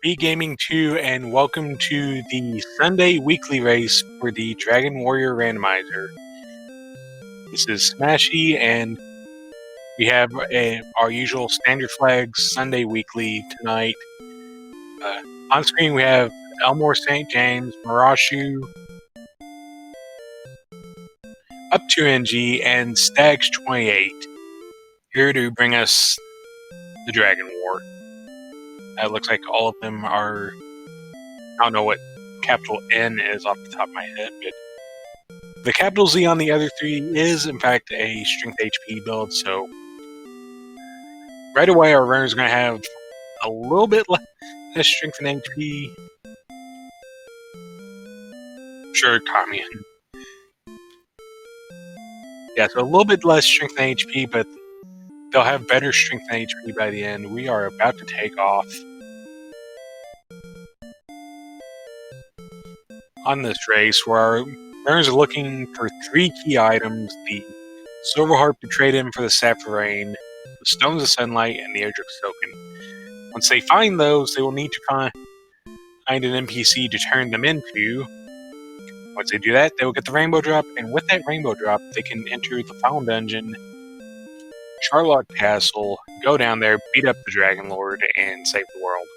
SpeedGaming 2, and welcome to the Sunday weekly race for the Dragon Warrior Randomizer. This is Smashy, and we have our usual standard flags Sunday weekly tonight. On screen we have Elmore St. James, Marashu, up 2NG, and Stags28 here to bring us the Dragon War. It looks like all of them are, I don't know what capital N is off the top of my head, but the capital Z on the other three is in fact a strength HP build, so right away our runners are going to have a little bit less strength and HP. Sure, Kamian. Yeah, so a little bit less strength and HP, but they'll have better strength and HP by the end. We are about to take off on this race, where our runners are looking for 3 key items: the Silver Harp to trade in for the Staff of Rain, the Stones of Sunlight, and the Erdrick Token. Once they find those, they will need to find an NPC to turn them into. Once they do that, they will get the Rainbow Drop, and with that Rainbow Drop, they can enter the Final Dungeon, Charlotte Castle, go down there, beat up the Dragon Lord, and save the world.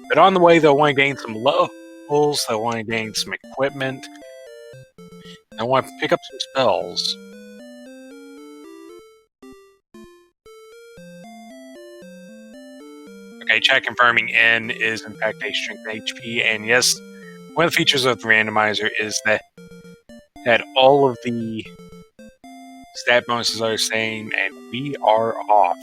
But on the way, they'll want to gain some levels, they'll want to gain some equipment, they'll want to pick up some spells. Okay, chat confirming N is in fact a strength HP, and yes, one of the features of the randomizer is that all of the stat bonuses are the same, and we are off.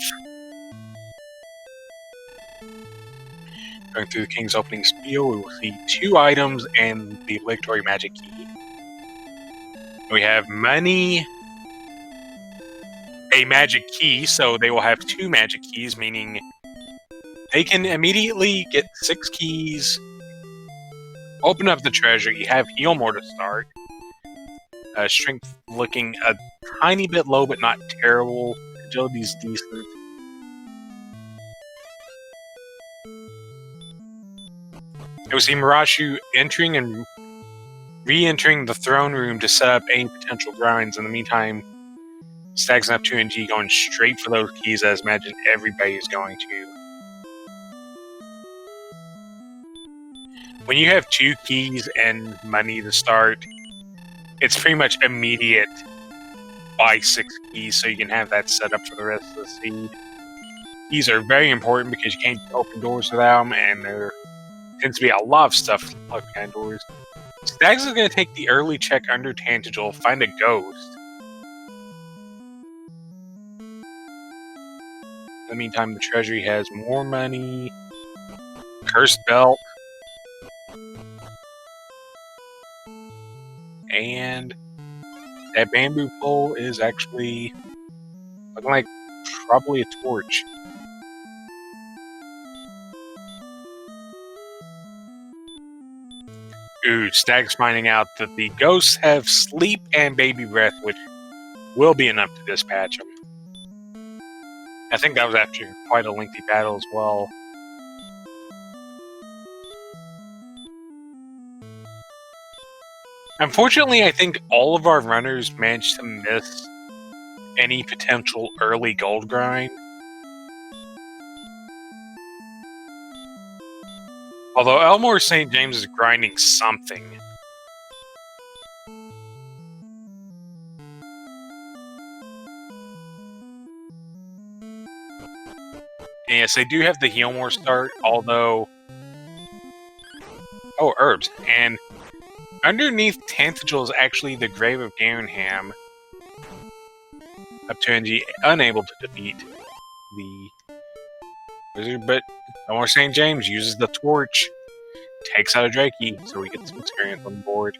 Going through the King's opening spiel, we will see 2 items and the obligatory magic key. We have money, a magic key, so they will have 2 magic keys, meaning they can immediately get 6 keys, open up the treasure. You have heal more to start. Strength looking a tiny bit low, but not terrible. Agility's decent. We see Marashu entering and re-entering the throne room to set up any potential grinds. In the meantime, Stags up 2NG going straight for those keys, as imagine everybody is going to. When you have 2 keys and money to start, it's pretty much immediate buy 6 keys, so you can have that set up for the rest of the seed. Keys are very important because you can't open doors without them, and there tends to be a lot of stuff looking at doors. Stags is going to take the early check under Tantigel, find a ghost. In the meantime, the treasury has more money. Cursed belt. And that bamboo pole is actually looking like probably a torch. Ooh, Stag's finding out that the ghosts have sleep and baby breath, which will be enough to dispatch them. I think that was actually quite a lengthy battle as well. Unfortunately, I think all of our runners managed to miss any potential early gold grind. Although Elmore St. James is grinding something. And yes, they do have the heal more start, although... Oh, herbs. And underneath Tantigel is actually the Grave of Garenham. Up to NG, unable to defeat the wizard, but Elmore St. James uses the torch, takes out a Drakey, so we get some experience on the board.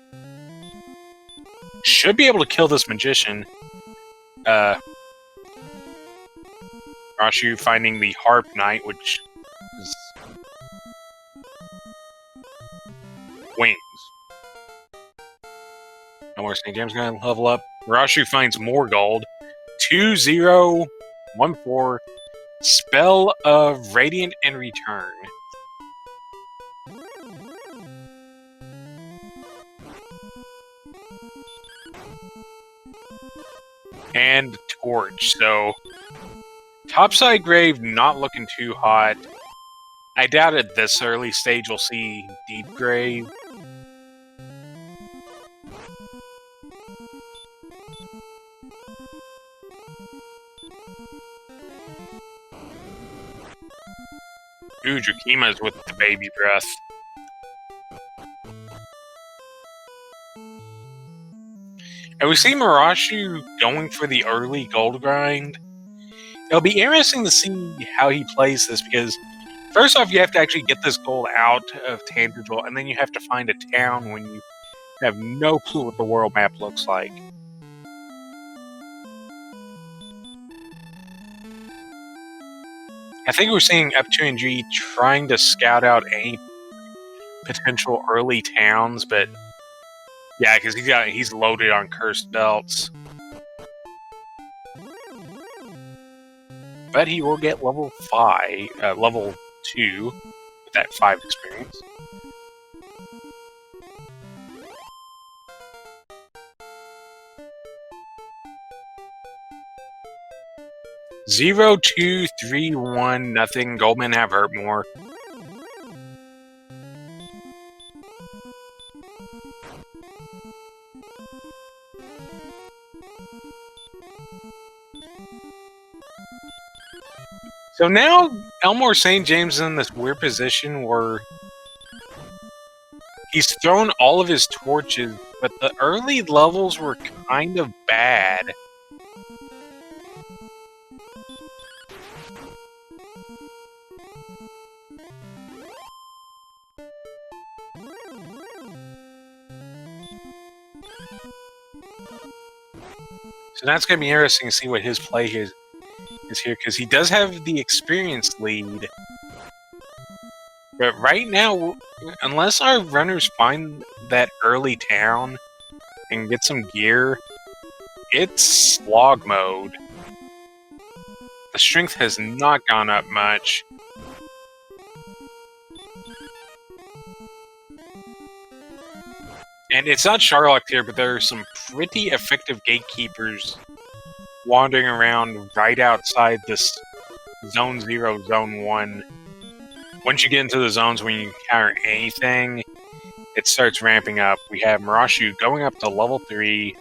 Should be able to kill this magician. Rashu finding the Harp Knight, which is wings. Elmore St. James going to level up. Rashu finds more gold. 2014 Spell of Radiant and Return. and torch. So topside grave not looking too hot. I doubt at this early stage we'll see deep grave. Ooh, Drakima's with the baby breath. And we see Murashu going for the early gold grind. It'll be interesting to see how he plays this because first off, you have to actually get this gold out of Tangible, and then you have to find a town when you have no clue what the world map looks like. I think we're seeing Up2NG trying to scout out any potential early towns, but yeah, because he's loaded on cursed belts. But he will get level 2 with that 5 experience. Zero, 2, 3, 1, nothing. Goldman have hurt more. So now Elmore St. James is in this weird position where he's thrown all of his torches, but the early levels were kind of bad. So that's going to be interesting to see what his play is here, because he does have the experience lead. But right now, unless our runners find that early town and get some gear, it's slog mode. The strength has not gone up much. And it's not Charlotte here, but there are some pretty effective gatekeepers wandering around right outside this Zone 0, Zone 1. Once you get into the zones when you encounter anything, it starts ramping up. We have Murashu going up to level 3.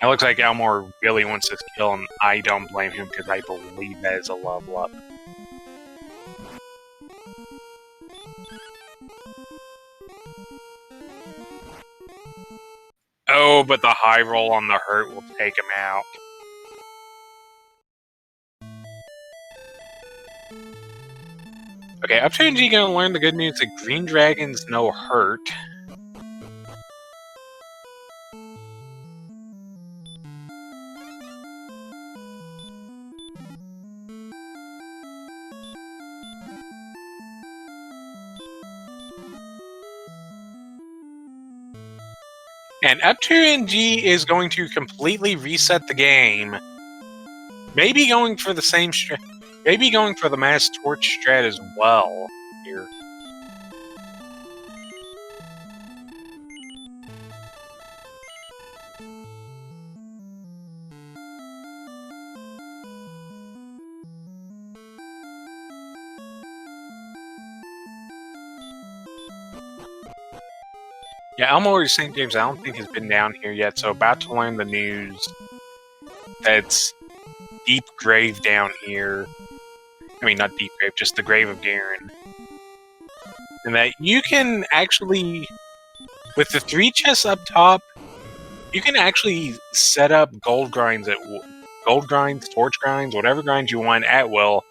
It looks like Elmore really wants this kill, and I don't blame him because I believe that is a level up. Oh, but the high roll on the hurt will take him out. Okay, Up2NG gonna learn the good news that Green Dragon's no hurt. And Up2NG is going to completely reset the game. Maybe going for the same maybe going for the mass torch strat as well here. Yeah, Elmore St. James, I don't think has been down here yet, so about to learn the news that's deep grave down here. I mean, not deep grave, just the grave of Garen. And that you can actually, with the 3 chests up top, you can actually set up gold grinds, torch grinds, whatever grinds you want at will.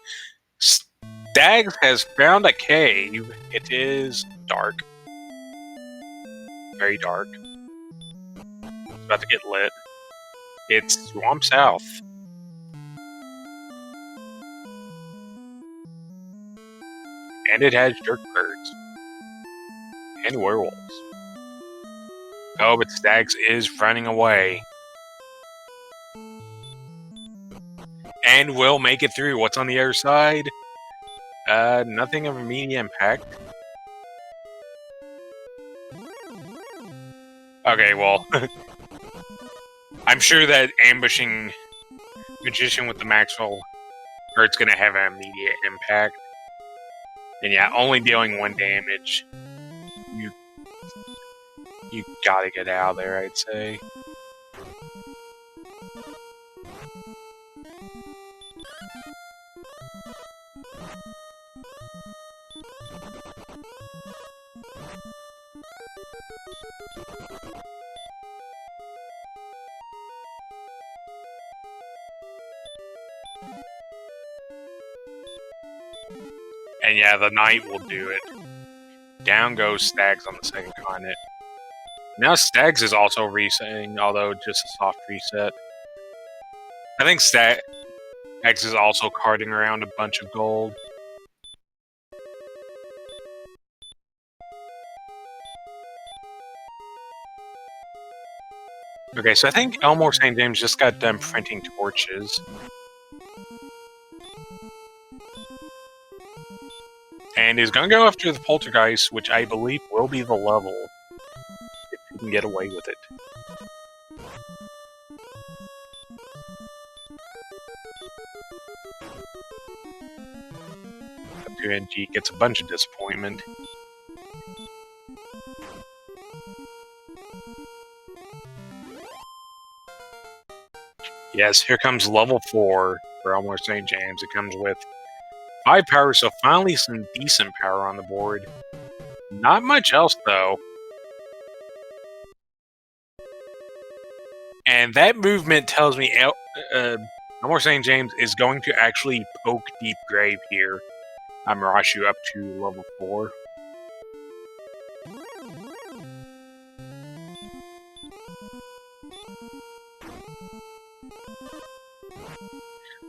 Stags has found a cave. It is dark. Very dark. It's about to get lit. It's Swamp South. And it has jerk birds. And werewolves. Oh, but Stags is running away. And will make it through. What's on the other side? Nothing of immediate impact. Okay, well, I'm sure that ambushing Magician with the Maxwell Hurt's gonna have an immediate impact. And yeah, only dealing 1 damage. You gotta get out of there, I'd say. And yeah, the Knight will do it. Down goes Stags on the second continent. Now Stags is also resetting, although just a soft reset. I think Stags is also carting around a bunch of gold. Okay, so I think Elmore St. James just got done printing torches. And he's gonna go after the Poltergeist, which I believe will be the level. If he can get away with it. Up to NG gets a bunch of disappointment. Yes, here comes level 4 for Elmore St. James. It comes with 5 power, so finally some decent power on the board. Not much else, though. And that movement tells me Elmore St. James is going to actually poke Deep Grave here. Murashu up to level 4.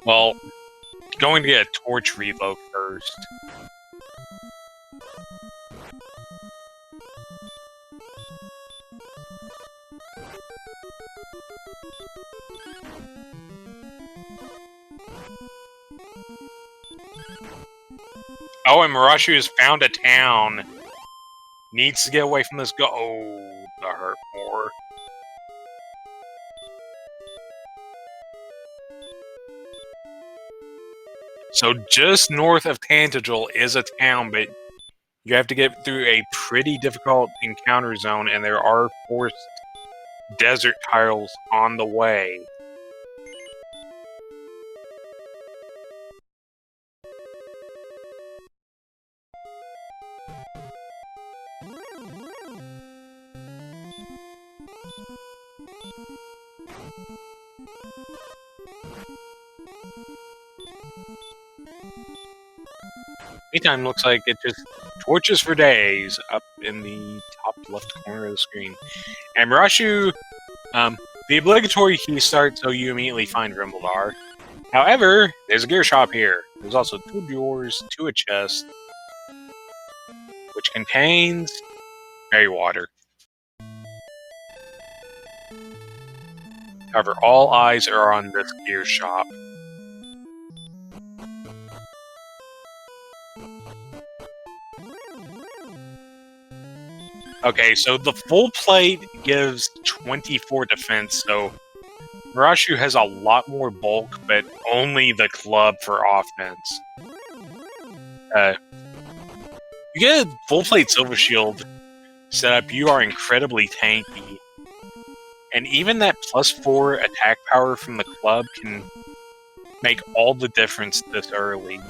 Well, going to get a torch reload first. Oh, and Murashu has found a town. Needs to get away from this Oh, that hurt more. So just north of Tantagel is a town, but you have to get through a pretty difficult encounter zone, and there are forced desert tiles on the way. Meantime, looks like it just torches for days up in the top left corner of the screen. And Murashu, the obligatory key starts, so you immediately find Rimbledar. However, there's a gear shop here. There's also 2 drawers to a chest, which contains fairy water. However, all eyes are on this gear shop. Okay, so the full plate gives 24 defense, so Murashu has a lot more bulk, but only the club for offense. You get a full plate Silver Shield set up, you are incredibly tanky. And even that +4 attack power from the club can make all the difference this early.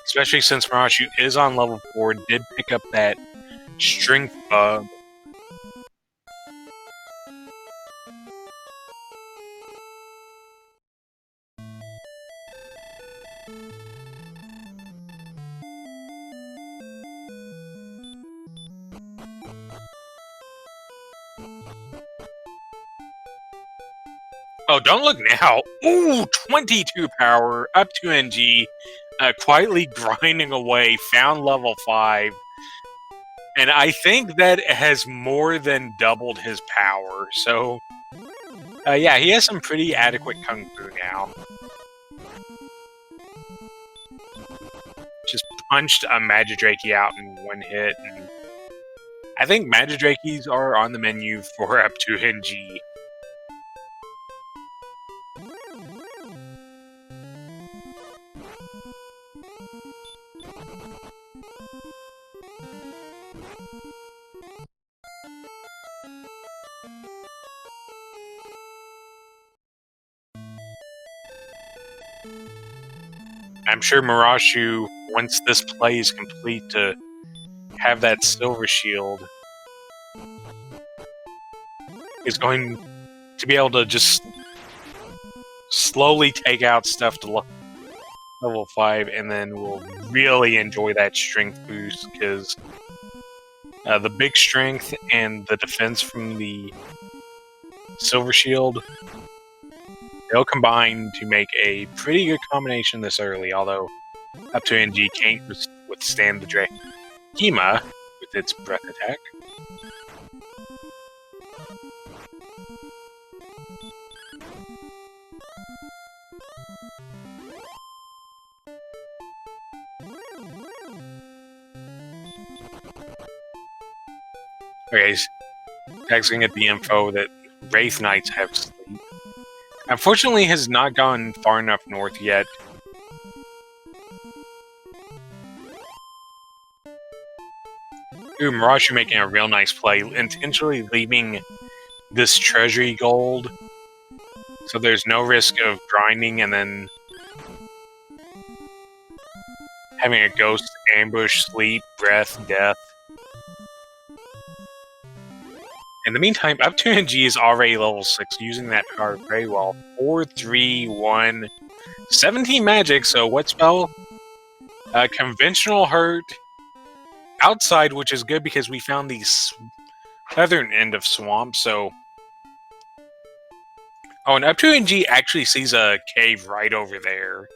Especially since Murashu is on level 4, did pick up that strength bug. Oh, don't look now. Ooh, 22 power, up to NG. Quietly grinding away, found level 5. And I think that has more than doubled his power. So, yeah, he has some pretty adequate Kung Fu now. Just punched a Magidrakey out in one hit. And I think Magidrakes are on the menu for up to NG. I'm sure Mirashu, once this play is complete, to have that silver shield, is going to be able to just slowly take out stuff to level 5, and then we'll really enjoy that strength boost, because the big strength and the defense from the silver shield, they'll combine to make a pretty good combination this early, although up to NG can't withstand the Drakima with its breath attack. Okay, Tag's gonna get the info that Wraith Knights have sleep. Unfortunately, has not gone far enough north yet. Ooh, Mirashu making a real nice play, intentionally leaving this treasury gold, so there's no risk of grinding and then having a ghost ambush, sleep, breath, death. In the meantime, up to NG is already level 6, using that power very well. 4, 3, 1, 17 magic, so what spell? Conventional hurt outside, which is good because we found the southern end of swamp, so... Oh, and up to NG actually sees a cave right over there.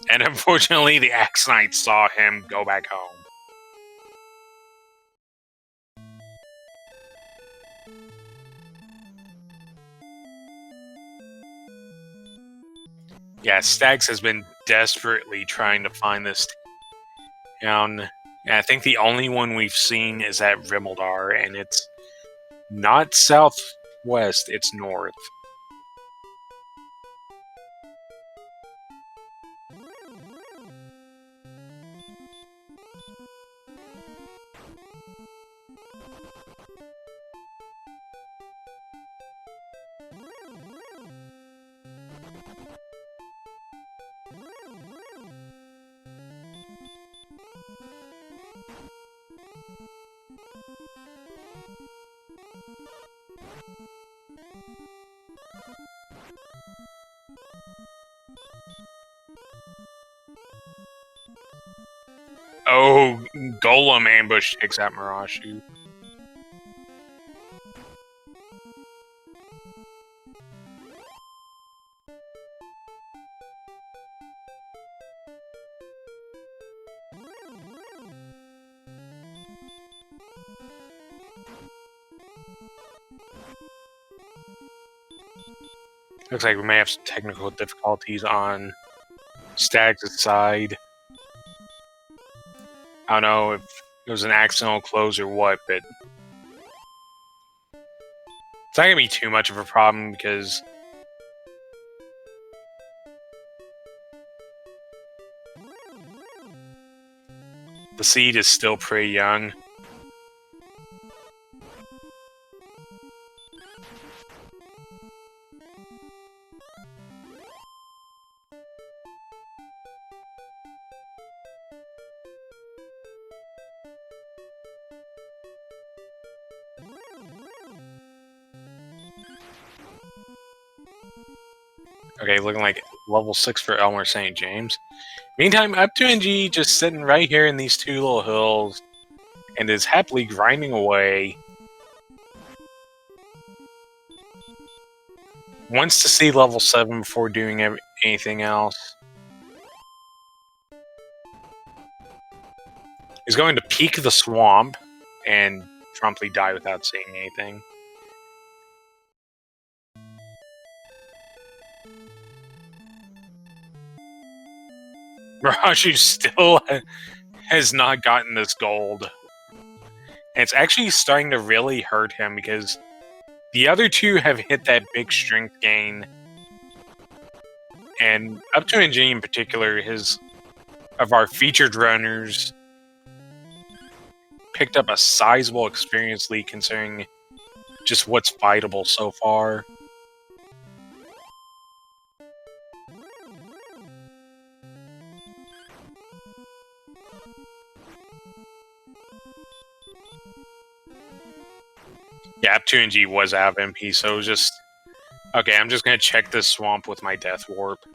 And unfortunately, the Axe Knight saw him go back home. Yeah, Stags has been desperately trying to find this town. And I think the only one we've seen is at Rimeldar, and it's not southwest, it's north. Oh, Golem ambush takes out Mirashu. Looks like we may have some technical difficulties on Stags' side. I don't know if it was an accidental close or what, but it's not going to be too much of a problem because the seed is still pretty young. Okay, looking like level 6 for Elmer St. James. Meantime, up to NG just sitting right here in these two little hills and is happily grinding away. Wants to see level 7 before doing anything else. He's going to peek the swamp and promptly die without seeing anything. Mirage still has not gotten this gold. And it's actually starting to really hurt him because the other two have hit that big strength gain. And up to NG in particular, of our featured runners picked up a sizable experience lead considering just what's fightable so far. Yeah, up 2NG was out of MP, so it was just... Okay, I'm just gonna check this swamp with my Death Warp.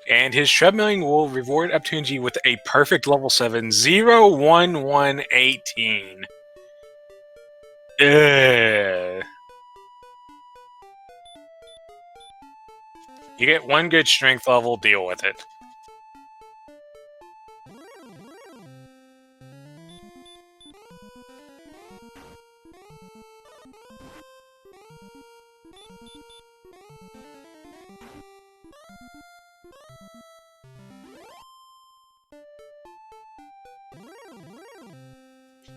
And his treadmilling will reward up 2NG with a perfect level 7, 01118. Ugh. You get one good strength level, deal with it.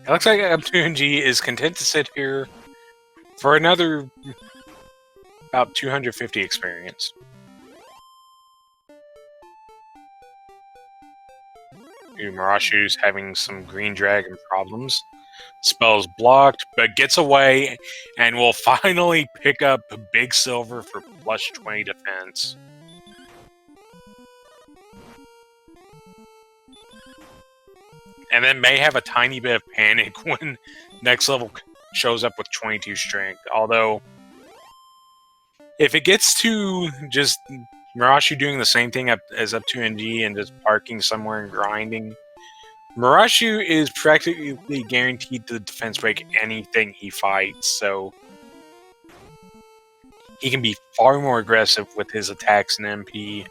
It looks like Up2NG is content to sit here for another about 250 experience. Marashu's having some green dragon problems. Spell's blocked, but gets away and will finally pick up Big Silver for plus 20 defense. And then may have a tiny bit of panic when next level shows up with 22 strength. Although, if it gets to just Mirashu doing the same thing as up to NG and just parking somewhere and grinding, Mirashu is practically guaranteed to defense break anything he fights, so he can be far more aggressive with his attacks and MP.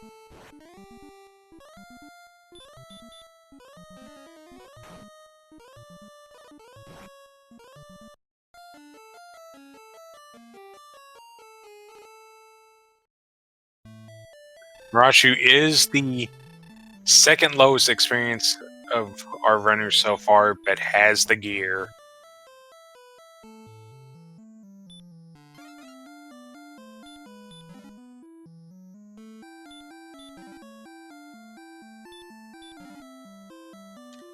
Mirashu is the second lowest experience of our runners so far, but has the gear.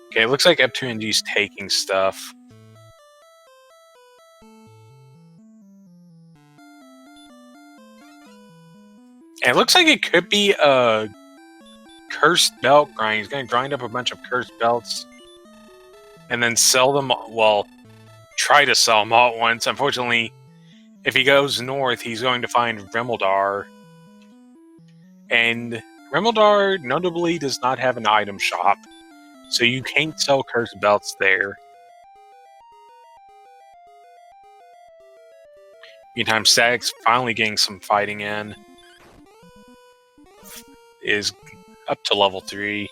Okay, it looks like Up2NG's taking stuff. And it looks like it could be a cursed belt grind. He's going to grind up a bunch of cursed belts and then sell them, well, try to sell them all at once. Unfortunately, if he goes north, he's going to find Remeldar. And Remeldar notably does not have an item shop, so you can't sell cursed belts there. Meantime, Stag's finally getting some fighting in. Is up to level 3.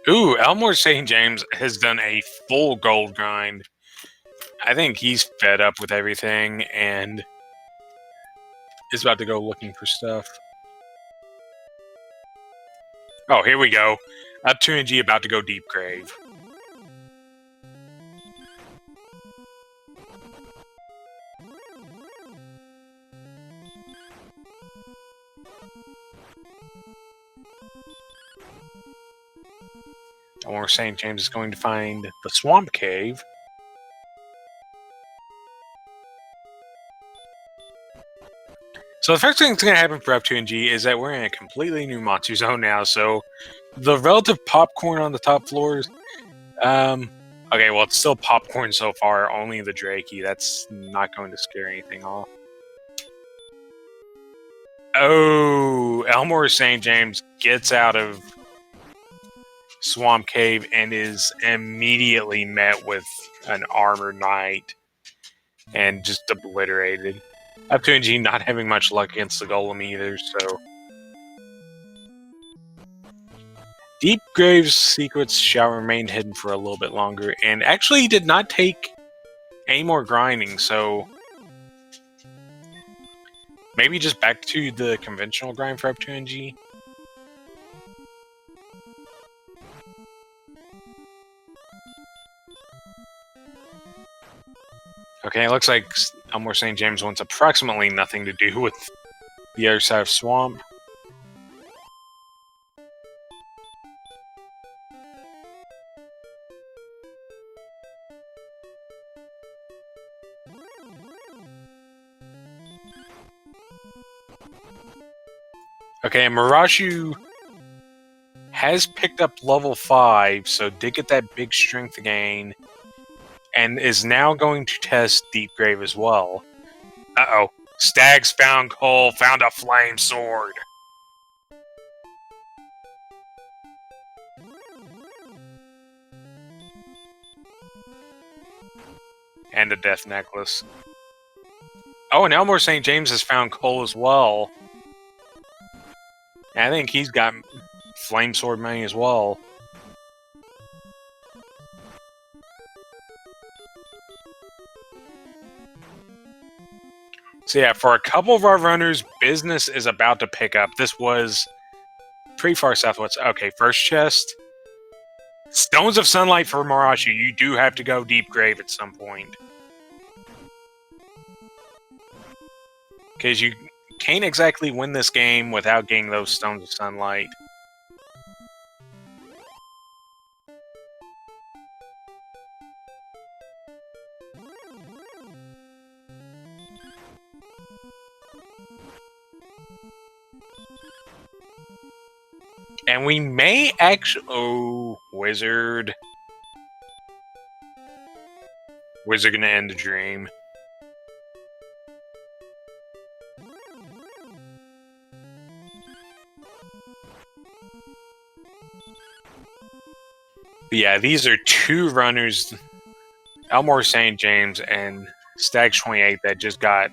Ooh, Elmore St. James has done a full gold grind. I think he's fed up with everything and is about to go looking for stuff. Oh, here we go. Up2NG about to go deep grave. And we're saying James is going to find the Swamp Cave. So the first thing that's going to happen for F2NG is that we're in a completely new monster zone now. So the relative popcorn on the top floors, okay, well, it's still popcorn so far, only the Drakey. That's not going to scare anything off. Oh, Elmore St. James gets out of Swamp Cave and is immediately met with an armored knight and just obliterated. F2NG not having much luck against the Golem either, so... Deep Grave's secrets shall remain hidden for a little bit longer, and actually did not take any more grinding, so... Maybe just back to the conventional grind for F2NG? Okay, it looks like Elmore St. James wants approximately nothing to do with the other side of Swamp. Okay, Mirashu has picked up level 5, so did get that big strength gain, and is now going to test Deep Grave as well. Uh-oh. Stags found coal, found a flame sword. And a death necklace. Oh, and Elmore St. James has found coal as well. I think he's got flame sword money as well. So yeah, for a couple of our runners, business is about to pick up. This was pretty far southwest. Okay, first chest. Stones of Sunlight for Mirashu. You do have to go Deep Grave at some point. Because you can't exactly win this game without getting those Stones of Sunlight. And we may actually... Oh, Wizard. Wizard gonna end the dream. But yeah, these are two runners, Elmore St. James and Stag28, that just got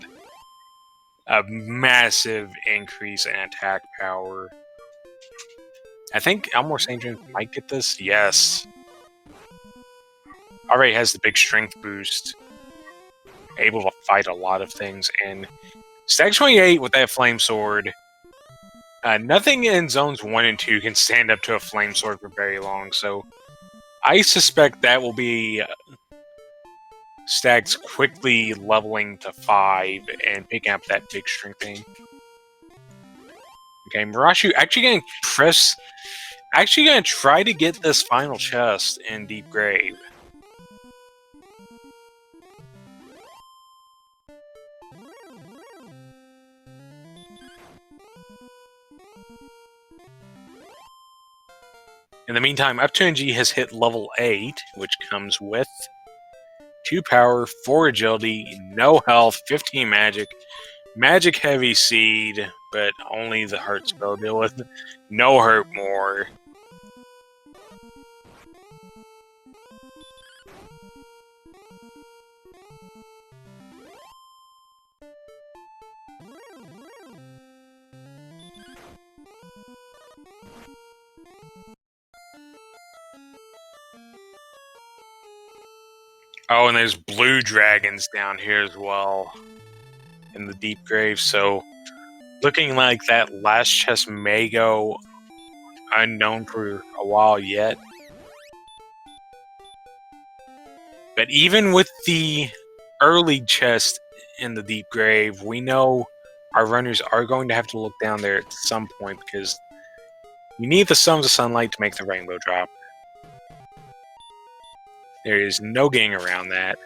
a massive increase in attack power. I think Elmore St. James might get this. Yes. Already has the big strength boost. Able to fight a lot of things. And Stag28 with that flame sword. Nothing in zones 1 and 2 can stand up to a flame sword for very long. So I suspect that will be Stag's quickly leveling to 5 and picking up that big strength thing. Okay, Mirashu actually going to press... Actually going to try to get this final chest in Deep Grave. In the meantime, F2NG has hit level 8, which comes with 2 power, 4 agility, no health, 15 magic, magic heavy seed, but only the hurt spell to deal with. No hurt more. Oh, and there's blue dragons down here as well in the Deep Grave, so looking like that last chest may go unknown for a while yet. But even with the early chest in the Deep Grave, we know our runners are going to have to look down there at some point, because You need the Stones of Sunlight to make the rainbow drop. There is no getting around that.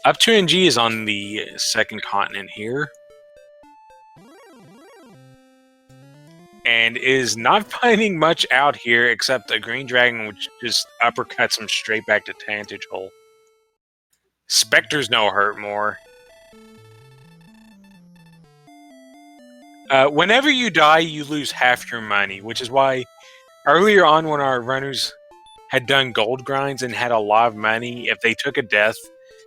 Up 2NG is on the second continent here. And is not finding much out here except a green dragon which just uppercuts him straight back to Tantage Hole. Spectres no hurt more. Whenever you die, you lose half your money, which is why earlier on when our runners had done gold grinds and had a lot of money, if they took a death,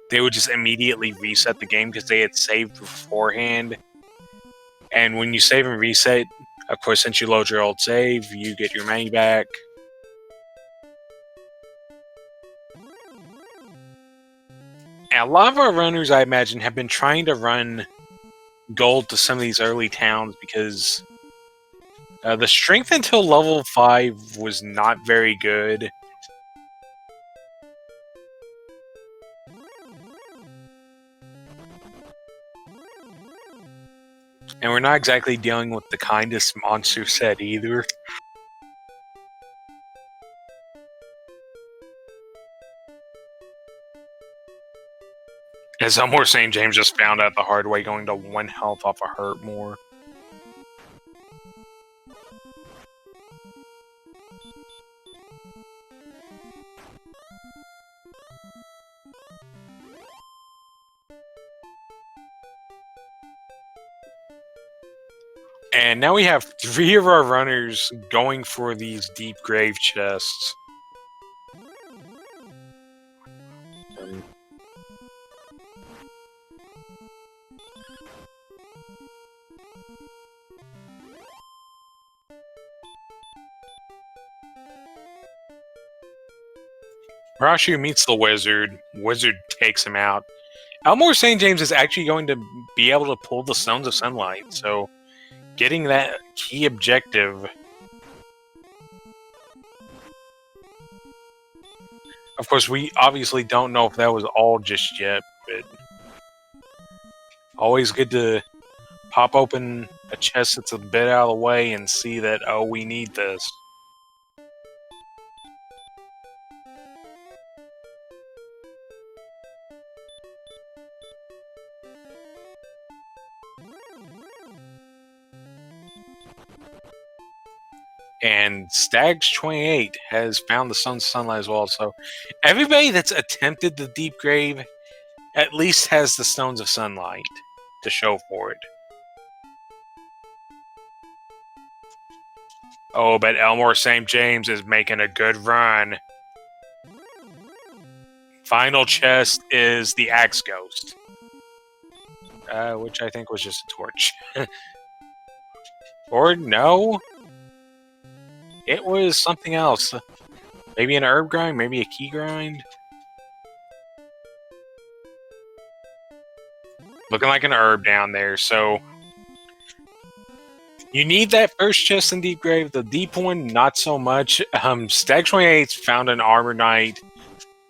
they would just immediately reset the game because they had saved beforehand. And when you save and reset, of course, since you load your old save, you get your money back. And a lot of our runners, I imagine, have been trying to run gold to some of these early towns because the strength until level 5 was not very good. And we're not exactly dealing with the kindest monster set either. As Elmore St. James just found out the hard way, going to 1 health off a hurt more. And now we have 3 of our runners going for these deep grave chests. Rashu meets the wizard. Wizard takes him out. Elmore St. James is actually going to be able to pull the Stones of Sunlight, so getting that key objective. Of course, we obviously don't know if that was all just yet, but always good to pop open a chest that's a bit out of the way and see that, oh, we need this. And Stags28 has found the Stones of Sunlight as well. So everybody that's attempted the Deep Grave at least has the Stones of Sunlight to show for it. Oh, but Elmore St. James is making a good run. Final chest is the Axe Ghost. Which I think was just a torch. Or no? It was something else. Maybe an herb grind, maybe a key grind. Looking like an herb down there, so you need that first chest in Deep Grave. The deep one, not so much. Stag28's found an armor knight.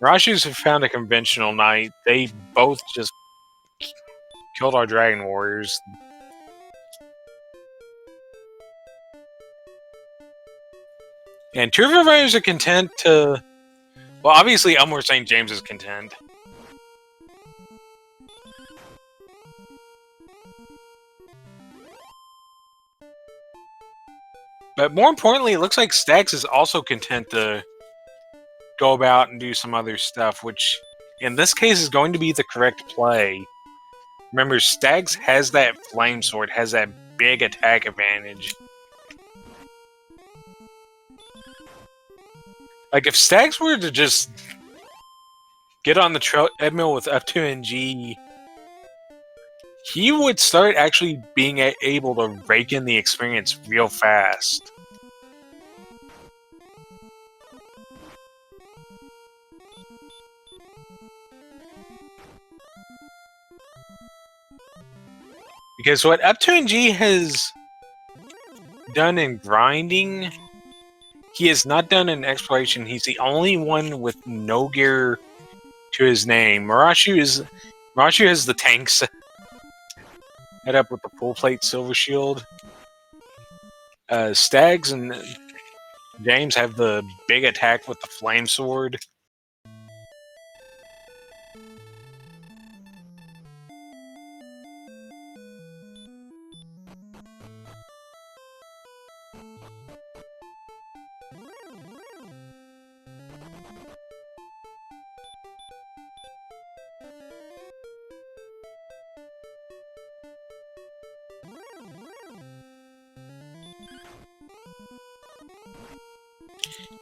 Rashu's have found a conventional knight. They both just killed our dragon warriors. And 2 of our riders are content to... Well, obviously Elmore St. James is content. But more importantly, it looks like Stags is also content to go about and do some other stuff, which in this case is going to be the correct play. Remember, Stags has that flame sword, has that big attack advantage. Like, if Stags were to just get on the treadmill with up 2NG, he would start actually being able to rake in the experience real fast. Because what up 2NG has done in grinding, he has not done in exploration. He's the only one with no gear to his name. Marashu has the tanks. Head up with the full plate silver shield. Stags and James have the big attack with the flame sword.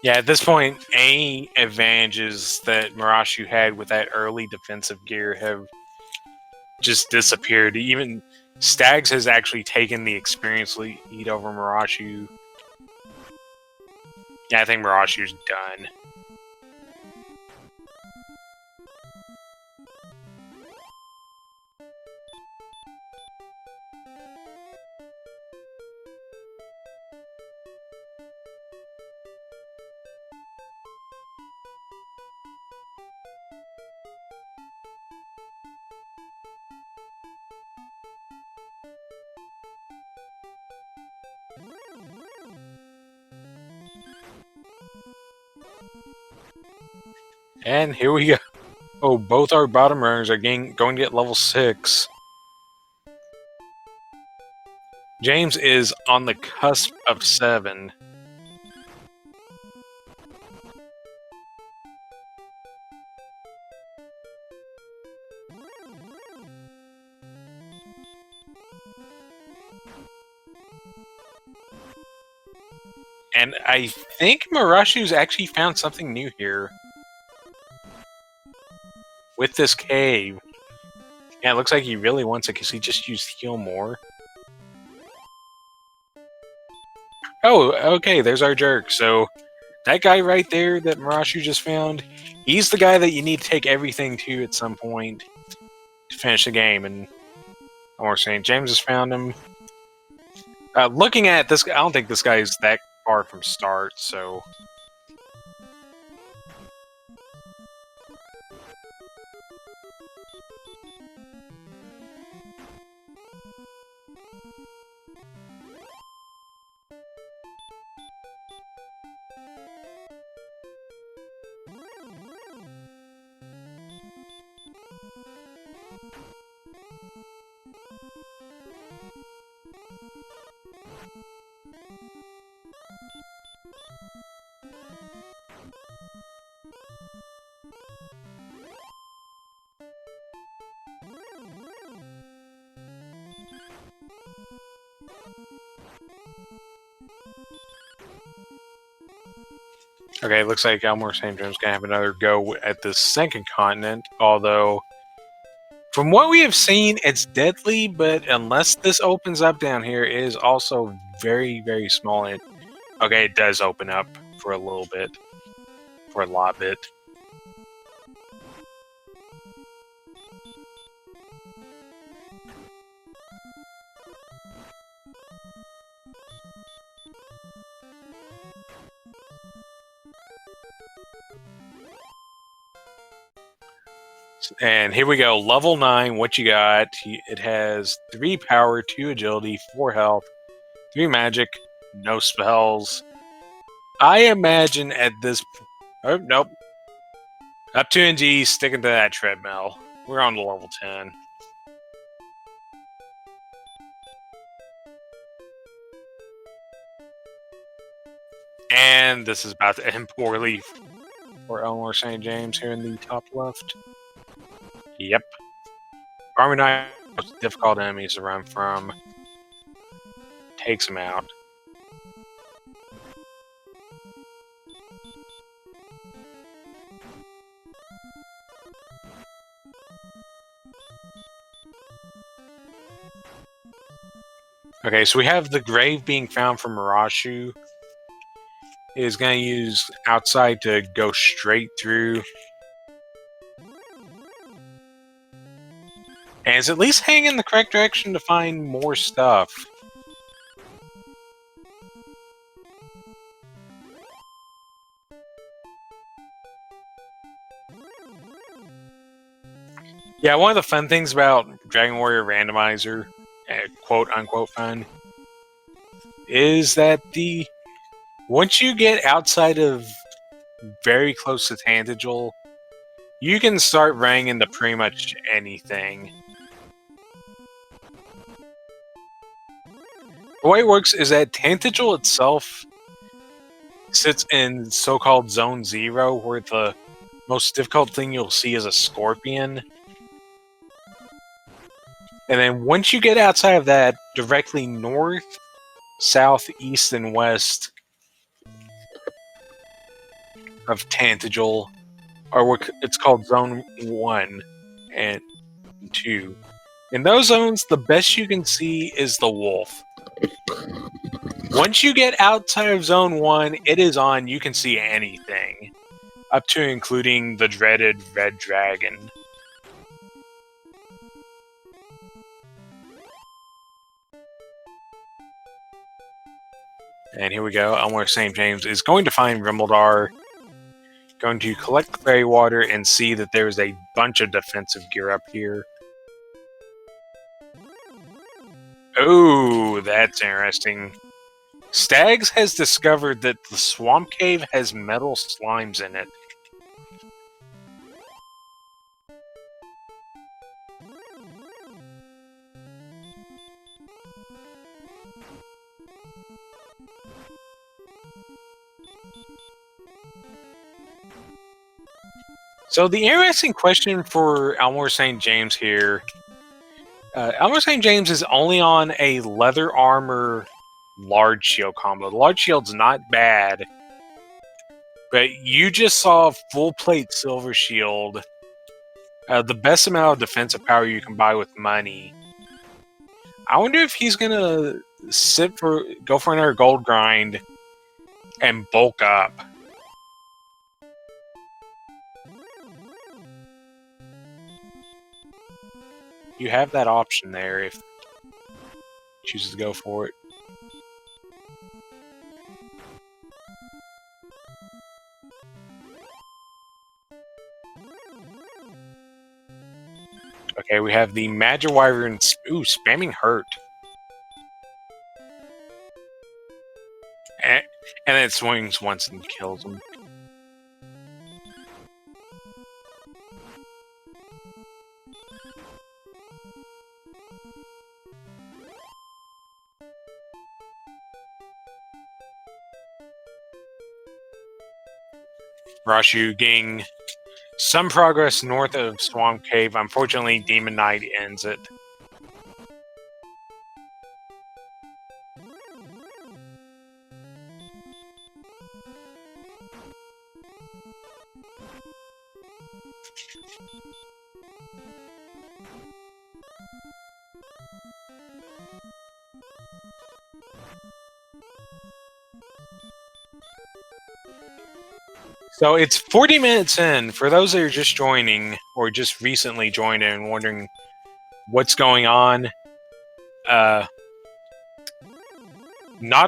Yeah, at this point, any advantages that Marashu had with that early defensive gear have just disappeared. Even Stags has actually taken the experience lead over Marashu. Yeah, I think Marashu's done. And here we go. Oh, both our bottom runners are going to get level 6. James is on the cusp of 7. And I think Marashu's actually found something new here. With this cave. Yeah, it looks like he really wants it because he just used heal more. Oh, okay, there's our jerk. So, that guy right there that Marashu just found, he's the guy that you need to take everything to at some point to finish the game. And I'm saying James has found him. Looking at this, I don't think this guy is that far from start, so... Okay, it looks like Elmore St. John's going to have another go at the second continent, although from what we have seen, it's deadly, but unless this opens up down here, it is also very, very small. Okay, it does open up for a little bit, for a lot bit. And here we go, level 9, what you got? It has 3 power, 2 agility, 4 health, 3 magic, no spells. I imagine at this... Oh, nope. Up 2 NG, sticking to that treadmill. We're on to level 10. And this is about to end poorly for Elmore St. James here in the top left. Yep. Army Knight, most difficult enemies to run from. Takes him out. Okay, so we have the grave being found from Marashu. He is going to use outside to go straight through. And is at least heading in the correct direction to find more stuff. Yeah, one of the fun things about Dragon Warrior Randomizer quote-unquote fun, is that once you get outside of very close to Tantagle, you can start running into pretty much anything. The way it works is that Tantagle itself sits in so-called Zone 0, where the most difficult thing you'll see is a scorpion. And then once you get outside of that, directly north, south, east, and west of Tantagle are what it's called Zone 1 and 2. In those zones, the best you can see is the wolf. Once you get outside of Zone 1, it is on. You can see anything, up to including the dreaded red dragon. And here we go. Elmore St. James is going to find Rimbledar, going to collect fairy water and see that there's a bunch of defensive gear up here. Oh, that's interesting. Stags has discovered that the swamp cave has metal slimes in it. So the interesting question for Elmore St. James here, Elmore St. James is only on a leather armor large shield combo. The large shield's not bad, but you just saw full plate silver shield, the best amount of defensive power you can buy with money. I wonder if he's gonna go for another gold grind and bulk up. You have that option there if he chooses to go for it. Okay, we have the Magic Wyvern. Ooh, spamming hurt. And then it swings once and kills him. Rashu getting some progress north of Swamp Cave. Unfortunately, Demon Knight ends it. So it's 40 minutes in. For those that are just joining, or just recently joined in and wondering what's going on, not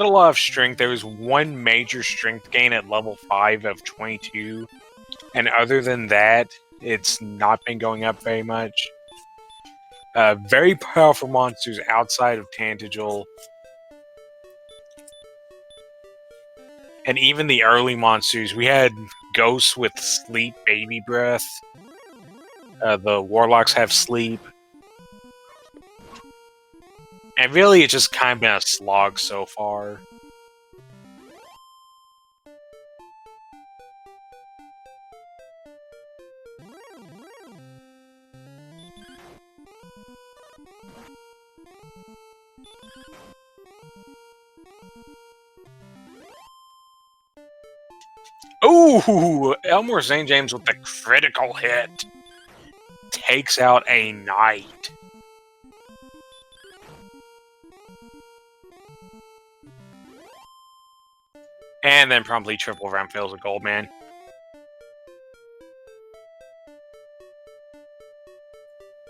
a lot of strength. There was one major strength gain at level 5 of 22. And other than that, it's not been going up very much. Very powerful monsters outside of Tantagle. And even the early monsters, we had ghosts with sleep, baby breath. The warlocks have sleep. And really, it's just kind of been a slog so far. Ooh! Elmore St. James with the critical hit. Takes out a knight. And then promptly triple round fails a gold man.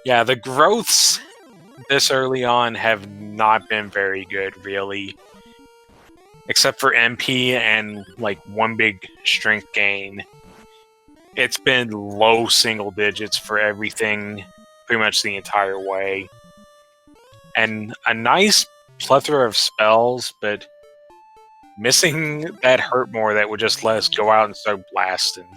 Yeah, the growths this early on have not been very good, really. Except for MP and, like, one big strength gain. It's been low single digits for everything pretty much the entire way. And a nice plethora of spells, but missing that hurt more that would just let us go out and start blasting.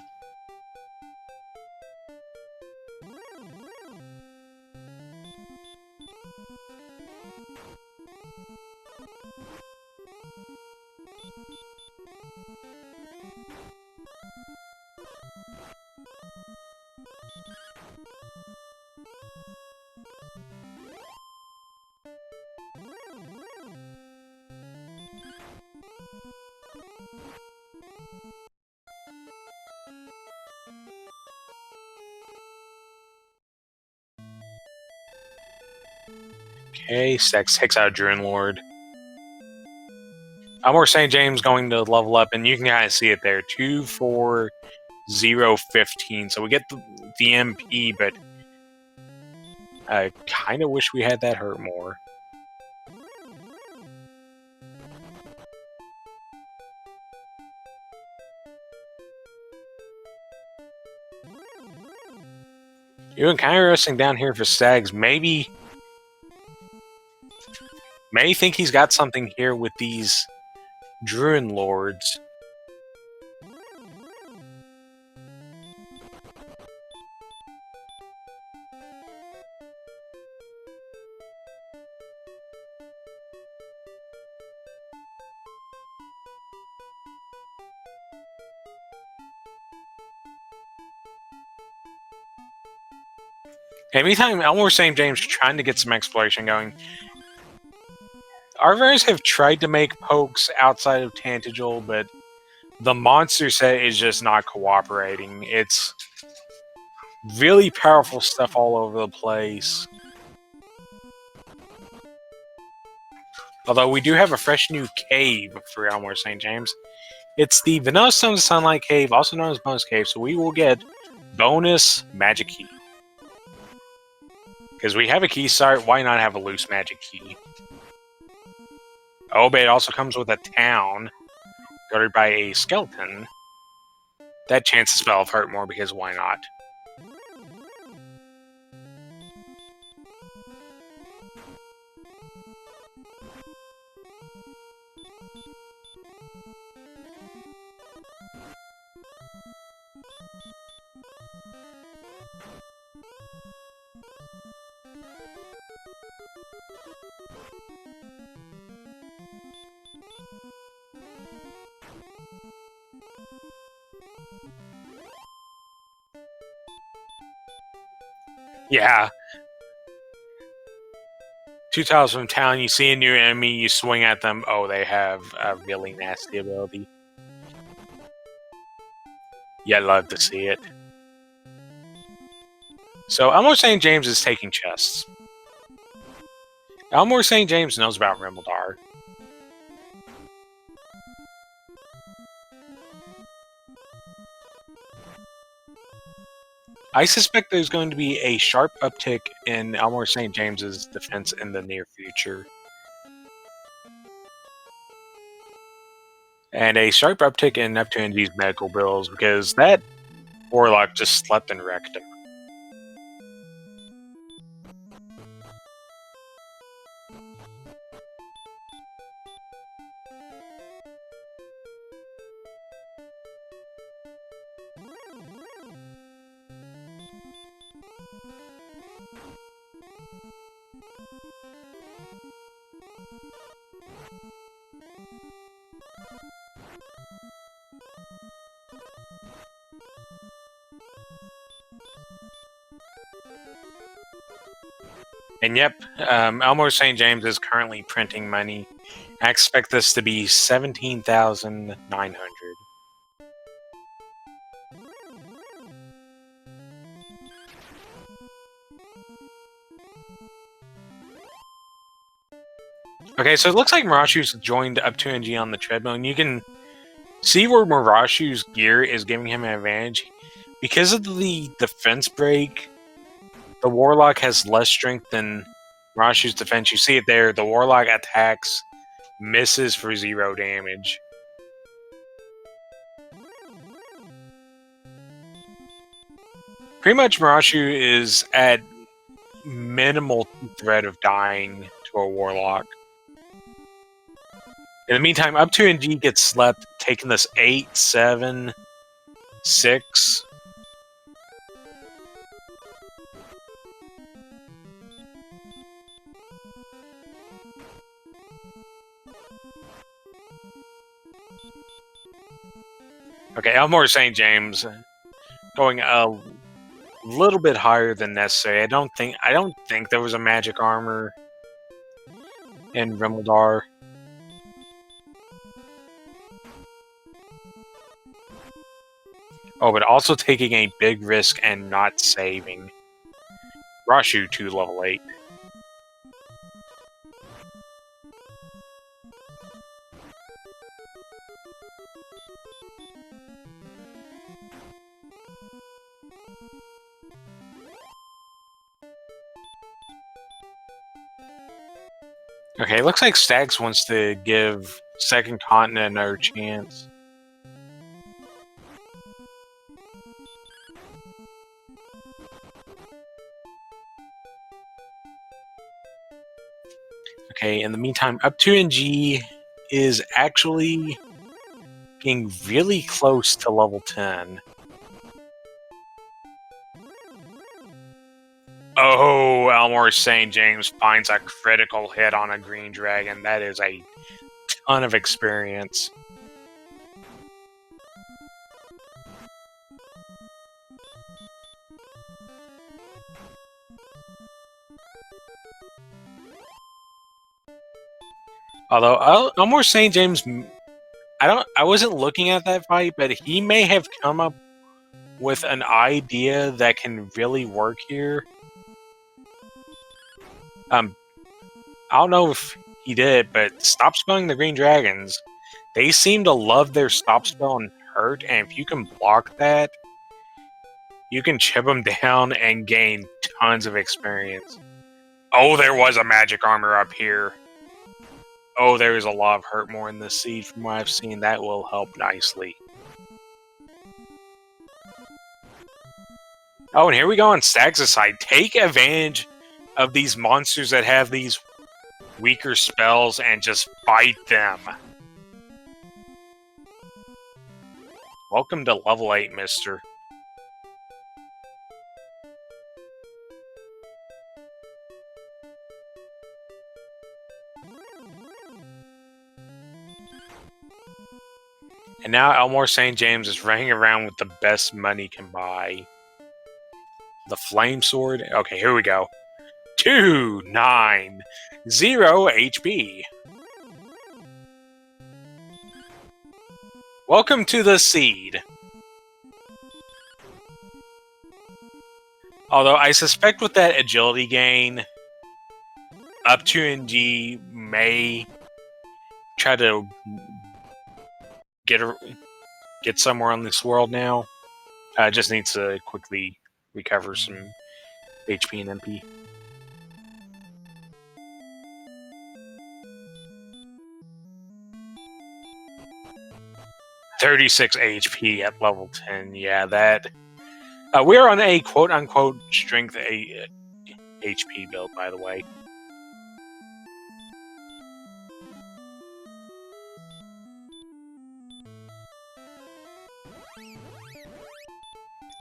Okay, Sex takes out Druin Lord. Elmore St. James going to level up, and you can kind of see it there. 2, 4, 0, 15. So we get the MP, but I kind of wish we had that hurt more. Even kind of resting down here for Stags. Maybe think he's got something here with these Druin Lords. Anytime Elmore St. James trying to get some exploration going, Arvers have tried to make pokes outside of Tantagel, but the monster set is just not cooperating. It's really powerful stuff all over the place. Although we do have a fresh new cave for Elmore St. James. It's the Vanilla Stones of Sunlight Cave, also known as Bonus Cave, so we will get bonus magic key. Because we have a key start, why not have a loose magic key? Oh, but it also comes with a town, guarded by a skeleton. That chance to spell of hurt more, because why not? Yeah. 2 tiles from town, you see a new enemy, you swing at them, oh, they have a really nasty ability. Yeah, I'd love to see it. So, Elmore St. James is taking chests. Elmore St. James knows about Rimmildar. I suspect there's going to be a sharp uptick in Elmore St. James's defense in the near future. And a sharp uptick in Neptune G's medical bills, because that Warlock just slept and wrecked him. And yep, Elmore St. James is currently printing money. I expect this to be 17,900. Okay, so it looks like Marashu's joined up 2NG on the treadmill, and you can see where Marashu's gear is giving him an advantage. Because of the defense break, the Warlock has less strength than Marashu's defense. You see it there, the Warlock attacks, misses for 0 damage. Pretty much Marashu is at minimal threat of dying to to a Warlock. In the meantime, up 2 and G gets slept, taking this 8, 7, 6. Okay, Elmore St. James going a little bit higher than necessary. I don't think there was a magic armor in Rimeldar. Oh, but also taking a big risk and not saving. Rashu to level 8. Okay, looks like Stax wants to give Second Continent another chance. Okay, in the meantime, up 2 and G is actually getting really close to level 10. Oh, Elmore St. James finds a critical hit on a green dragon. That is a ton of experience. Although Elmore St. James, I wasn't looking at that fight, but he may have come up with an idea that can really work here. I don't know if he did, but stop spelling the green dragons. They seem to love their stop spell and hurt, and if you can block that, you can chip them down and gain tons of experience. Oh, there was a magic armor up here. Oh, there is a lot of hurt more in this seed from what I've seen. That will help nicely. Oh, and here we go on Stags' side. Take advantage of these monsters that have these weaker spells and just fight them. Welcome to level 8, mister. And now Elmore St. James is running around with the best money can buy. The Flame Sword. Okay, here we go. 290 HP. Welcome to the seed. Although I suspect with that agility gain, up 2 and G may try to get somewhere on this world now. Just needs to quickly recover some HP and MP. $36 HP at level 10. Yeah, that. We're on a quote-unquote strength HP build, by the way.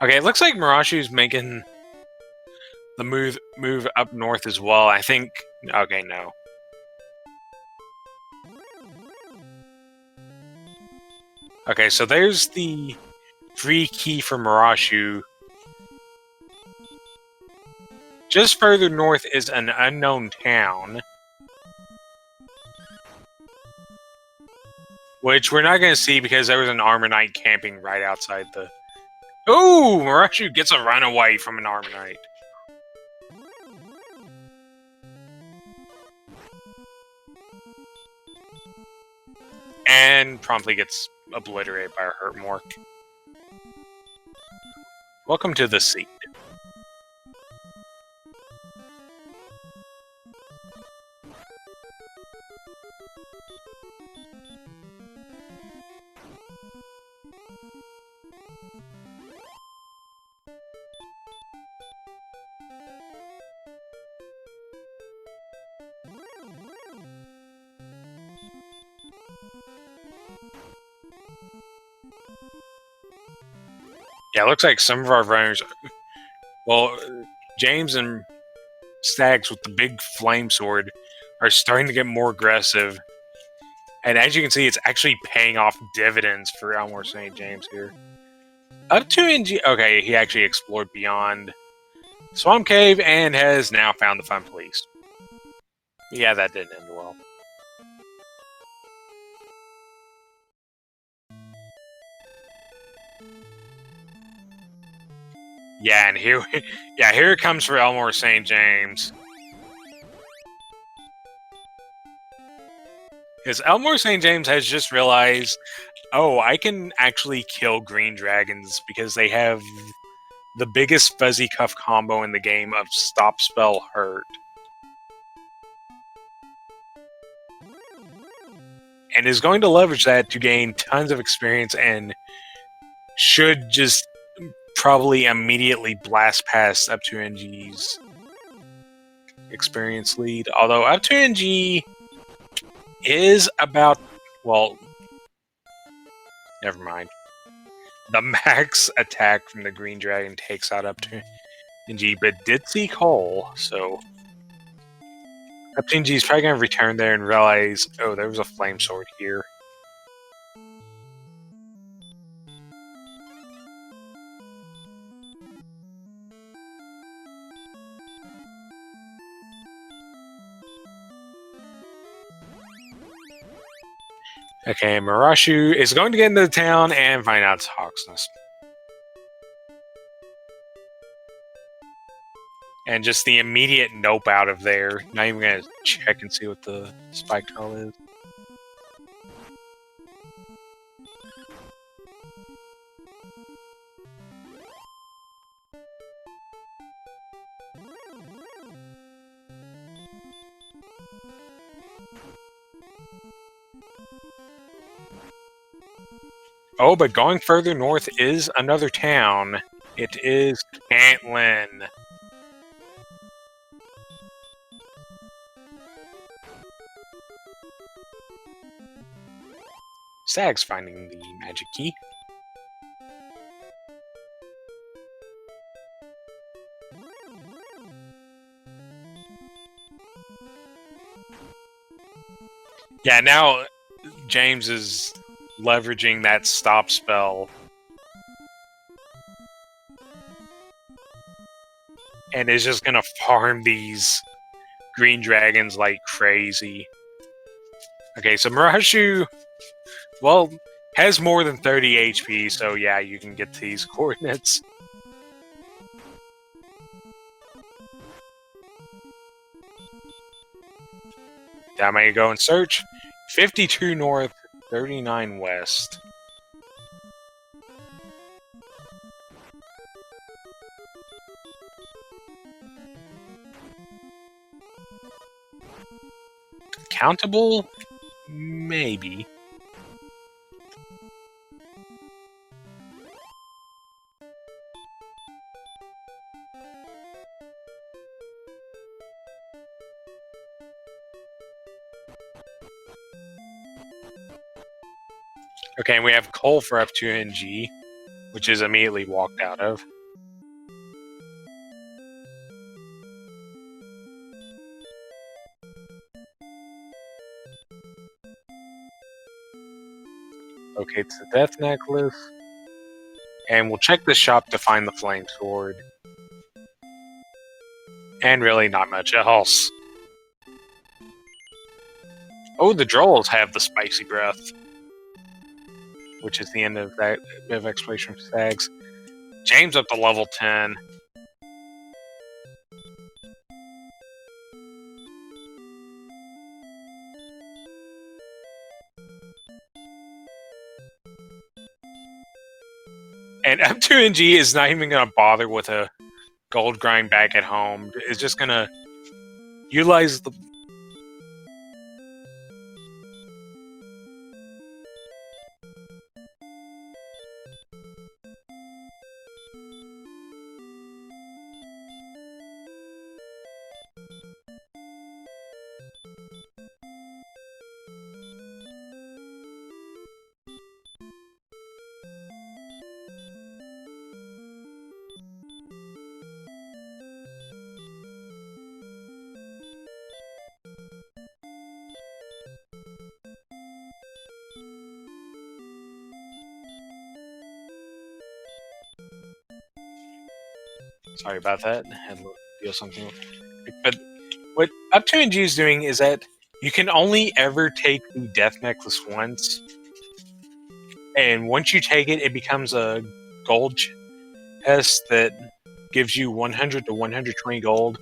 Okay, it looks like Mirashu's making the move up north as well. I think. Okay, no. Okay, so there's the free key for Mirashu. Just further north is an unknown town, which we're not going to see because there was an Armor Knight camping right outside the... Ooh! Mirashu gets a runaway from an Armor Knight. And promptly gets obliterated by a Hurtmork. Welcome to the seed. Yeah, it looks like some of our runners... Well, James and Stags with the big flame sword are starting to get more aggressive. And as you can see, it's actually paying off dividends for Elmore St. James here. Up to NG... Okay, he actually explored beyond Swamp Cave and has now found the Fun Police. Yeah, that didn't end well. Yeah, and here it comes for Elmore St. James. Because Elmore St. James has just realized, oh, I can actually kill green dragons because they have the biggest fuzzy cuff combo in the game of Stop Spell Hurt. And is going to leverage that to gain tons of experience and should just probably immediately blast past up to NG's experience lead. Although up to NG is about, well, never mind. The max attack from the green dragon takes out up to NG, but did see Cole, so up to NG is probably going to return there and realize, oh, there was a flame sword here. Okay, Marashu is going to get into the town and find out it's Hawksness. And just the immediate nope out of there. Not even going to check and see what the spike tile is. Oh, but going further north is another town. It is Cantlin. Sag's finding the magic key. Yeah, now James is leveraging that stop spell. And is just gonna farm these green dragons like crazy. Okay, so Marashu, well, has more than 30 HP, so yeah, you can get these coordinates. Down may go and search. 52 north, 39 west. Countable? Maybe. Okay, and we have Cole for F2NG, which is immediately walked out of. Okay, it's the Death Necklace. And we'll check the shop to find the Flame Sword. And really not much else. Oh, the Drolls have the Spicy Breath. Which is the end of that bit of exploration for Stags. James up to level 10. And F2NG is not even going to bother with a gold grind back at home. It's just going to utilize the... Sorry about that. I had to feel something. But what Up 2NG is doing is that you can only ever take the Death Necklace once. And once you take it, it becomes a gold chest that gives you 100 to 120 gold.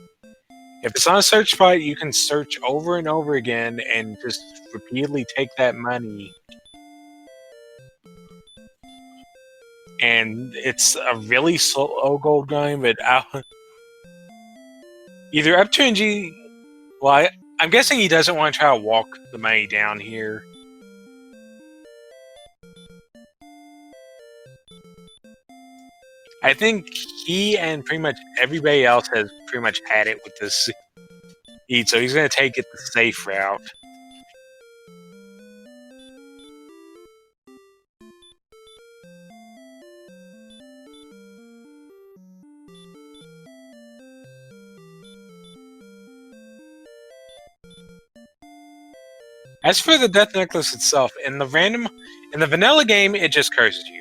If it's on a search spot, you can search over and over again and just repeatedly take that money. And it's a really slow gold grind, but either Up 2NG. Well, I'm guessing he doesn't want to try to walk the money down here. I think he and pretty much everybody else has pretty much had it with this seed, so he's going to take it the safe route. As for the Death Necklace itself, in the vanilla game, it just curses you.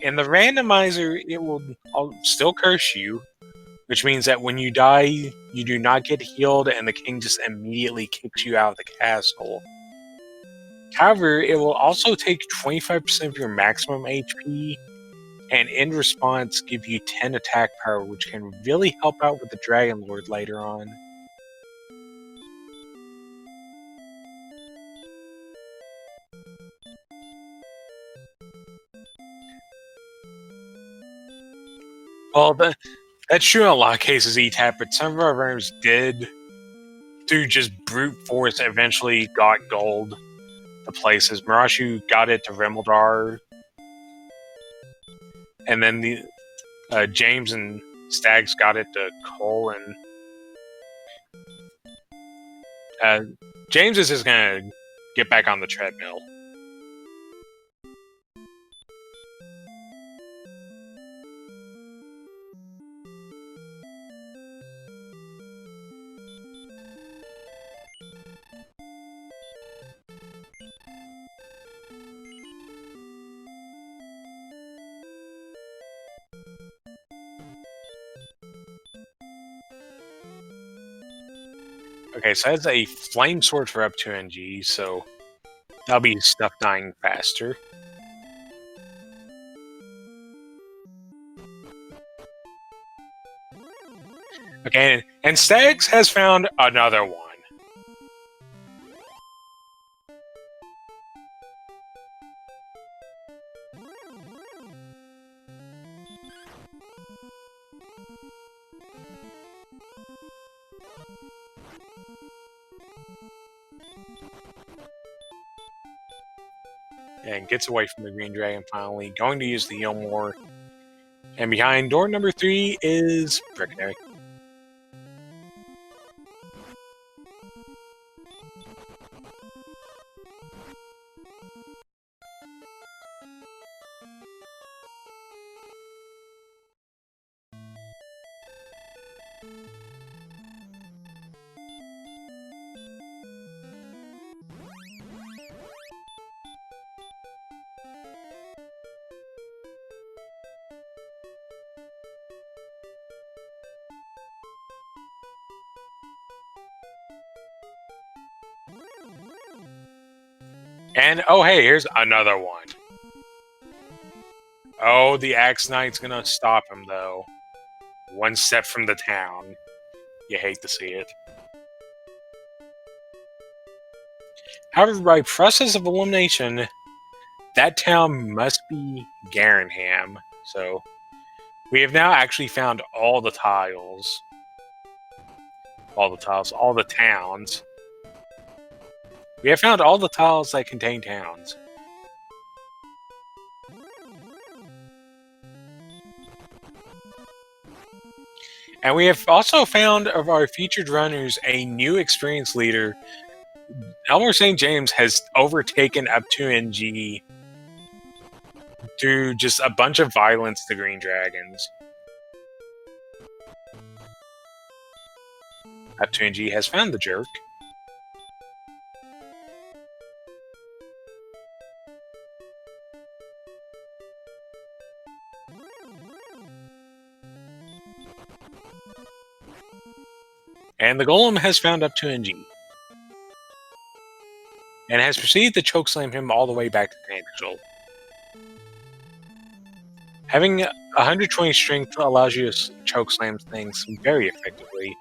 In the randomizer, it will still curse you, which means that when you die, you do not get healed, and the king just immediately kicks you out of the castle. However, it will also take 25% of your maximum HP, and in response, give you 10 attack power, which can really help out with the Dragon Lord later on. Well, that's true in a lot of cases, ETAP, but some of our runners did, through just brute force, eventually got gold to places. Marashu got it to Remeldar, and then the James and Stags got it to Cole, and James is just gonna get back on the treadmill. Okay, so that's a flame sword for up 2NG, so that'll be stuff dying faster. Okay, and Stags has found another one. And gets away from the Green Dragon finally, going to use the Yomor. And behind door number 3 is Brickneck. And oh hey, here's another one. Oh, the Axe Knight's gonna stop him though. One step from the town. You hate to see it. However, by process of elimination, that town must be Garenham. So we have now actually found all the tiles. All the towns. We have found all the tiles that contain towns. And we have also found of our featured runners a new experienced leader. Elmer St. James has overtaken up 2NG through just a bunch of violence to Green Dragons. Up 2NG has found the jerk. And the golem has found up to NG. And has proceeded to chokeslam him all the way back to Tangential. Having 120 strength allows you to chokeslam things very effectively.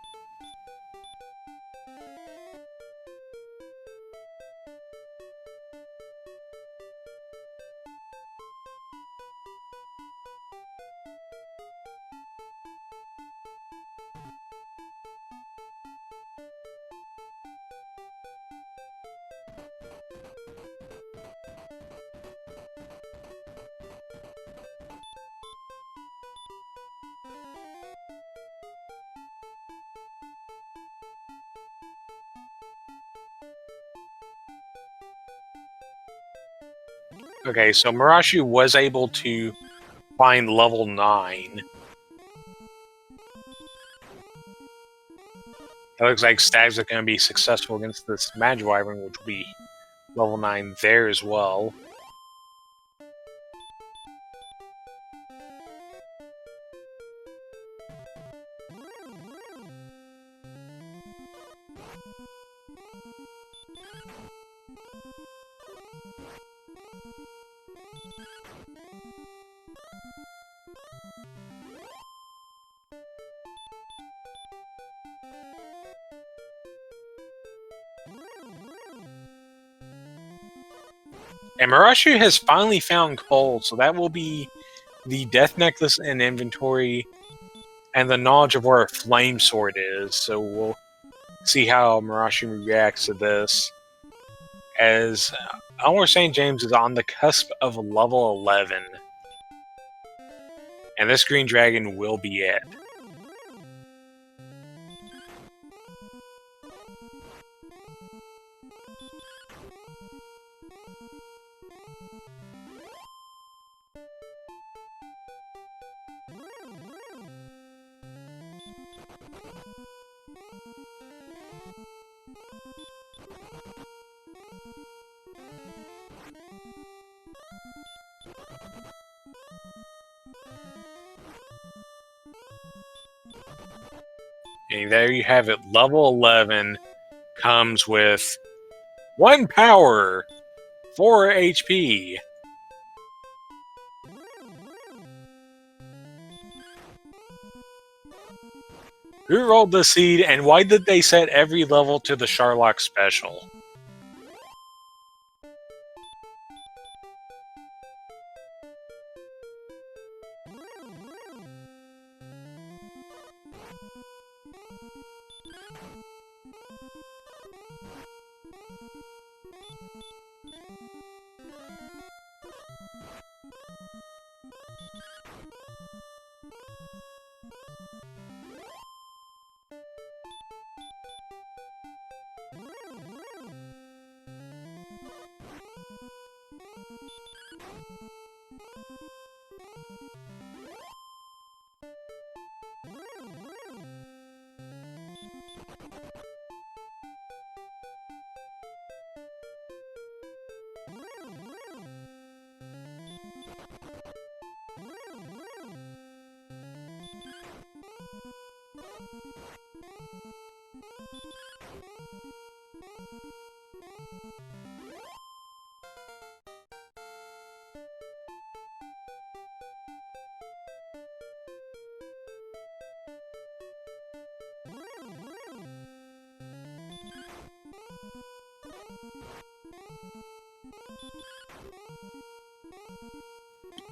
Okay, so Marashi was able to find level 9. It looks like Stags are going to be successful against this Magiwyvern, which will be level 9 there as well. And Marashi has finally found coal, so that will be the Death Necklace in inventory and the knowledge of where a Flame Sword is. So we'll see how Marashi reacts to this. As Elmer St. James is on the cusp of level 11. And this green dragon will be it. And there you have it. Level 11 comes with 1 power, 4 HP. Who rolled the seed, and why did they set every level to the Sharlock special?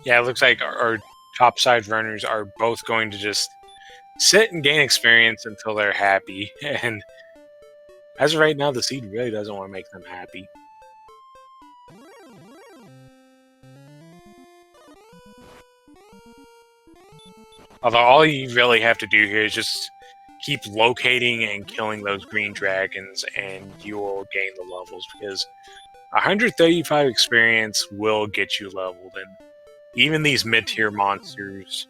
Yeah, it looks like our topside runners are both going to just sit and gain experience until they're happy. And as of right now, the seed really doesn't want to make them happy. Although all you really have to do here is just keep locating and killing those green dragons, and you will gain the levels, because 135 experience will get you leveled, and even these mid-tier monsters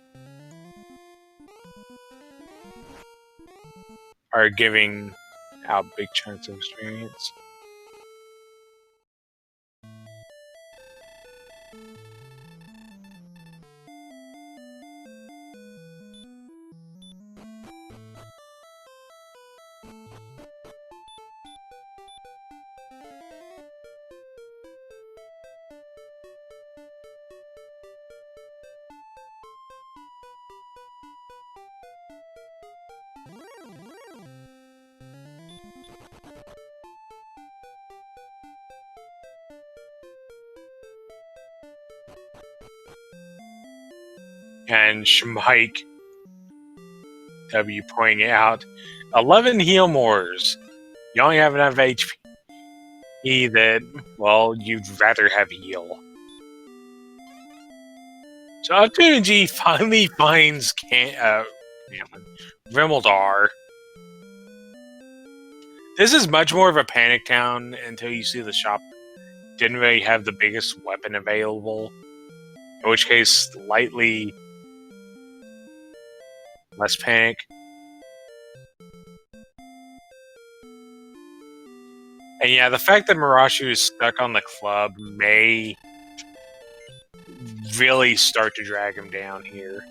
are giving out big chunks of experience. And Schmike W pointing out 11 heal mores. You only have enough HP that, well, you'd rather have heal. So Opportunity finally finds Rimeldar. This is much more of a panic town until you see the shop didn't really have the biggest weapon available. In which case, slightly less panic. And yeah, the fact that Murashu is stuck on the club may really start to drag him down here.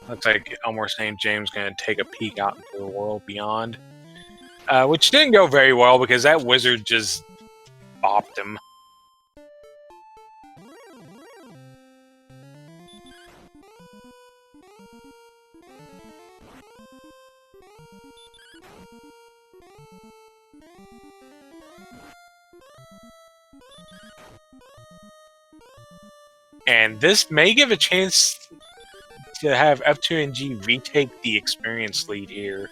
Looks like Elmore St. James going to take a peek out into the world beyond. Which didn't go very well because that wizard just bopped him. And this may give a chance to have F2NG retake the experience lead here.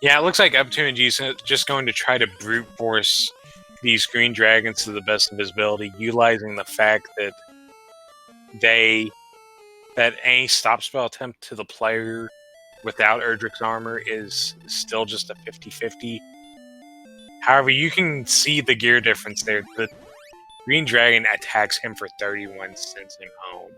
Yeah, it looks like Up2NG is just going to try to brute force these green dragons to the best of his ability, utilizing the fact that that any stop spell attempt to the player without Erdrick's armor is still just a 50-50. However, you can see the gear difference there. The green dragon attacks him for 31, sends him home.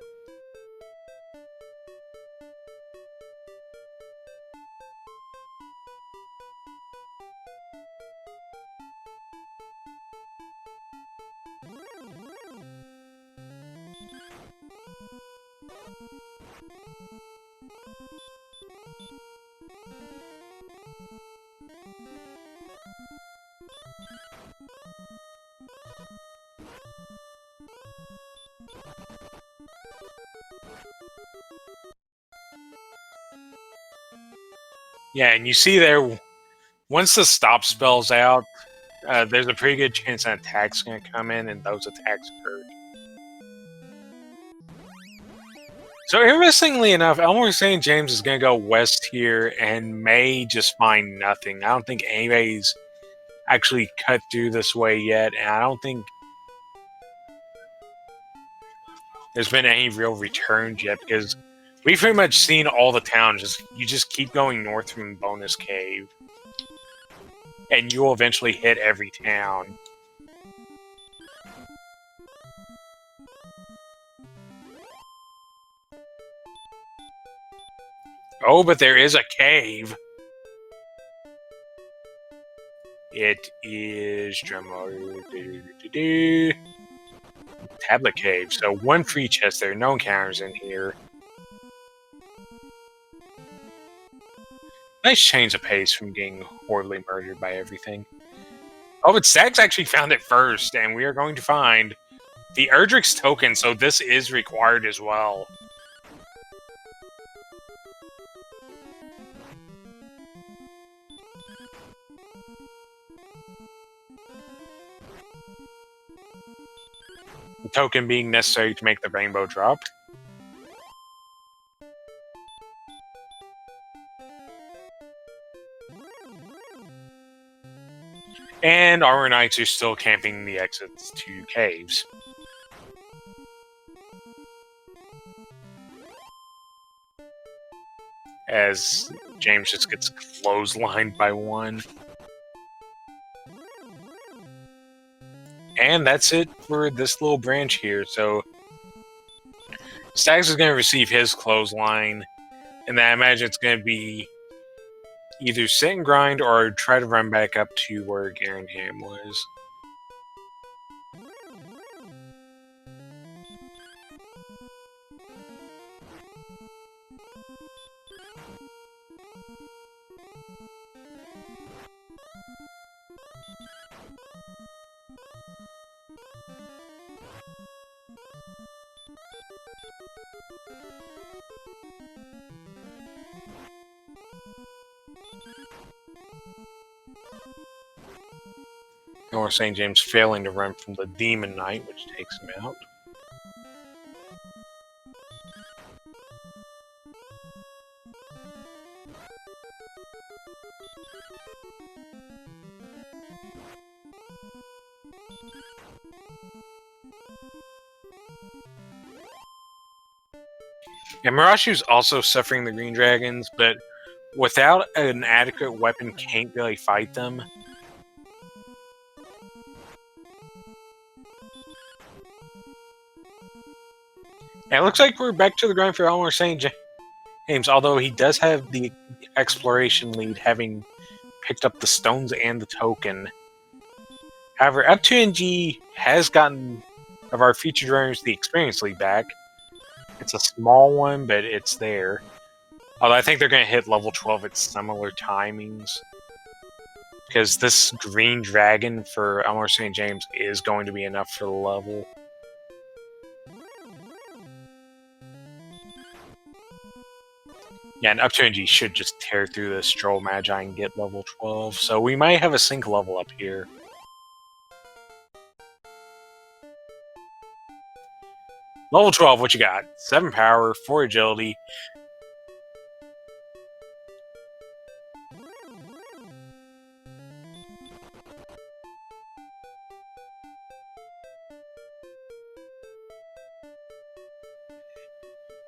Yeah, and you see there, once the stop spell's out, there's a pretty good chance an attack's going to come in, and those attacks hurt. So interestingly enough, Elmore St. James is going to go west here and may just find nothing. I don't think anybody's actually cut through this way yet, and I don't think there's been any real returns yet, because we've pretty much seen all the towns. You just keep going north from Bonus Cave, and you will eventually hit every town. Oh, but there is a cave. It is Tablet Cave. So one free chest there. No encounters in here. Nice change of pace from getting horribly murdered by everything. Oh, but Stags actually found it first, and we are going to find the Erdrick's token, so this is required as well. The token being necessary to make the rainbow drop. And Armor Knights are still camping the exits to caves. As James just gets clotheslined by one. And that's it for this little branch here. So Stags is going to receive his clothesline, and then I imagine it's going to be either sit and grind or try to run back up to where Garanham was. Or St. James failing to run from the Demon Knight, which takes him out. And Mirashu's also suffering the Green Dragons, but without an adequate weapon, can't really fight them. And it looks like we're back to the grind for Elmer St. James, although he does have the exploration lead, having picked up the stones and the token. However, Up2NG has gotten, of our featured runners, the experience lead back. It's a small one, but it's there. Although I think they're going to hit level 12 at similar timings. Because this green dragon for Elmer St. James is going to be enough for the level. Yeah, and Up2NG should just tear through this Stroll Magi and get level 12. So we might have a sync level up here. Level 12, what you got? 7 power, 4 agility.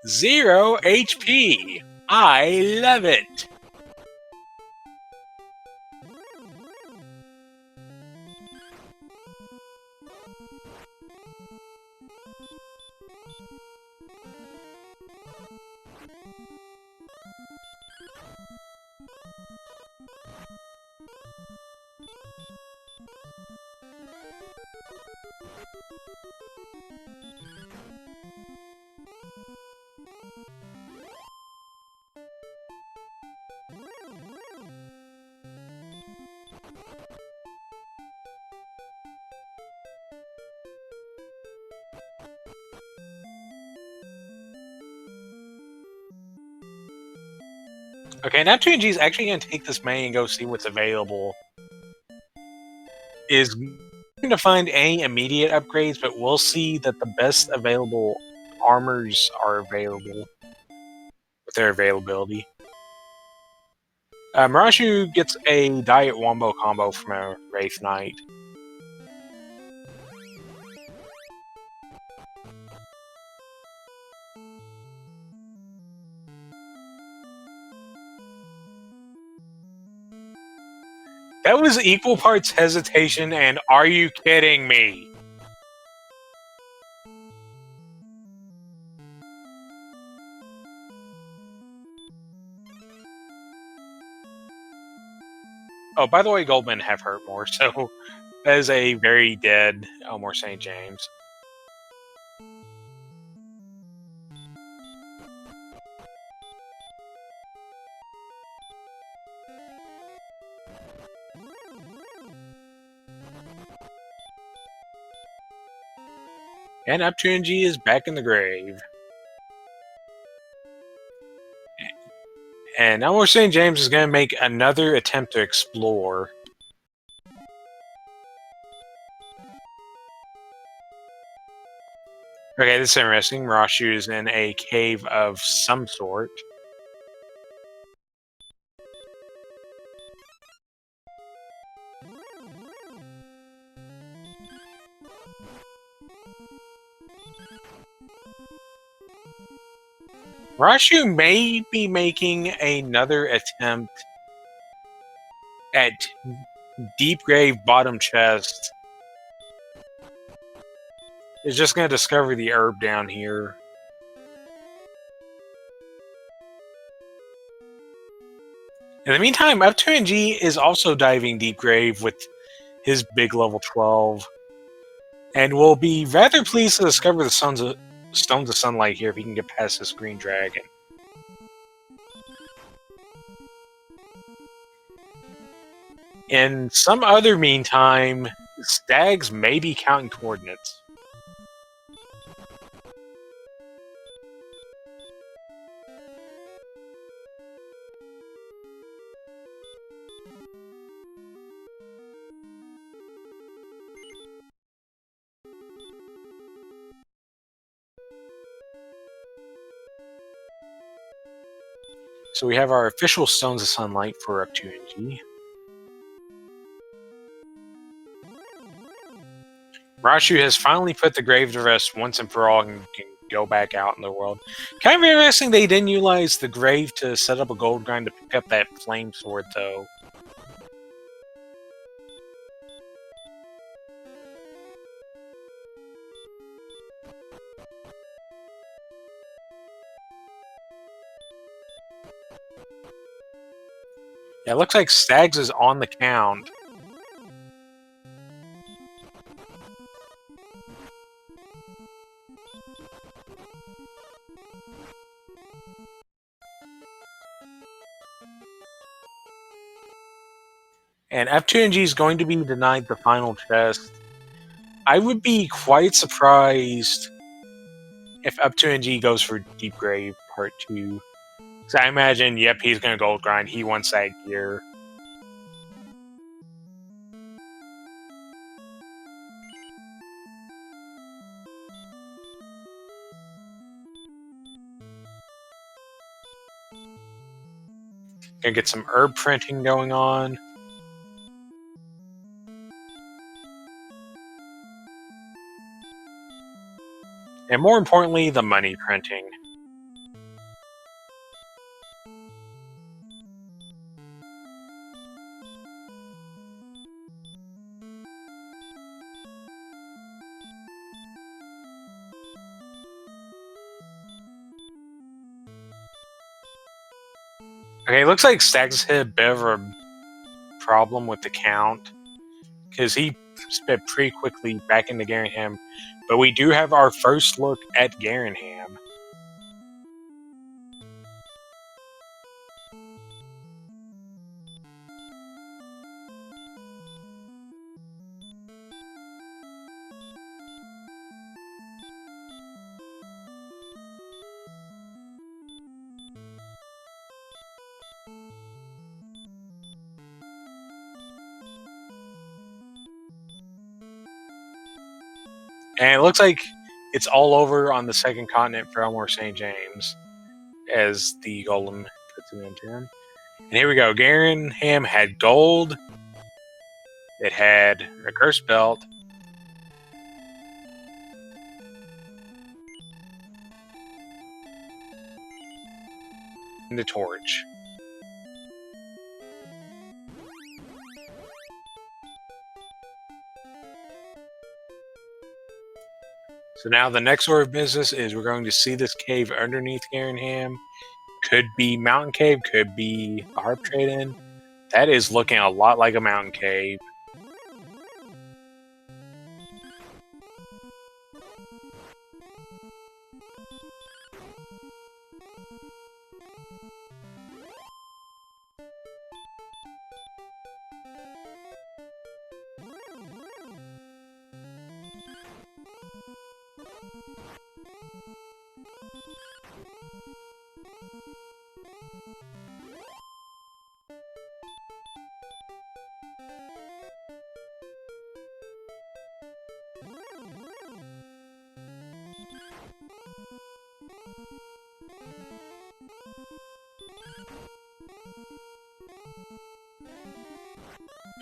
Zero HP. I love it. Okay, now 2NG is actually going to take this May and go see what's available. Is going to find any immediate upgrades, but we'll see that the best available armors are available with their availability. Mirashu gets a Diet Wombo combo from a Wraith Knight. That was equal parts hesitation and are you kidding me? Oh, by the way, Goldman have hurt more, so that is a very dead Elmore St. James. And Up2NG is back in the grave. And Elmore St. James is going to make another attempt to explore. Okay, this is interesting. Mirashu is in a cave of some sort. Rashu may be making another attempt at Deep Grave Bottom Chest. Is just going to discover the herb down here. In the meantime, Up2NG is also diving Deep Grave with his big level 12. And will be rather pleased to discover the Stones of Sunlight here if he can get past this green dragon. In some other meantime, Stags may be counting coordinates. So we have our official Stones of Sunlight for Up2NG. Rashu has finally put the grave to rest once and for all and can go back out in the world. Kind of interesting they didn't utilize the grave to set up a gold grind to pick up that flame sword, though. Yeah, it looks like Stags is on the count. And Up2NG is going to be denied the final chest. I would be quite surprised if Up2NG goes for Deep Grave Part 2. Because I imagine, yep, he's going to gold grind. He wants that gear. Gonna get some herb printing going on. And more importantly, the money printing. Okay, it looks like Stags hit a bit of a problem with the count, because he sped pretty quickly back into Garenham. But we do have our first look at Garenham. And it looks like it's all over on the second continent for Elmore St. James, as the golem puts it into him. And here we go. Garenham had gold. It had a cursed belt. And the torch. So now the next order of business is we're going to see this cave underneath Garenham. Could be mountain cave, could be a harp trade-in. That is looking a lot like a mountain cave.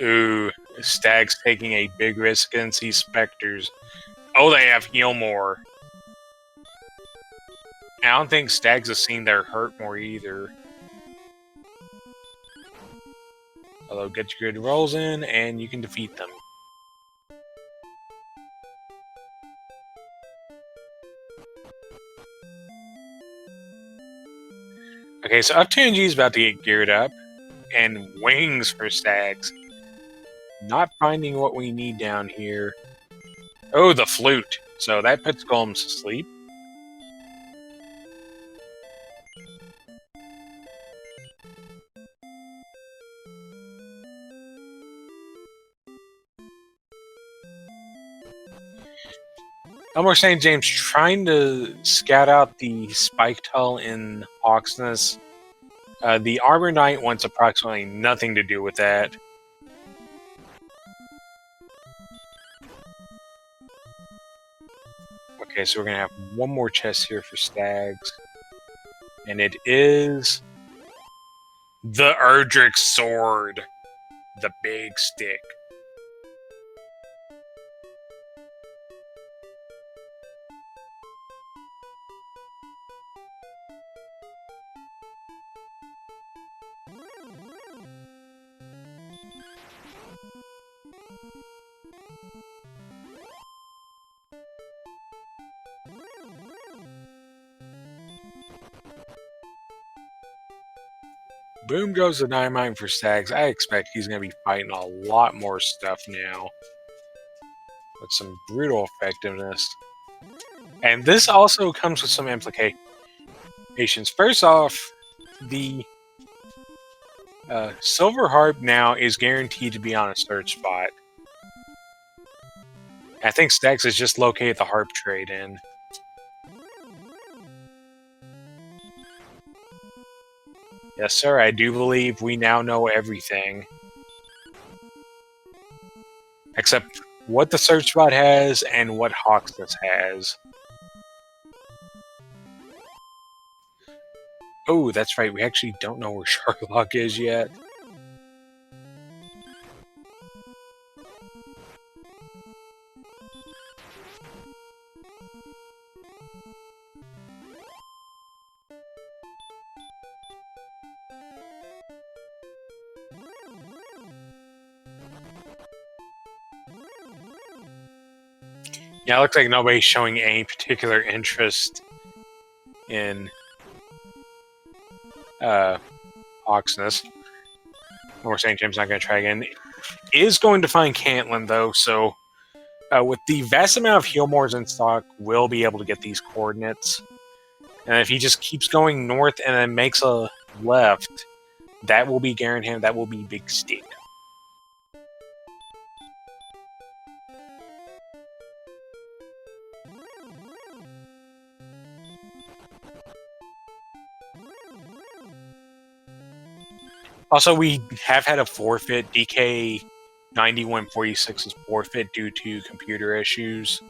Ooh, Stag's taking a big risk against these specters. Oh, they have heal more. I don't think Stags has seen their hurt more either. Although, get your good rolls in, and you can defeat them. Okay, so up 2G is about to get geared up, and wings for Stags. Not finding what we need down here. Oh, the flute. So that puts golems to sleep. Elmore St. James trying to scout out the spike tull in Hawksness. The Arbor Knight wants approximately nothing to do with that. Okay, so we're going to have one more chest here for Stags. And it is the Erdrick Sword. The big stick. Boom goes the dynamite for Stags. I expect he's going to be fighting a lot more stuff now. With some brutal effectiveness. And this also comes with some implications. First off, the Silver Harp now is guaranteed to be on a search spot. I think Stags has just located the Harp trade in. Yes, sir, I do believe we now know everything. Except what the search spot has and what Hawksness has. Oh, that's right, we actually don't know where Sharlock is yet. Yeah, it looks like nobody's showing any particular interest in Hawksness. We're saying Jim's not going to try again. Is going to find Caitlin, though, so with the vast amount of Healmores in stock, we'll be able to get these coordinates. And if he just keeps going north and then makes a left, that will be guaranteed. That will be Big Stick. Also, we have had a forfeit. DK 9146 is forfeit due to computer issues.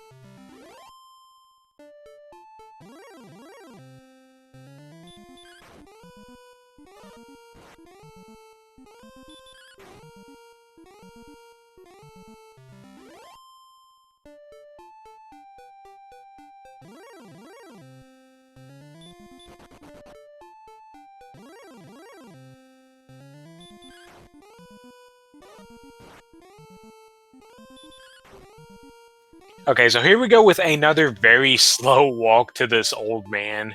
Okay, so here we go with another very slow walk to this old man.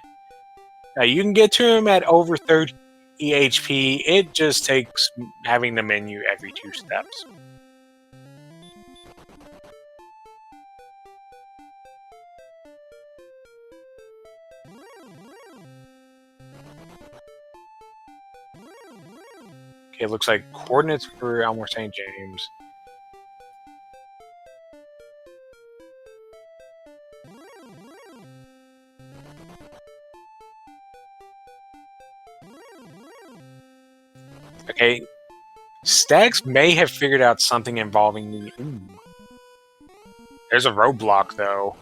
You can get to him at over 30 HP. It just takes having the menu every 2 steps. Okay, it looks like coordinates for Elmore St. James. Okay, Stags may have figured out something involving the... Ooh. There's a roadblock, though.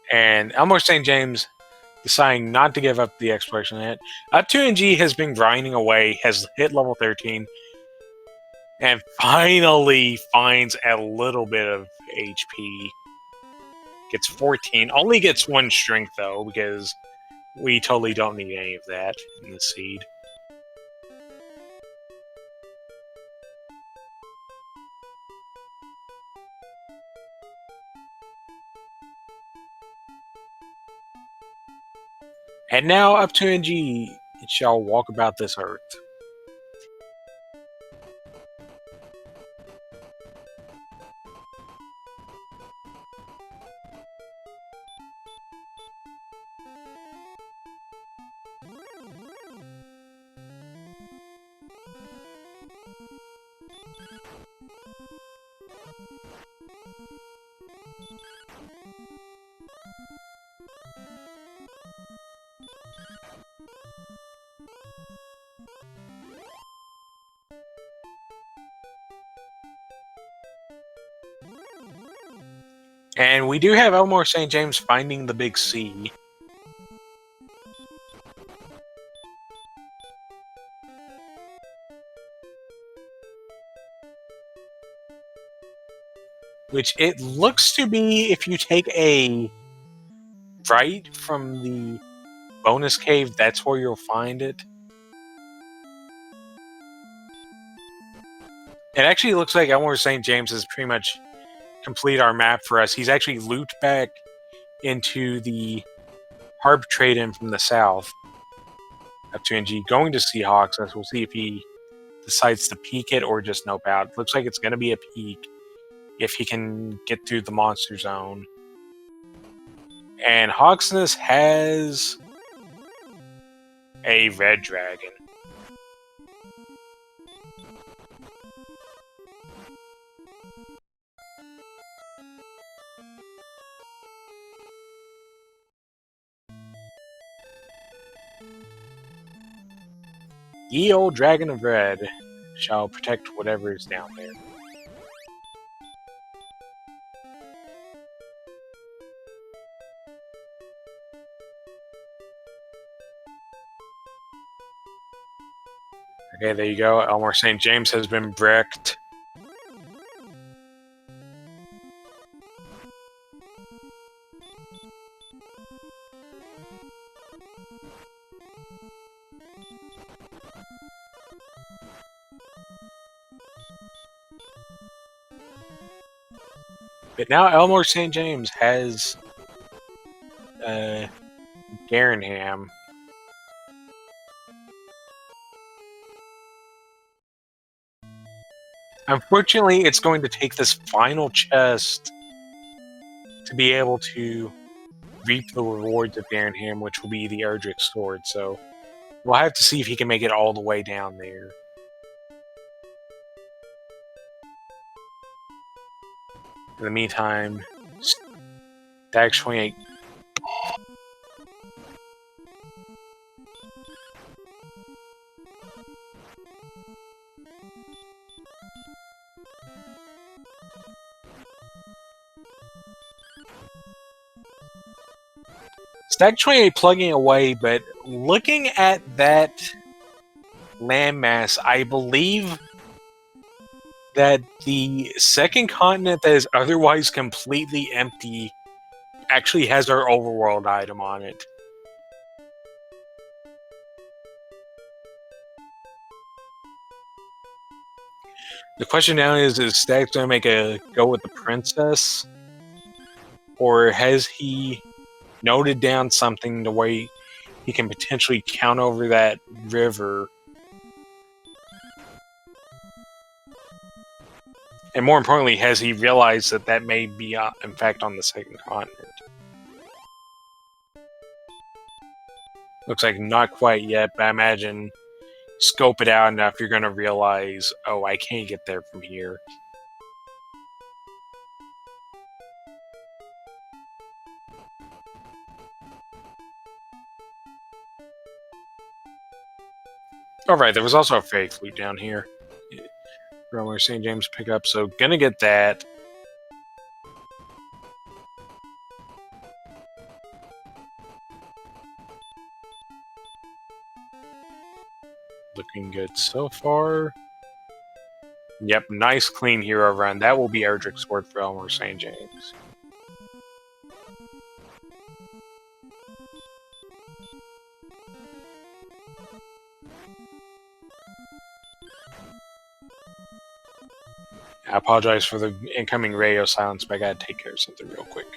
And Elmore St. James deciding not to give up the exploration yet. Up2NG has been grinding away, has hit level 13, and finally finds a little bit of HP. Gets 14. Only gets 1 strength, though, because we totally don't need any of that in the seed. And now Up2NG shall walk about this earth. And we do have Elmore St. James finding the big C. Which it looks to be if you take a right from the bonus cave, that's where you'll find it. It actually looks like Elmore St. James has pretty much complete our map for us. He's actually looped back into the Harp trade in from the south. Up2NG going to see Hawks, as we'll see if he decides to peek it or just nope out. Looks like it's going to be a peek if he can get through the monster zone. And Hawksness has a red dragon. Ye old dragon of red shall protect whatever is down there. Okay, there you go. Elmore St. James has been bricked. But now Elmore St. James has Garenham. Unfortunately, it's going to take this final chest to be able to reap the rewards of Garenham, which will be the Erdrick Sword, so we'll have to see if he can make it all the way down there. In the meantime, Stag 28. Stag 28 plugging away, but looking at that landmass, I believe that the second continent that is otherwise completely empty actually has our overworld item on it. The question now is Stag going to make a go with the princess? Or has he noted down something the way he can potentially count over that river? And more importantly, has he realized that that may be, in fact, on the second continent? Looks like not quite yet, but I imagine scope it out enough, you're going to realize, oh, I can't get there from here. Alright, there was also a fairy flute down here. Romer St. James pickup, so gonna get that. Looking good so far. Yep, nice clean hero run. That will be Erdrick's Sword for Elmer St. James. I apologize for the incoming radio silence, but I gotta take care of something real quick.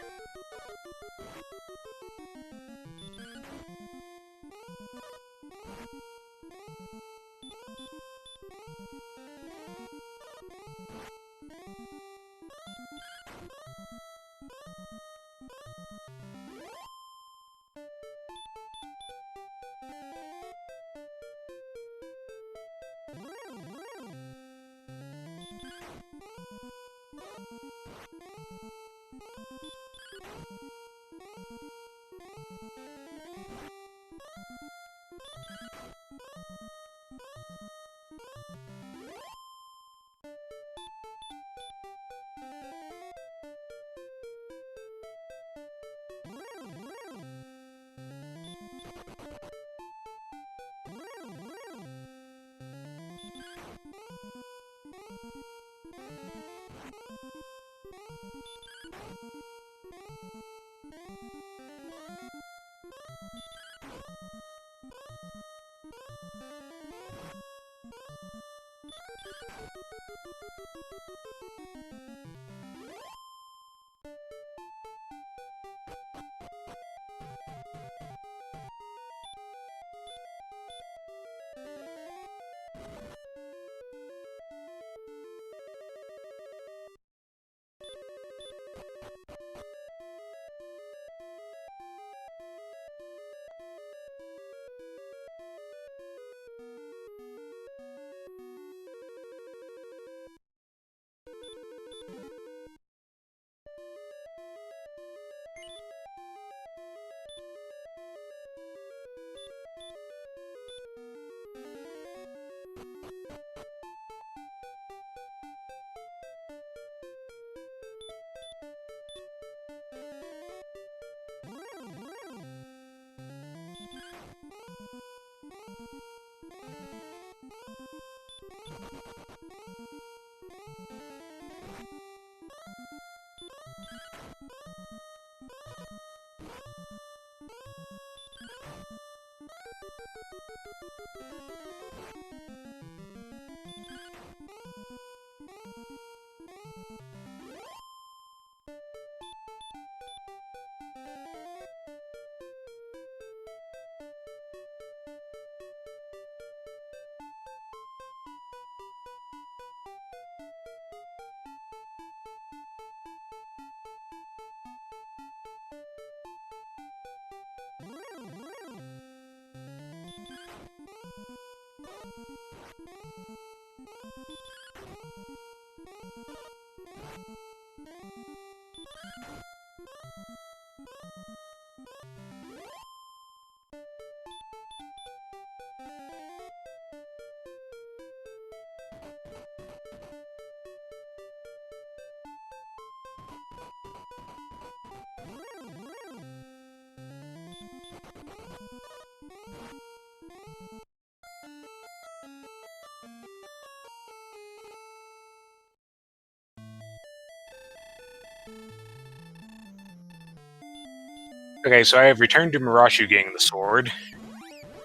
Okay, so I have returned to Mirashu getting the sword,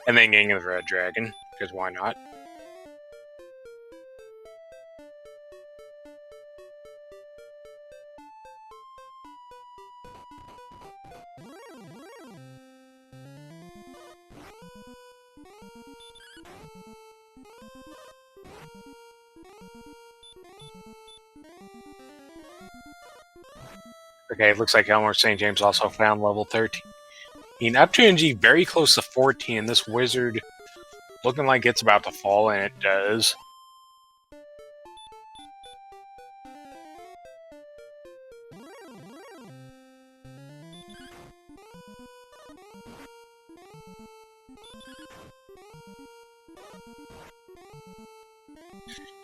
and then getting the Red Dragon, because why not? Okay, it looks like Elmer St. James also found level 13. Up to NG very close to 14. This wizard looking like it's about to fall, and it does.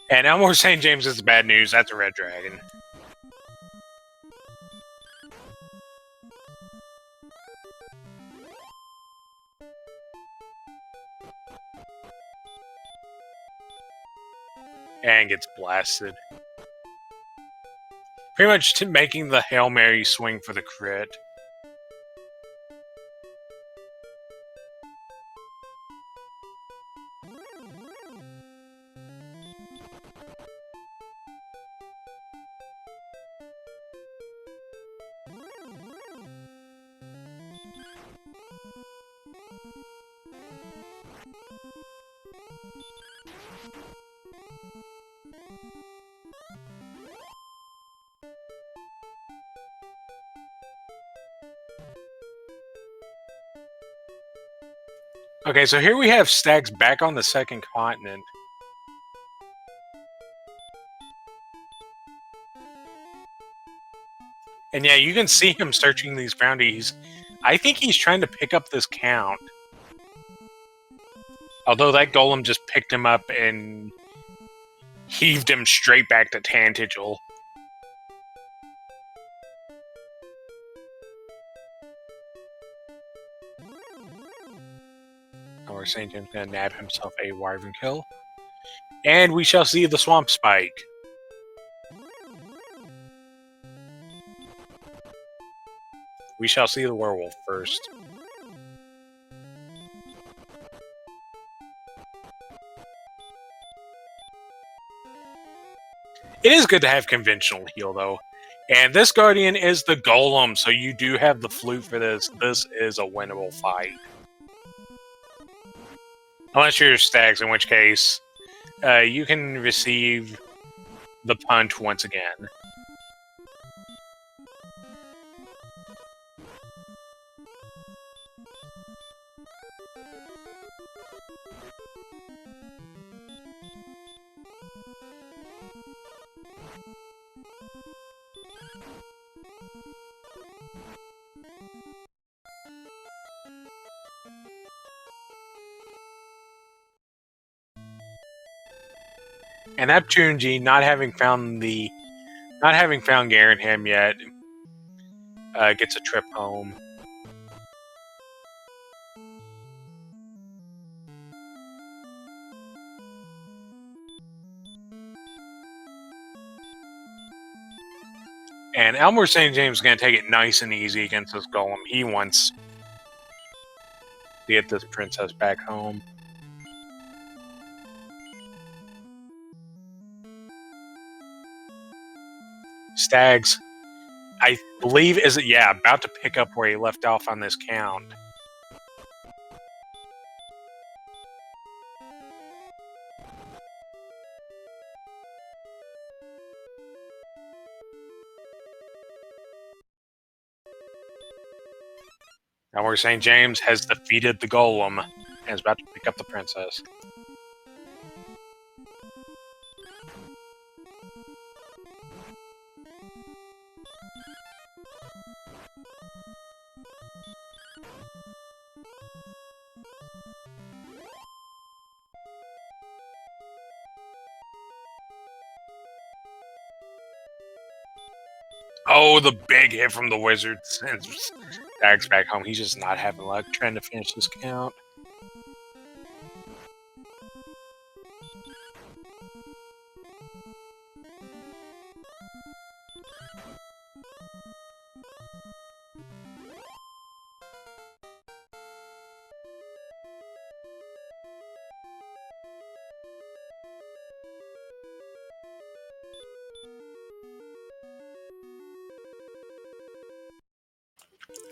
And Elmore St. James is bad news. That's a red dragon. And gets blasted. Pretty much making the Hail Mary swing for the crit. Okay, so here we have Stags back on the second continent. And yeah, you can see him searching these bounties. I think he's trying to pick up this count. Although that golem just picked him up and heaved him straight back to Tantigel. Or St. James gonna nab himself a wyvern kill. And we shall see the Swamp Spike. We shall see the werewolf first. It is good to have conventional heal, though. And this Guardian is the Golem, so you do have the flute for this. This is a winnable fight. Unless you're Stags, in which case you can receive the punch once again. And Neptunji, not having found Garanham yet, gets a trip home. And Elmore St. James is going to take it nice and easy against this golem. He wants to get this princess back home. Stags, I believe, about to pick up where he left off on this count. Elmore St. James has defeated the golem and is about to pick up the princess. Oh, the big hit from the wizard sends Stags back home. He's just not having luck trying to finish this count.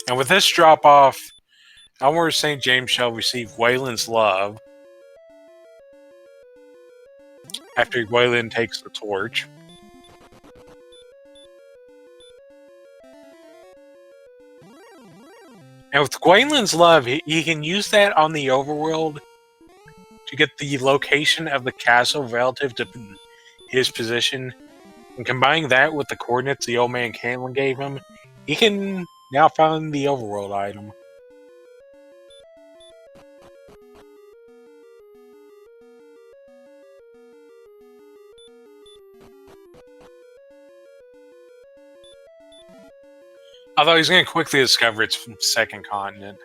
And with this drop-off, Elmore St. James shall receive Wayland's love after Wayland takes the torch. And with Gwayland's love, he can use that on the overworld to get the location of the castle relative to his position. And combining that with the coordinates the old man Caitlin gave him, he can now find the overworld item. Although he's going to quickly discover its second continent.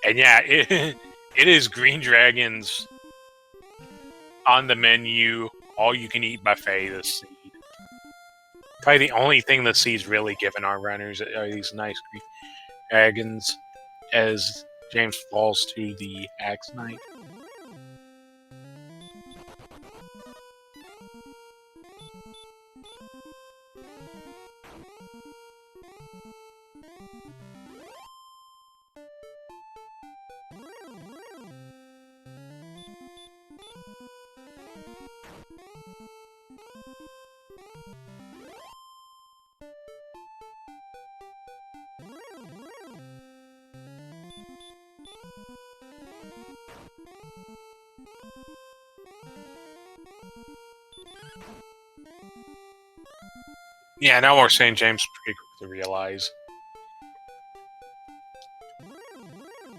And yeah, it is Green Dragons on the menu, all you can eat buffet this seed. Probably the only thing the seed's really given our runners are these nice Green Dragons as James falls to the Axe Knight. Yeah, now we're saying James pretty quick to realize.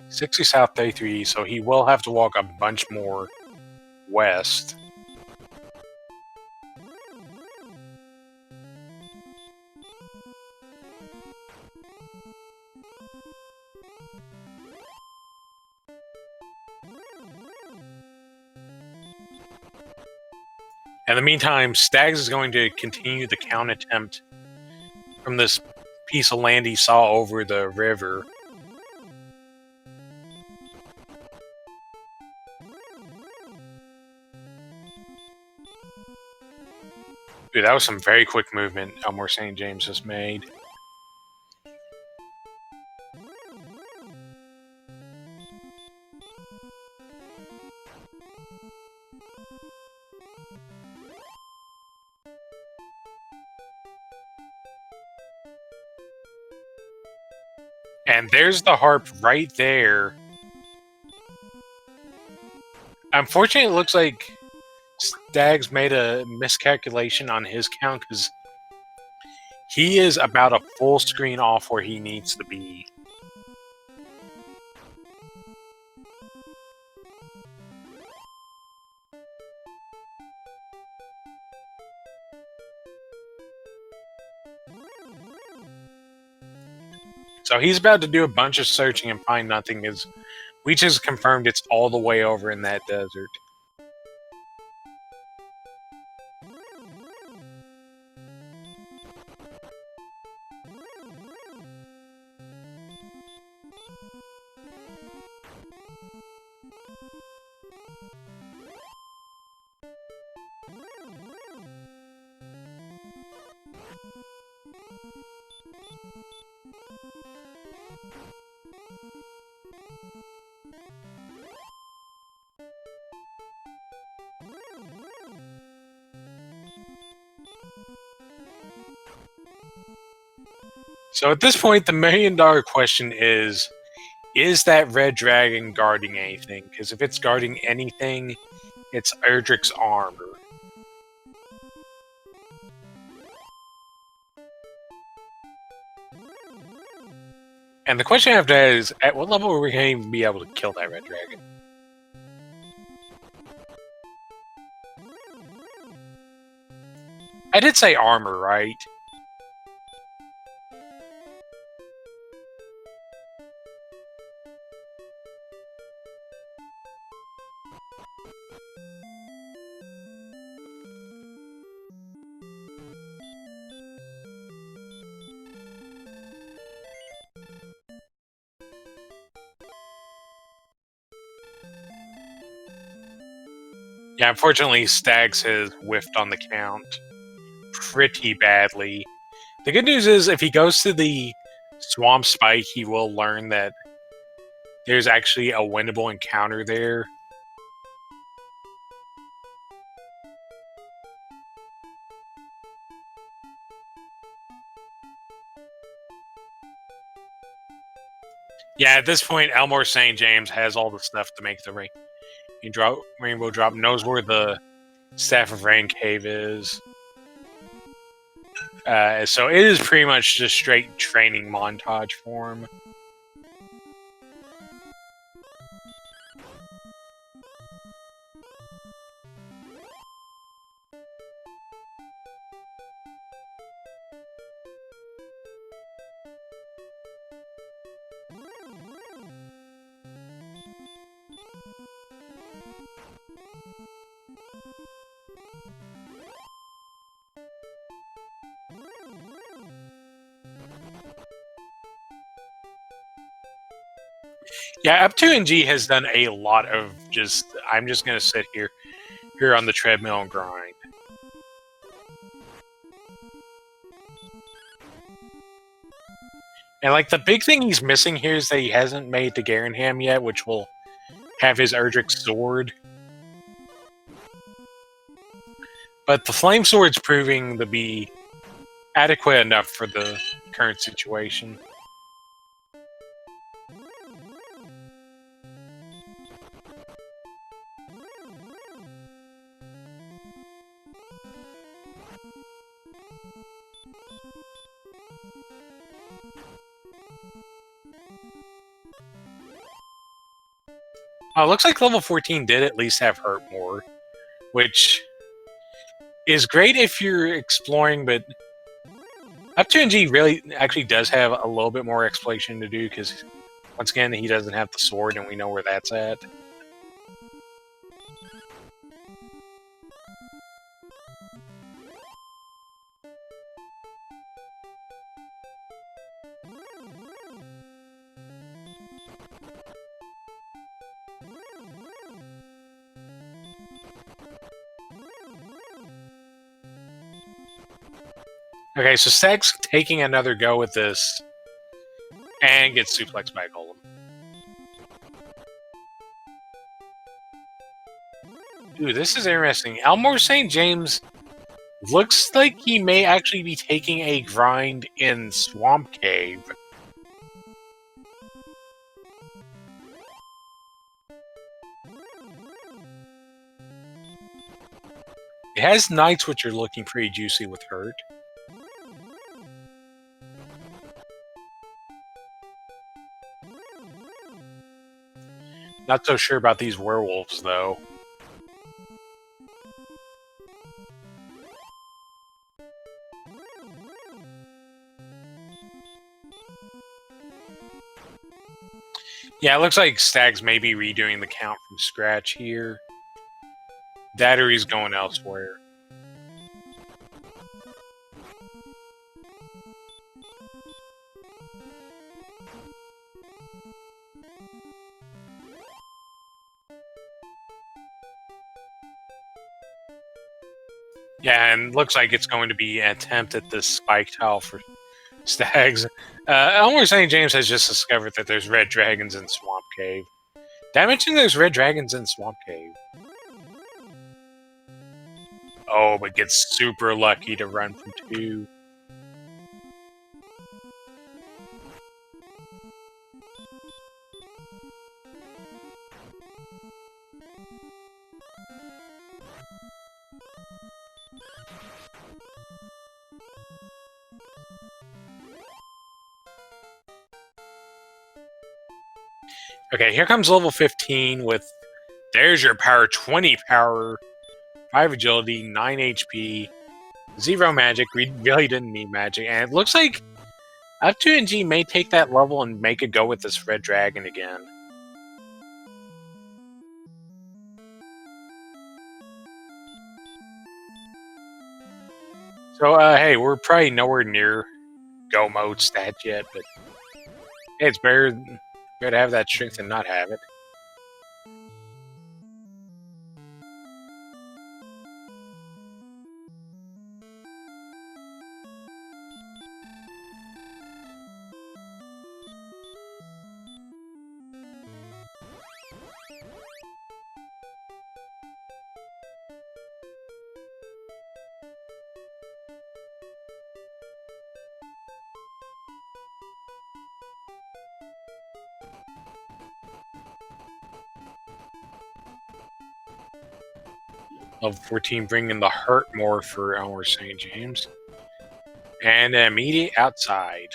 60 South, 33, so he will have to walk a bunch more west. In the meantime, Staggs is going to continue the count attempt from this piece of land he saw over the river. Dude, that was some very quick movement Elmore St. James has made. And there's the harp right there. Unfortunately, it looks like Staggs made a miscalculation on his count because he is about a full screen off where he needs to be. So he's about to do a bunch of searching and find nothing. We just confirmed it's all the way over in that desert. So at this point, the $1,000,000 question is that red dragon guarding anything? Because if it's guarding anything, it's Erdrick's armor. And the question after that is, at what level are we going to even be able to kill that red dragon? I did say armor, right? Yeah, unfortunately, Staggs has whiffed on the count pretty badly. The good news is, if he goes to the Swamp Spike, he will learn that there's actually a winnable encounter there. Yeah, at this point, Elmore St. James has all the stuff to make the Rainbow Drop, knows where the Staff of Rain Cave is. So it is pretty much just straight training montage for him. Yeah, Up 2NG has done a lot of I'm just going to sit here on the treadmill and grind. And like the big thing he's missing here is that he hasn't made the Garenham yet, which will have his Erdrick sword. But the Flame Sword's proving to be adequate enough for the current situation. Oh, it looks like level 14 did at least have hurt more, which is great if you're exploring, but Up 2NG really actually does have a little bit more exploration to do, because once again, he doesn't have the sword, and we know where that's at. Okay, so Stag's taking another go at this, and gets suplexed by a golem. Ooh, this is interesting. Elmore St. James looks like he may actually be taking a grind in Swamp Cave. It has Knights, which are looking pretty juicy with hurt. Not so sure about these werewolves, though. Yeah, it looks like Stag's maybe redoing the count from scratch here. That or he's going elsewhere. Yeah, and looks like it's going to be an attempt at this spike tile for Stags. Elmore St. James has just discovered that there's red dragons in Swamp Cave. Did I mention there's red dragons in Swamp Cave? Oh, but gets super lucky to run from 2. Okay, here comes level 15 with, there's your power, 20 power, 5 agility, 9 HP, 0 magic. We really didn't need magic. And it looks like Up 2NG may take that level and make a go with this red dragon again. So, hey, we're probably nowhere near go mode stat yet, but hey, it's better to have that strength than not have it. Level 14, bringing the hurt more for Elmer St. James. And an immediate outside.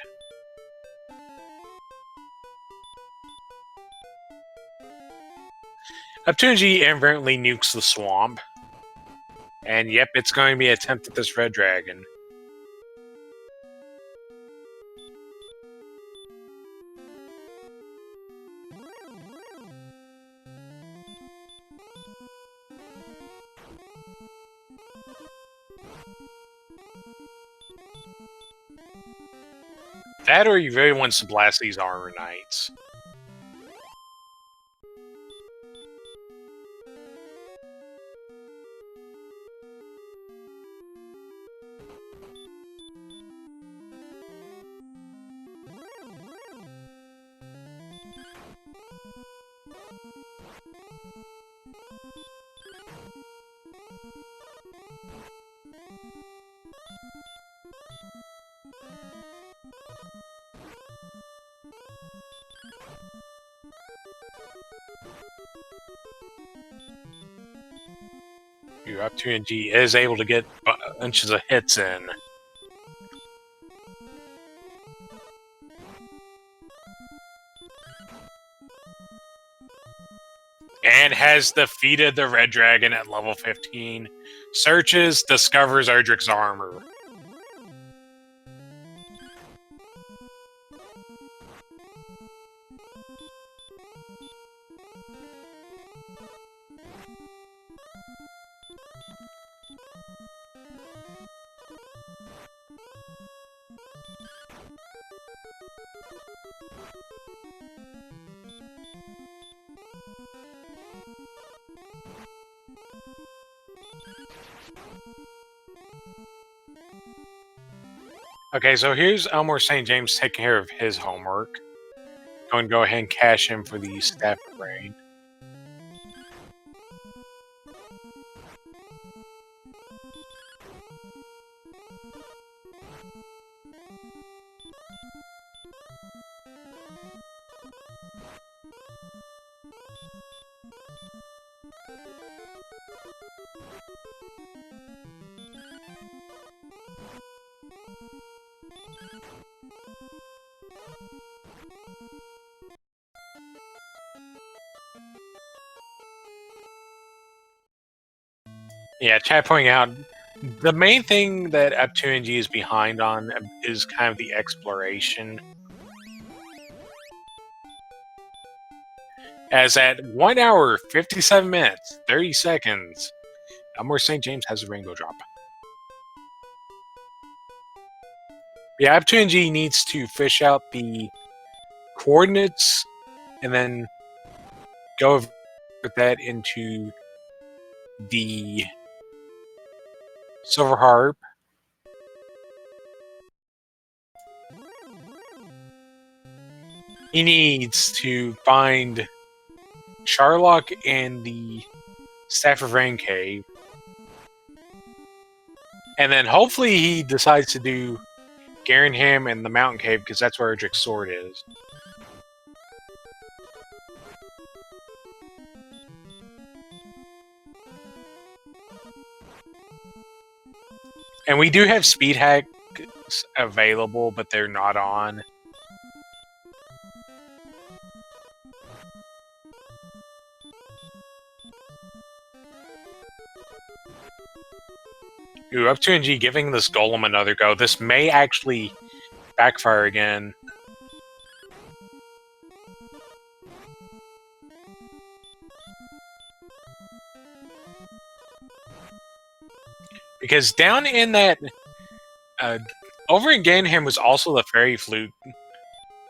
Opportunity inadvertently nukes the swamp. And yep, it's going to be an attempt at this red dragon. That or he really wants to blast these armor knights. Your opportunity is able to get bunches of hits in. And has defeated the red dragon at level 15. Searches, discovers Erdrick's armor. Okay, so here's Elmore St. James taking care of his homework. Going to go ahead and cash in for the Staff of Rain. Yeah, chat pointing out, the main thing that Opportunity is behind on is kind of the exploration. As at 1 hour, 57 minutes, 30 seconds, Elmore St. James has a rainbow drop. Yeah, Opportunity needs to fish out the coordinates and then go with that into the Silver Harp. He needs to find Charlock and the Staff of Rain Cave. And then hopefully he decides to do Garenham and the Mountain Cave, because that's where Erdrick's sword is. And we do have speed hacks available, but they're not on. Ooh, Opportunity giving this golem another go. This may actually backfire again. Because down in that... over in Garenham was also the Fairy Flute.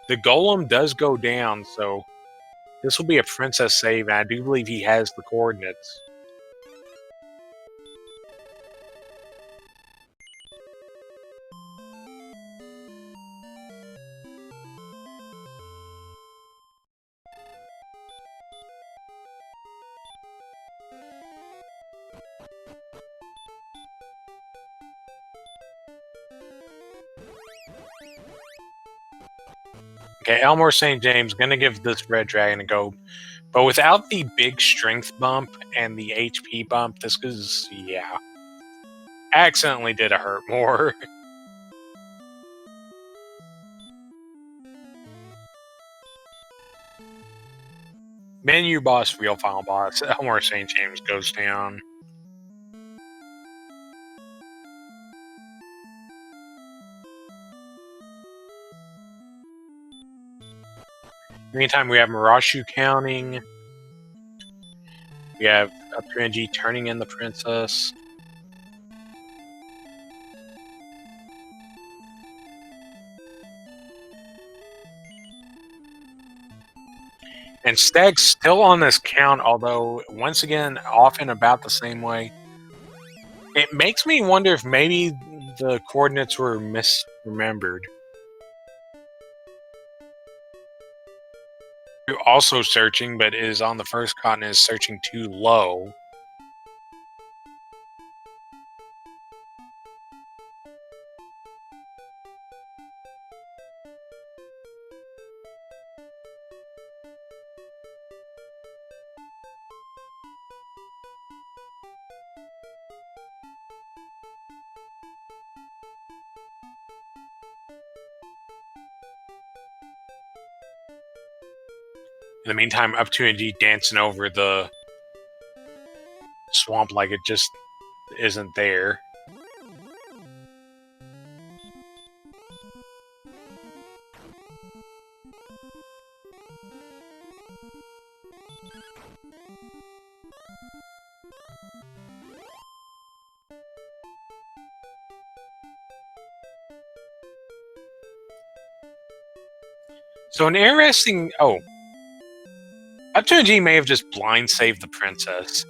The golem does go down, so this will be a princess save, and I do believe he has the coordinates. Okay, Elmore St. James gonna give this red dragon a go, But without the big strength bump and the HP bump, this is, yeah. Accidentally did it hurt more. Menu boss, real final boss. Elmore St. James goes down. Meantime, we have Murashu counting. We have Upranji turning in the princess. And Stag's still on this count, although once again off in about the same way. It makes me wonder if maybe the coordinates were misremembered. Also searching, but is on the first continent, is searching too low. In the meantime, Up to and G dancing over the swamp like it just isn't there. So an interesting... Oh. Up to and G may have just blind saved the princess.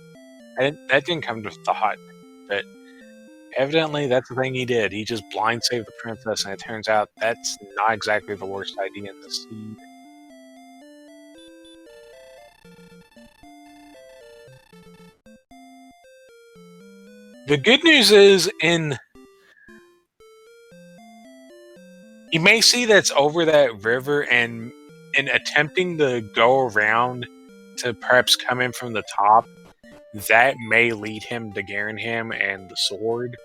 That didn't come to thought, but evidently that's the thing he did. He just blind saved the princess, and it turns out that's not exactly the worst idea in the scene. The good news is, you may see that's over that river, and in attempting to go around to perhaps come in from the top, that may lead him to Garanham and the sword.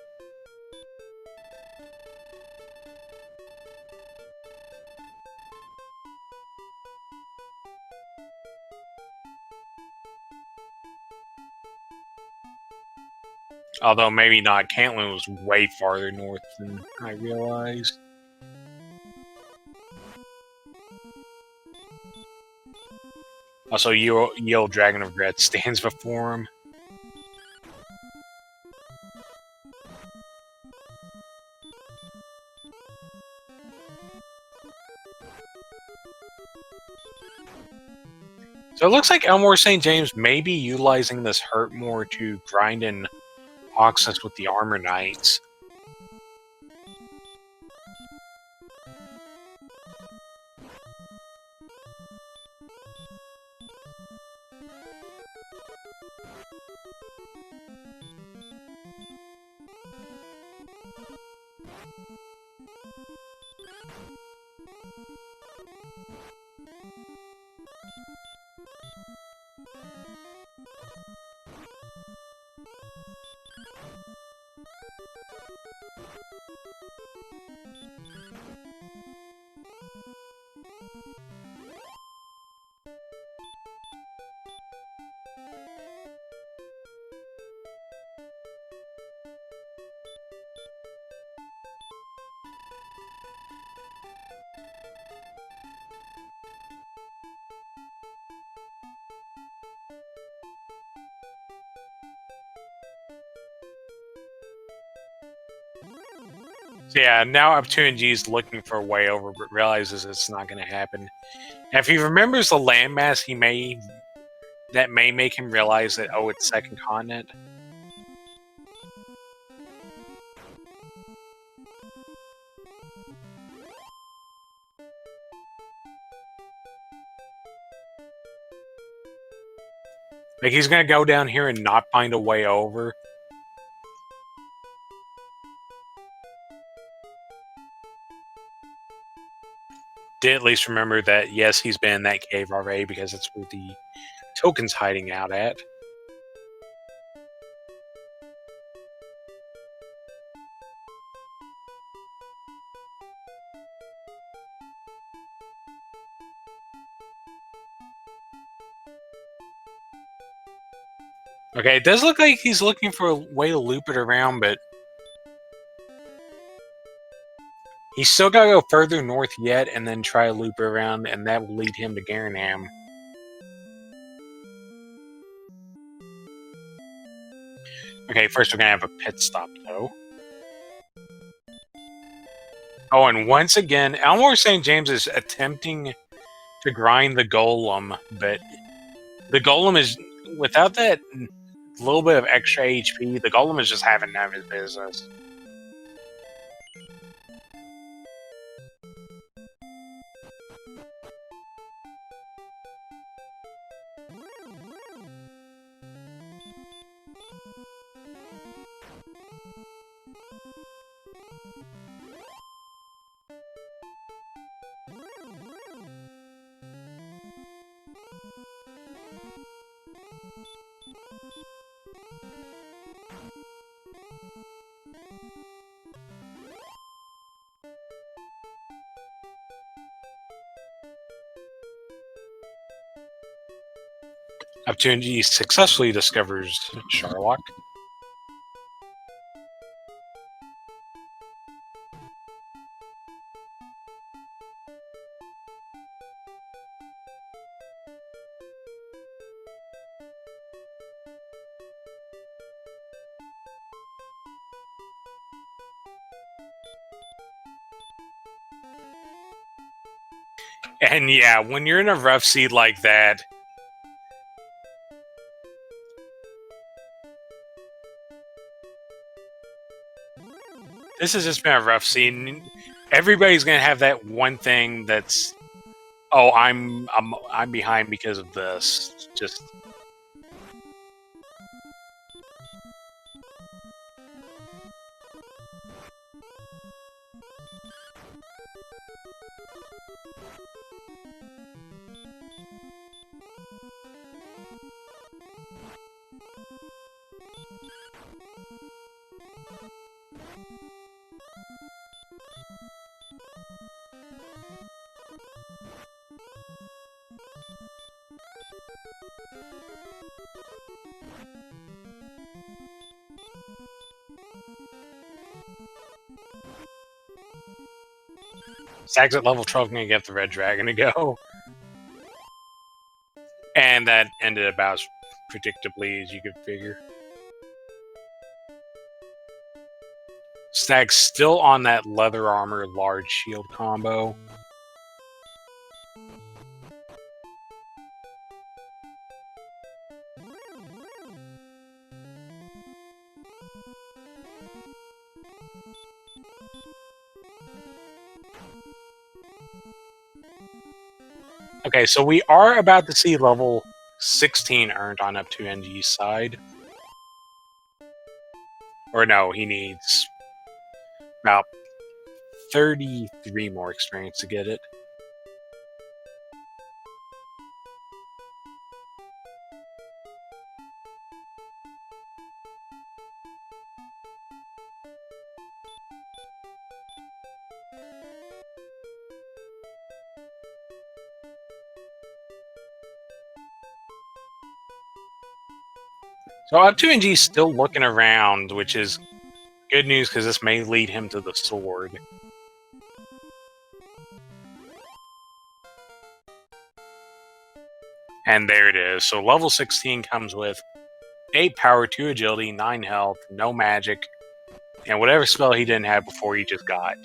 Although maybe not. Cantland was way farther north than I realized. Also, Yale Dragon of Red stands before him. So it looks like Elmore St. James may be utilizing this hurt more to grind in Oxus with the Armor Knights. So yeah, now Up 2 and G is looking for a way over, but realizes it's not going to happen. And if he remembers the landmass, that may make him realize that, oh, it's second continent. Like, he's going to go down here and not find a way over. Did at least remember that, yes, he's been in that cave already, because it's where the token's hiding out at. Okay, it does look like he's looking for a way to loop it around, but he's still got to go further north yet and then try to loop around, and that will lead him to Garanham. Okay, first we're going to have a pit stop, though. Oh, and once again, Elmore St. James is attempting to grind the Golem, but the Golem is, without that little bit of extra HP, the Golem is just having none of his business. Opportunity successfully discovers Charlock. And yeah, when you're in a rough seed like that, this has just been a rough seed. Everybody's gonna have that one thing that's, oh, I'm behind because of this. Just Stag's at level 12 gonna get the red dragon to go. And that ended about as predictably as you could figure. Stag's still on that leather armor large shield combo. Okay, so we are about to see level 16 earned on up to NG's side. Or no, he needs about 33 more experience to get it. So up to NG's still looking around, which is good news because this may lead him to the sword. And there it is. So level 16 comes with 8 power, 2 agility, 9 health, no magic, and whatever spell he didn't have before he just got.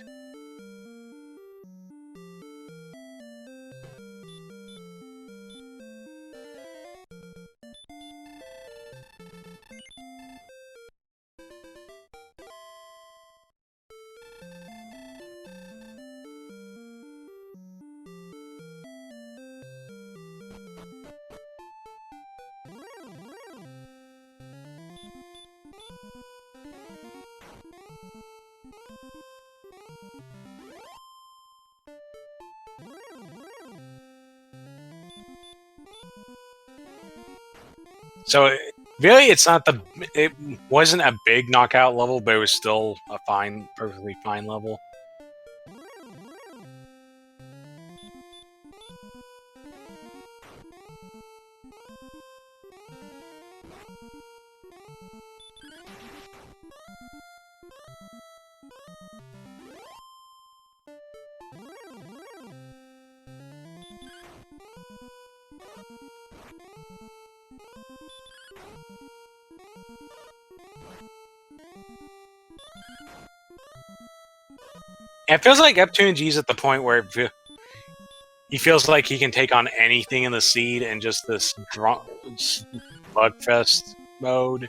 So really, it wasn't a big knockout level, but it was still a perfectly fine level. It feels like F2G's at the point where he feels like he can take on anything in the seed and just this slugfest mode.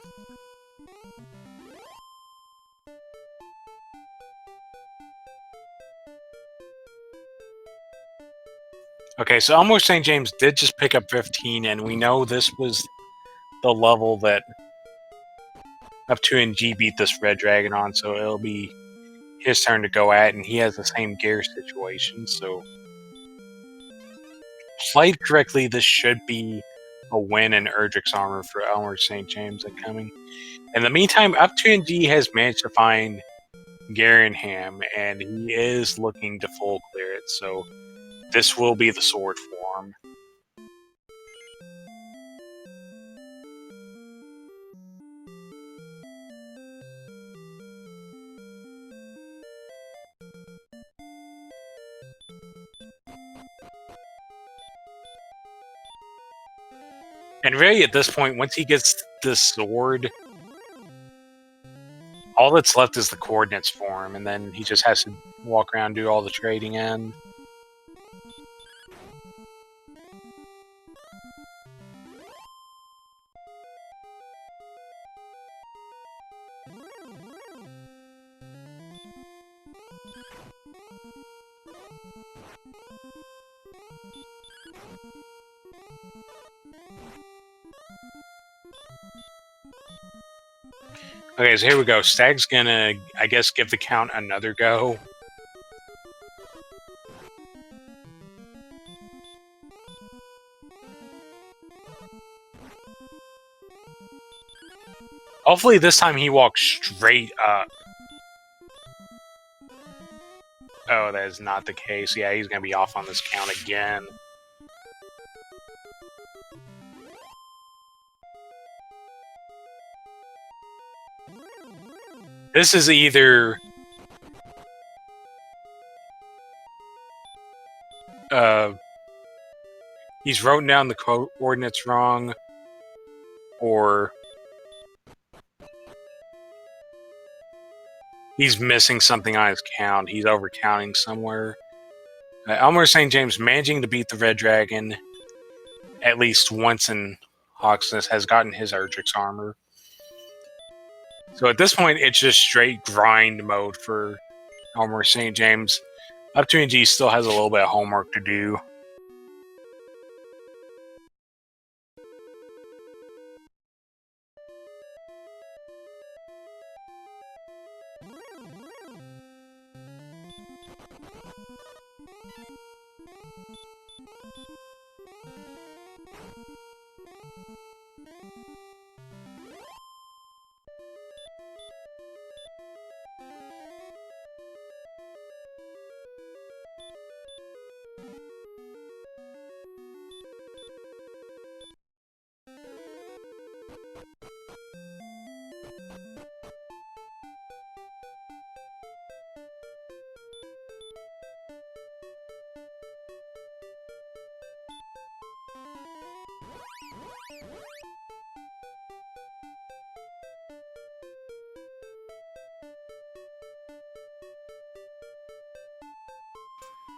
Okay, so Elmore St. James did just pick up 15, and we know this was the level that F2G beat this Red Dragon on, so it'll be his turn to go at, and he has the same gear situation, so played correctly, this should be a win in Erdrick's armor for Elmer St. James incoming. In the meantime, F2G has managed to find Garenham, and he is looking to full clear it, so this will be the sword form. And really, at this point, once he gets this sword, all that's left is the coordinates for him, and then he just has to walk around and do all the trading in. Okay, so here we go. Stag's gonna, I guess, give the count another go. Hopefully this time he walks straight up. Oh, that is not the case. Yeah, he's gonna be off on this count again. This is either he's wrote down the coordinates wrong, or he's missing something on his count. He's overcounting somewhere. Elmer St. James managing to beat the Red Dragon at least once in Hawksness has gotten his Erdrick's armor. So at this point, it's just straight grind mode for Elmer St. James. F2G still has a little bit of homework to do.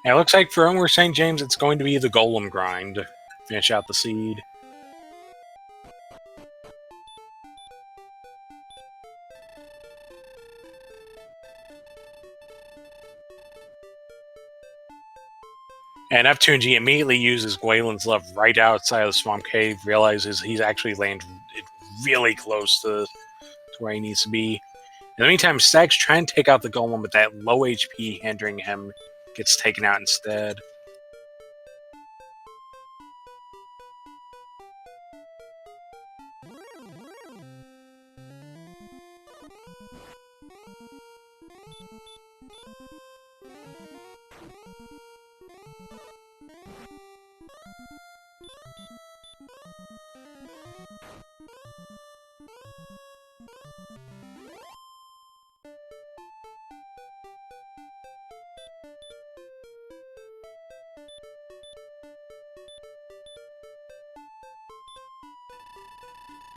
And it looks like for Elmer St. James, it's going to be the Golem grind to finish out the seed. And F2G immediately uses Gwaelin's Love right outside of the Swamp Cave, realizes he's actually landed really close to where he needs to be. In the meantime, Stag's trying to take out the Golem, but that low HP hindering him gets taken out instead.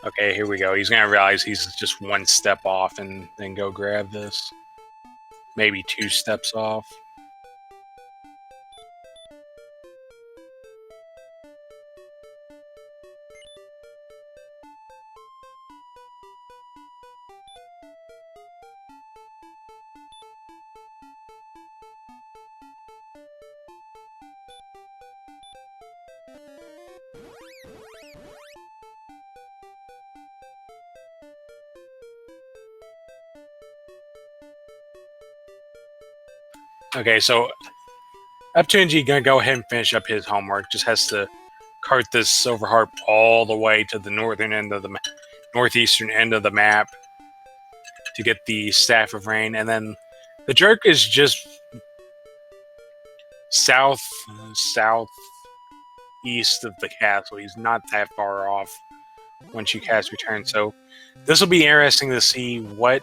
Okay, here we go. He's gonna realize he's just one step off and then go grab this. Maybe 2 steps off. Okay, so up to NG gonna go ahead and finish up his homework. Just has to cart this silver harp all the way to the northern end of the northeastern end of the map to get the Staff of Rain, and then the jerk is just southeast of the castle. He's not that far off once you cast Return. So this will be interesting to see what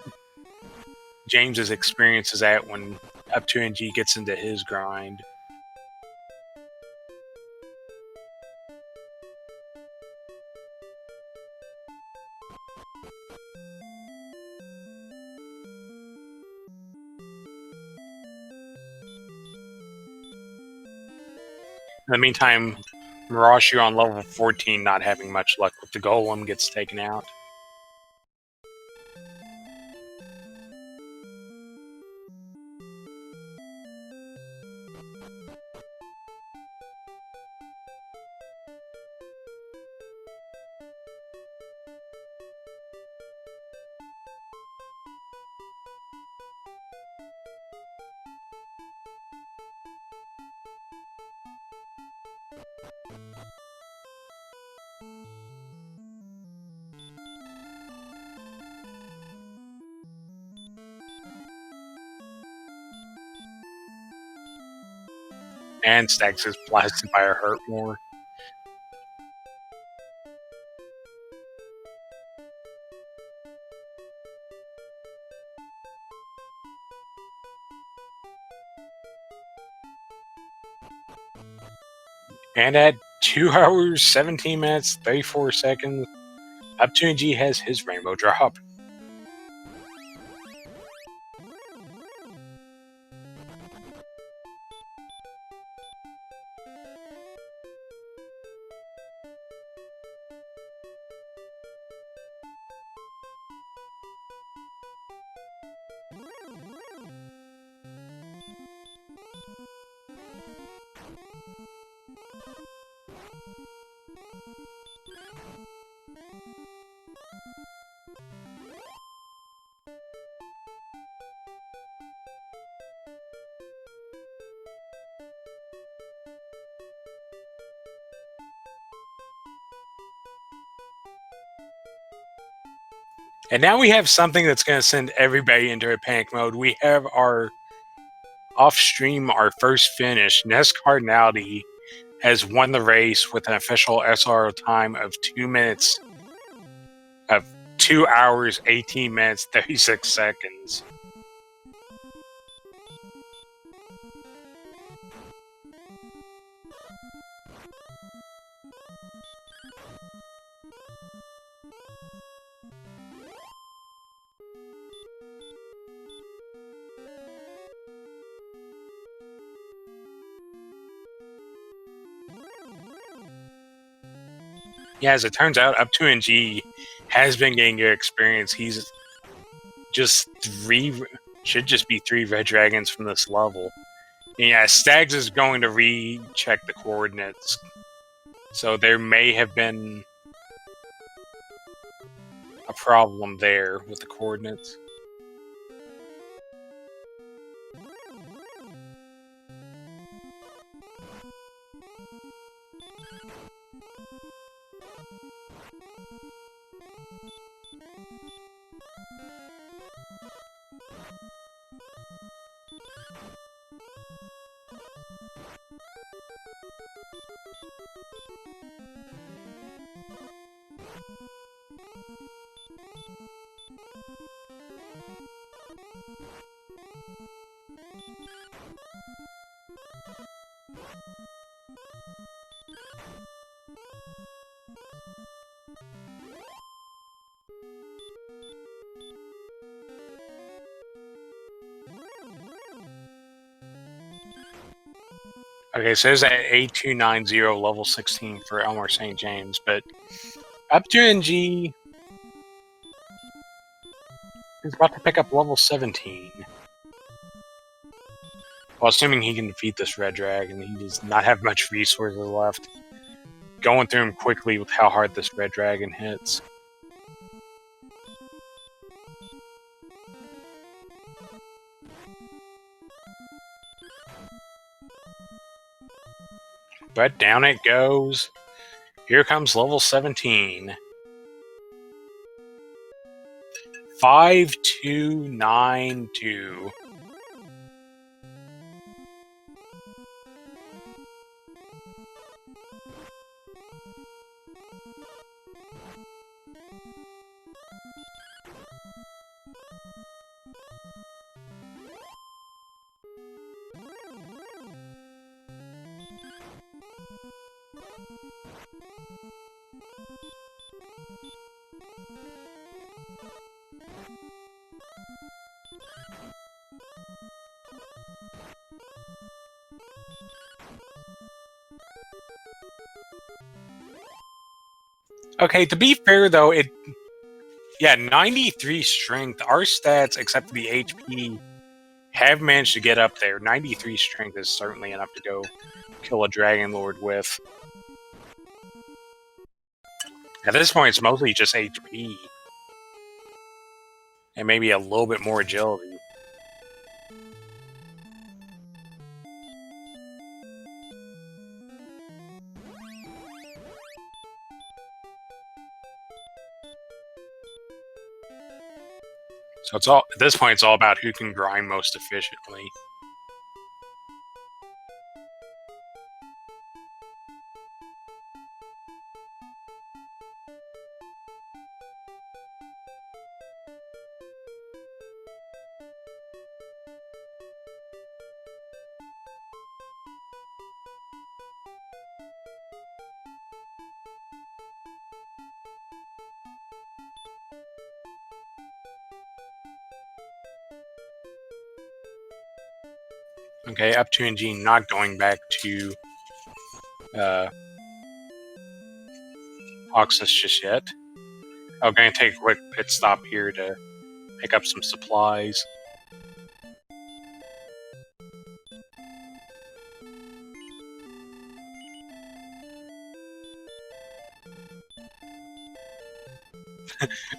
James's experience is at when up to NG gets into his grind. In the meantime, Mirashu on level 14 not having much luck with the golem gets taken out. And Stags is blasted by a hurt more. And at 2 hours, 17 minutes, 34 seconds, up to NG has his rainbow drop. And now we have something that's going to send everybody into a panic mode. We have our off-stream, our first finish. Nest Cardinality has won the race with an official SRO time of 2 hours, 18 minutes, 36 seconds. Yeah, as it turns out, up to NG has been getting good experience. He's just should just be 3 red dragons from this level. And yeah, Stags is going to recheck the coordinates. So there may have been a problem there with the coordinates. Okay, so there's at 8290 level 16 for Elmer St. James, but up to NG is about to pick up level 17. Well, assuming he can defeat this red dragon, he does not have much resources left. Going through him quickly with how hard this red dragon hits. But down it goes. Here comes level 17. 5292. Okay, to be fair though, 93 strength. Our stats, except for the HP, have managed to get up there. 93 strength is certainly enough to go kill a Dragon Lord with. At this point, it's mostly just HP. And maybe a little bit more agility. So it's all at this point, it's all about who can grind most efficiently. Okay, up to NG, not going back to Oxus just yet. I'm going to take a quick pit stop here to pick up some supplies.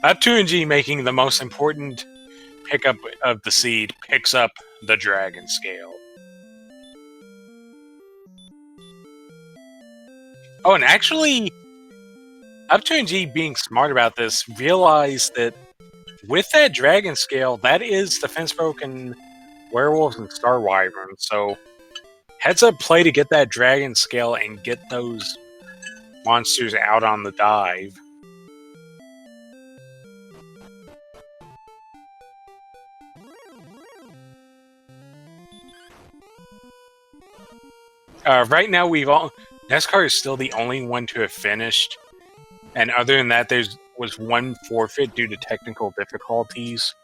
Up to NG making the most important pickup of the seed picks up the dragon scale. Oh, and actually, up to NG being smart about this, realized that with that dragon scale, that is defense broken werewolves and star wyverns. So, heads up play to get that dragon scale and get those monsters out on the dive. Right now, NASCAR is still the only one to have finished, and other than that, there was one forfeit due to technical difficulties.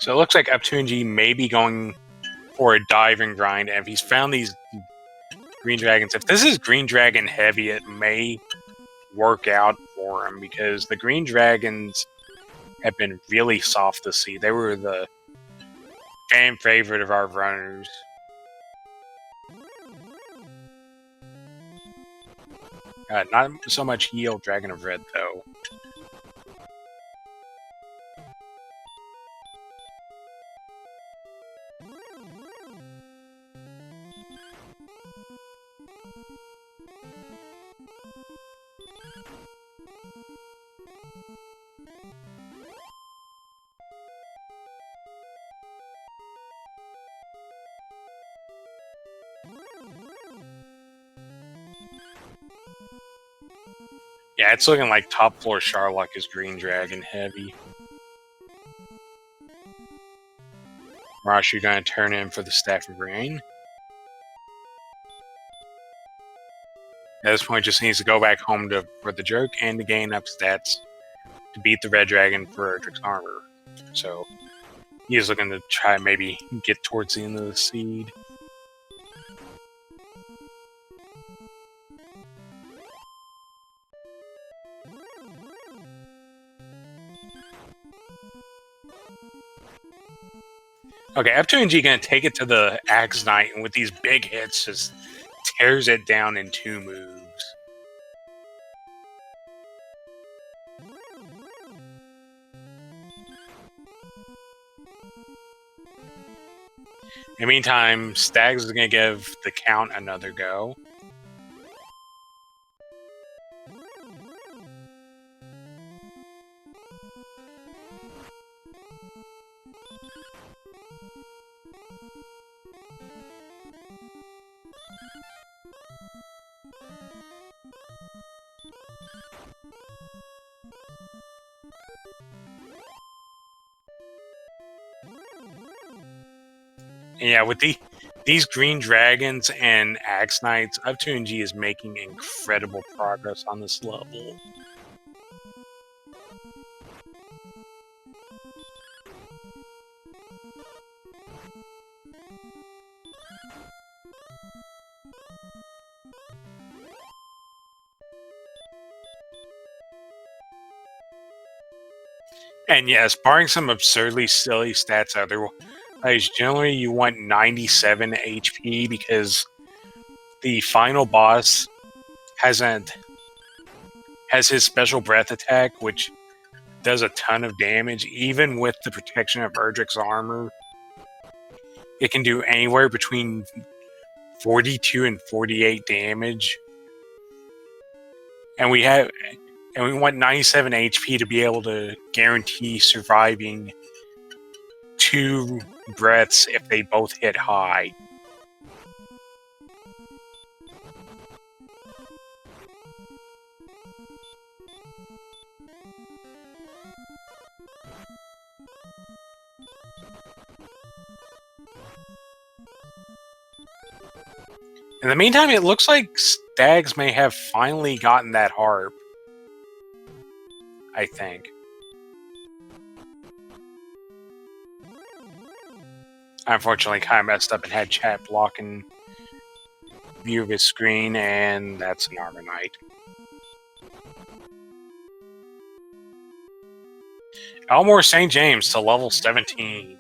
So it looks like Up2NG may be going for a dive and grind, and if he's found these green dragons. If this is green dragon heavy, it may work out for him because the green dragons have been really soft to see. They were the fan favorite of our runners. Not so much heal Dragon of Red, though. Yeah, it's looking like top floor Sharlock is green dragon heavy. Rashu gonna turn in for the Staff of Rain. At this point, just needs to go back home for the joke and to gain up stats to beat the red dragon for Erdrick's armor. So he's looking to try maybe get towards the end of the seed. Okay, F2NG gonna take it to the Axe Knight, and with these big hits, just tears it down in 2 moves. In the meantime, Stags is gonna give the Count another go. And yeah, with these green dragons and Axe Knights, F2NG is making incredible progress on this level. And yes, barring some absurdly silly stats otherwise, generally you want 97 HP because the final boss has his special breath attack, which does a ton of damage, even with the protection of Erdrick's armor. It can do anywhere between 42 and 48 damage. And we want 97 HP to be able to guarantee surviving 2 breaths if they both hit high. In the meantime, it looks like Stags may have finally gotten that harp. I think. I unfortunately kind of messed up and had chat blocking view of his screen, and that's an Armor Knight. Elmore St. James to level 17.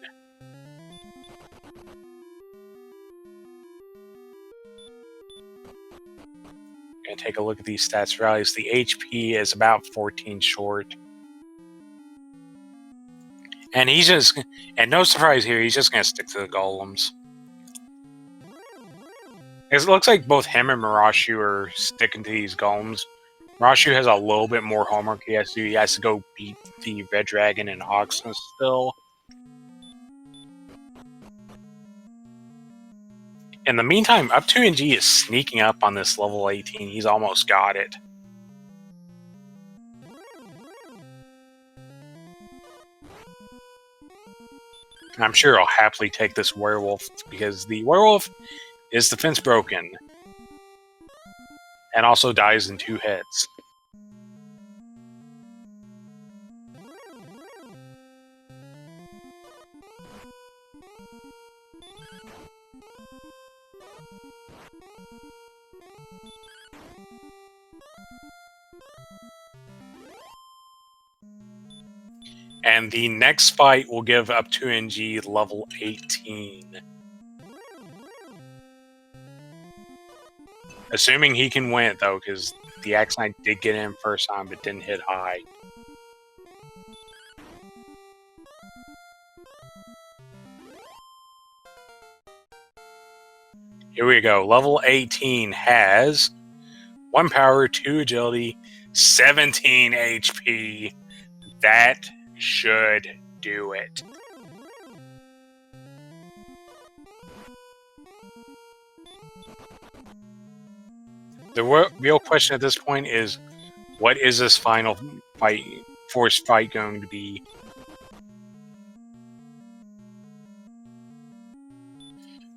Gonna take a look at these stats values. The HP is about 14 short. And and no surprise here, he's just gonna stick to the golems. It looks like both him and Marashu are sticking to these golems. Marashu has a little bit more homework he has to do. He has to go beat the Red Dragon and Oxness still. In the meantime, Up2NG is sneaking up on this level 18. He's almost got it. I'm sure I'll happily take this werewolf because the werewolf is defense broken and also dies in 2 hits. And the next fight will give up to NG level 18. Assuming he can win it, though, because the Axe Knight did get in first time, but didn't hit high. Here we go. Level 18 has 1 power, 2 agility, 17 HP. That should do it. The real question at this point is, what is this final force fight going to be?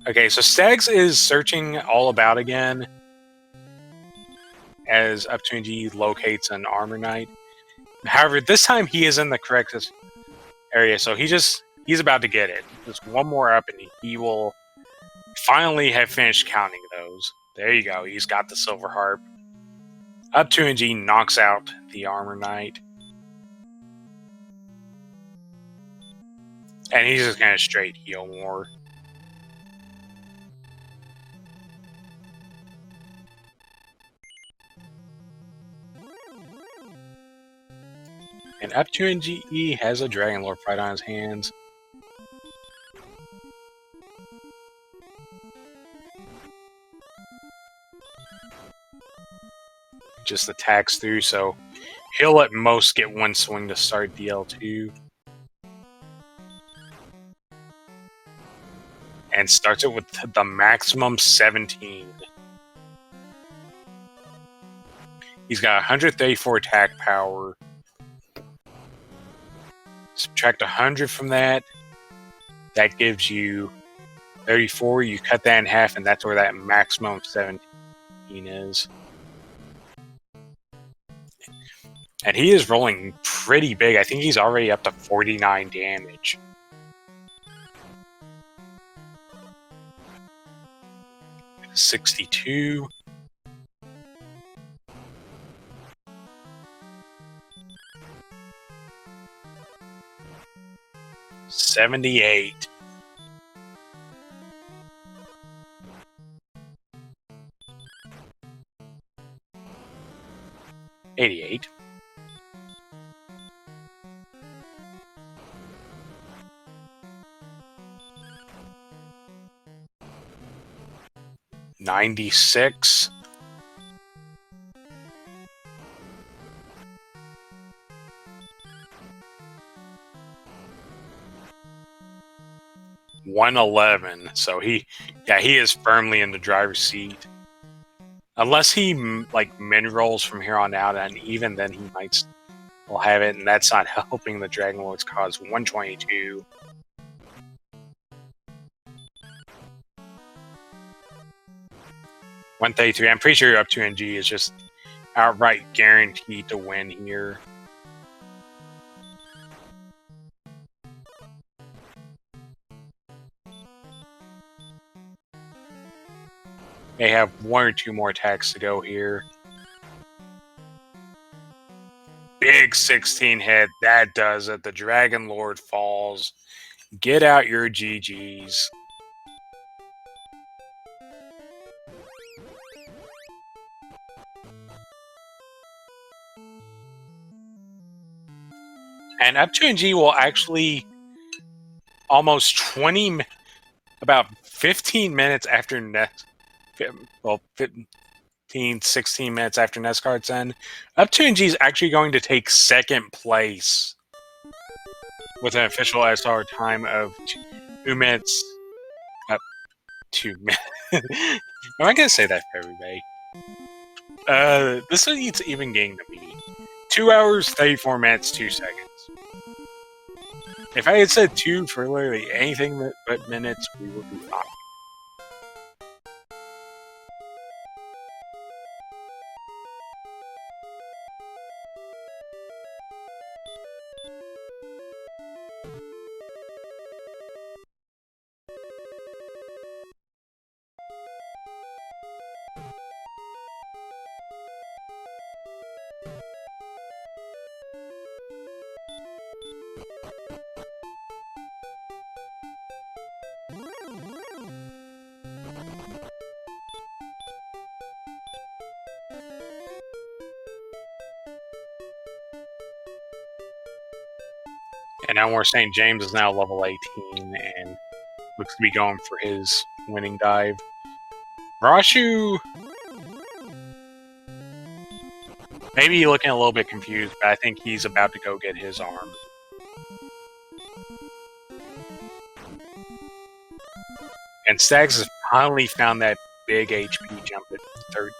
Okay, so Stags is searching all about again as Up to NG locates an Armor Knight. However, this time he is in the correct area, so he's about to get it. Just one more up and he will finally have finished counting those. There you go, he's got the Silver Harp. Up to NG knocks out the Armor Knight. And he's just gonna straight heal more. And Up to NGE has a Dragon Lord fight on his hands. Just attacks through, so he'll at most get one swing to start DL2. And starts it with the maximum 17. He's got 134 attack power. Subtract 100 from that. That gives you 34. You cut that in half, and that's where that maximum 17 is. And he is rolling pretty big. I think he's already up to 49 damage. $62. $78. $88. $96. $111. So he is firmly in the driver's seat. Unless he min rolls from here on out, and even then he might still have it, and that's not helping the Dragon Lord's cause. 122. $133. I'm pretty sure Up to NG is just outright guaranteed to win here. They have 1 or 2 more attacks to go here. Big 16 hit. That does it. The Dragon Lord falls. Get out your GGs. And Up to NG will actually almost about 15 minutes after well, 15, 16 minutes after NESCART's end, Up to NG is actually going to take second place with an official SR time of 2 minutes. 2 minutes. Am I going to say that for everybody? This one needs even game to me. 2 hours, 34 minutes, 2 seconds. If I had said 2 for literally anything but minutes, we would be fine. And now we're saying James is now level 18 and looks to be going for his winning dive. Rashu! Maybe looking a little bit confused, but I think he's about to go get his arm. And Stags has finally found that big HP jump at 13.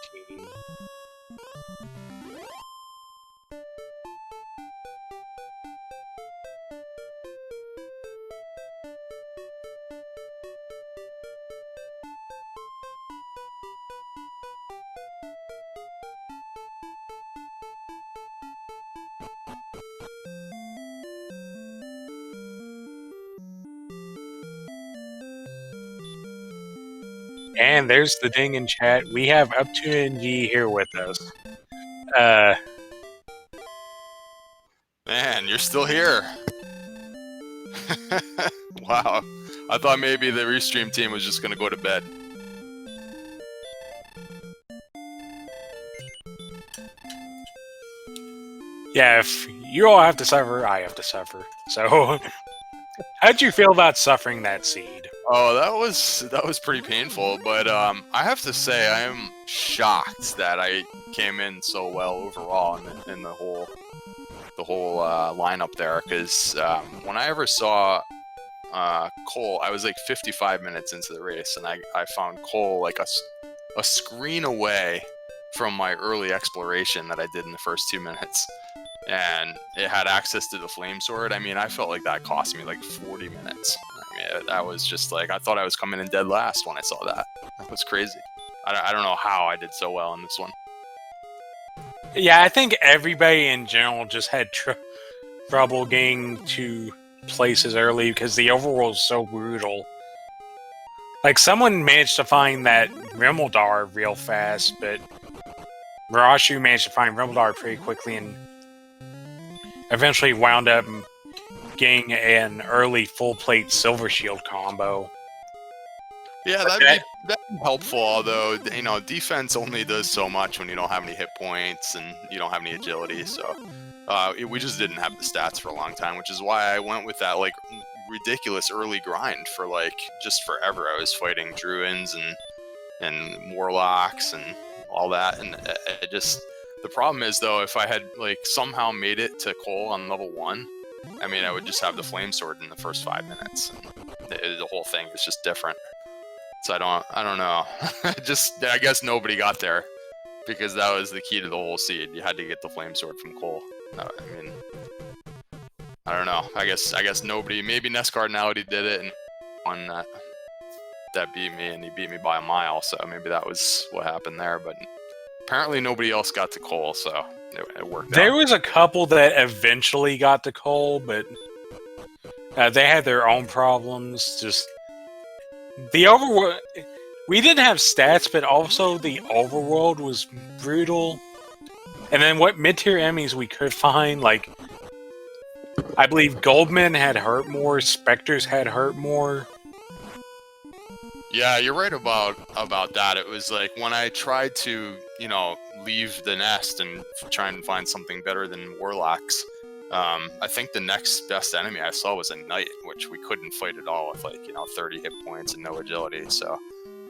And there's the ding in chat. We have up to NG here with us. Man, you're still here. Wow. I thought maybe the Restream team was just going to go to bed. Yeah, if you all have to suffer, I have to suffer. So, how'd you feel about suffering that seed? Oh, that was pretty painful, but I have to say I am shocked that I came in so well overall in the whole lineup there, because when I ever saw Cole, I was like 55 minutes into the race, and I found Cole like a screen away from my early exploration that I did in the first 2 minutes. And it had access to the flame sword. I mean, I felt like that cost me like 40 minutes. I mean, that was just like, I thought I was coming in dead last when I saw that. That was crazy. I don't know how I did so well in this one. Yeah, I think everybody in general just had trouble getting to places early because the overworld is so brutal. Like, someone managed to find that Rimeldar real fast, but Mirashu managed to find Rimeldar pretty quickly and eventually wound up getting an early full plate silver shield combo. Yeah, that'd be helpful, although, you know, defense only does so much when you don't have any hit points and you don't have any agility, so we just didn't have the stats for a long time, which is why I went with that, like, ridiculous early grind for, like, just forever. I was fighting Druids and Warlocks and all that, and it just... The problem is, though, if I had, like, somehow made it to Cole on level 1, I mean, I would just have the flame sword in the first 5 minutes, and the whole thing is just different. So I don't know. I guess nobody got there, because that was the key to the whole seed. You had to get the flame sword from Cole. I mean, I don't know. I guess nobody. Maybe Nescardinality did it and won that beat me, and he beat me by a mile. So maybe that was what happened there. But apparently nobody else got to Cole, so it worked out. There was a couple that eventually got to Cole, but they had their own problems. Just the overworld. We didn't have stats, but also the overworld was brutal. And then what mid-tier enemies we could find, like, I believe Goldman had hurt more, Spectres had hurt more. Yeah, you're right about that. It was like when I tried to, you know, leave the nest and try and find something better than Warlocks, I think the next best enemy I saw was a Knight, which we couldn't fight at all with, like, you know, 30 hit points and no agility. So,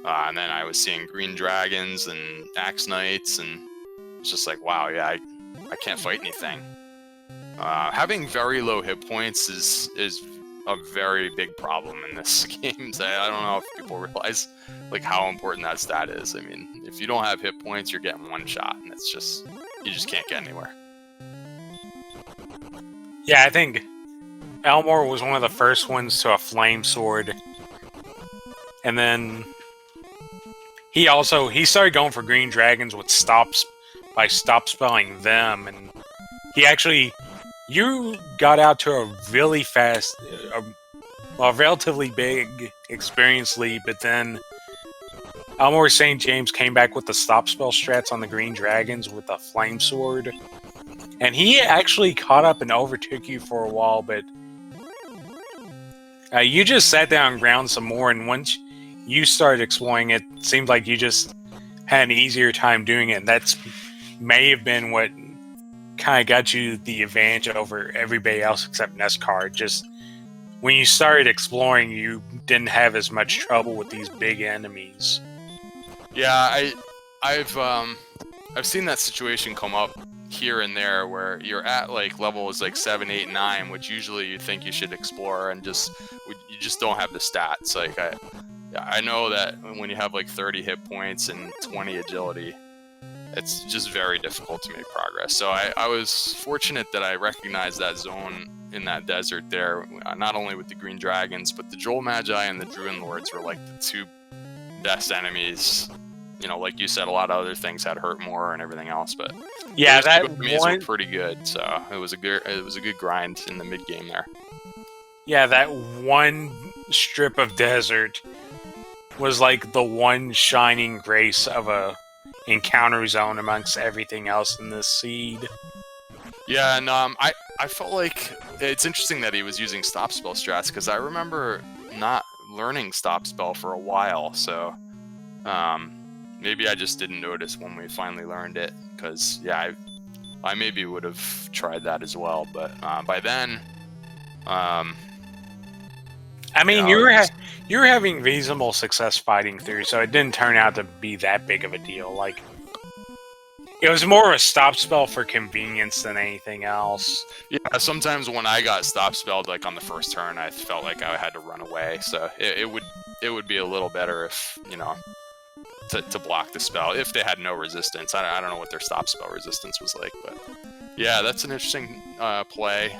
and then I was seeing Green Dragons and Axe Knights, and it's just like, wow, yeah, I can't fight anything. Having very low hit points is a very big problem in this game. So I don't know if people realize, like, how important that stat is. I mean, if you don't have hit points, you're getting one shot, and it's just, you just can't get anywhere. Yeah, I think Elmore was one of the first ones to a flame sword. And then he started going for green dragons with by stop spelling them, and you got out to a really fast, a relatively big experience lead, but then Elmore St. James came back with the stop spell strats on the green dragons with the flame sword. And he actually caught up and overtook you for a while, but You just sat down and ground some more, and once you started exploring, it seemed like you just had an easier time doing it. And that's may have been what kind of got you the advantage over everybody else except NASCAR. Just when you started exploring, you didn't have as much trouble with these big enemies. Yeah, I've seen that situation come up here and there where you're at like levels like 7, 8, 9, which usually you think you should explore, and you just don't have the stats. Like I know that when you have like 30 hit points and 20 agility, it's just very difficult to make progress. So I was fortunate that I recognized that zone in that desert there, not only with the green dragons, but the Joel Magi and the Druid Lords were like the two best enemies. You know, like you said, a lot of other things had hurt more and everything else, but yeah, that enemies were pretty good. So it was a good grind in the mid game there. Yeah, that one strip of desert was like the one shining grace of a encounter zone amongst everything else in this seed. Yeah, and I felt like it's interesting that he was using stop spell strats, because I remember not learning stop spell for a while, so maybe I just didn't notice when we finally learned it, because yeah, I maybe would have tried that as well, but by then, I mean, you were having reasonable success fighting through, so it didn't turn out to be that big of a deal. Like, it was more of a stop spell for convenience than anything else. Yeah, sometimes when I got stop spelled, like on the first turn, I felt like I had to run away. So it would be a little better if, you know, to block the spell if they had no resistance. I don't know what their stop spell resistance was like, but yeah, that's an interesting play.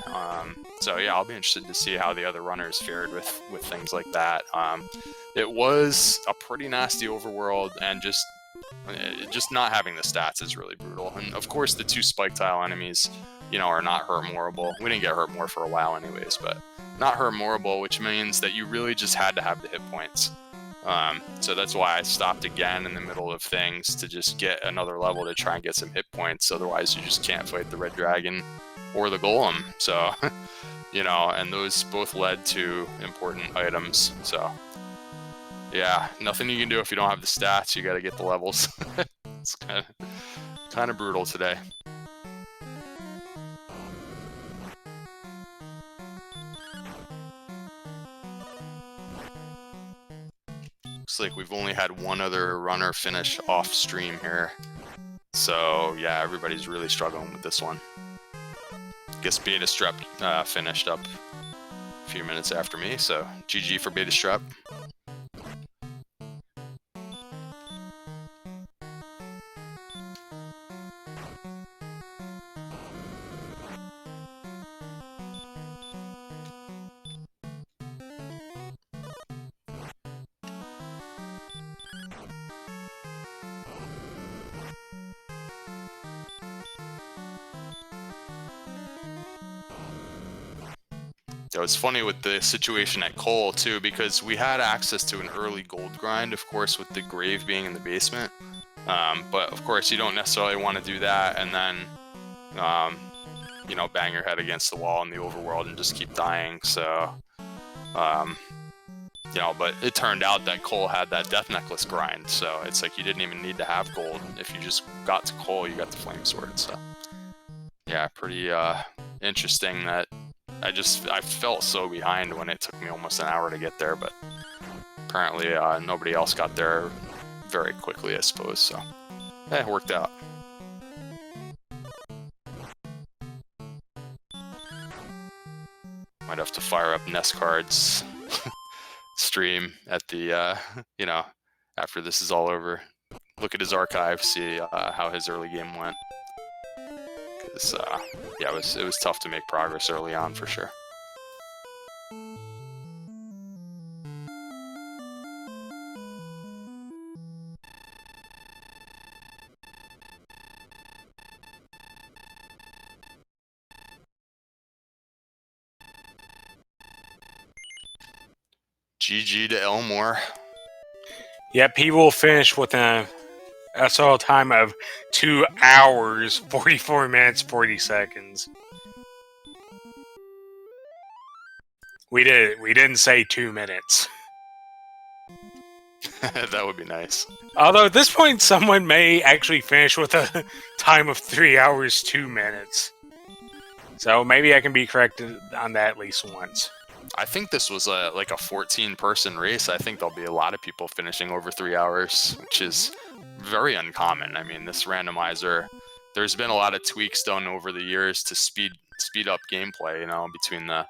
So yeah, I'll be interested to see how the other runners fared with things like that. It was a pretty nasty overworld, and just not having the stats is really brutal. And of course, the two spike tile enemies, you know, are not hurt morable. We didn't get hurt more for a while anyways, but not hurt morable, which means that you really just had to have the hit points. So that's why I stopped again in the middle of things to just get another level to try and get some hit points. Otherwise, you just can't fight the red dragon or the golem. So, you know, and those both led to important items. So, yeah, nothing you can do if you don't have the stats. You got to get the levels. It's kind of brutal today. Looks like we've only had one other runner finish off stream here. So yeah, everybody's really struggling with this one. Guess Beta Strep finished up a few minutes after me, so GG for Beta Strep. It was funny with the situation at Cole too, because we had access to an early gold grind, of course, with the grave being in the basement. But of course, you don't necessarily want to do that and then, you know, bang your head against the wall in the overworld and just keep dying. So, you know, but it turned out that Cole had that death necklace grind, so it's like you didn't even need to have gold. If you just got to Cole, you got the flame sword. So, yeah, pretty interesting that. I felt so behind when it took me almost an hour to get there, but apparently nobody else got there very quickly, I suppose, so it worked out. Might have to fire up NEScard's stream at the, you know, after this is all over. Look at his archive, see how his early game went. Because, yeah, it was tough to make progress early on, for sure. GG to Elmore. Yep, he will finish with a SO time of 2 hours, 44 minutes, 40 seconds. We did. We didn't say 2 minutes. That would be nice. Although at this point, someone may actually finish with a time of 3 hours, 2 minutes. So maybe I can be corrected on that at least once. I think this was like a 14-person race. I think there'll be a lot of people finishing over 3 hours, which is very uncommon. I mean, this randomizer, there's been a lot of tweaks done over the years to speed up gameplay, you know, between the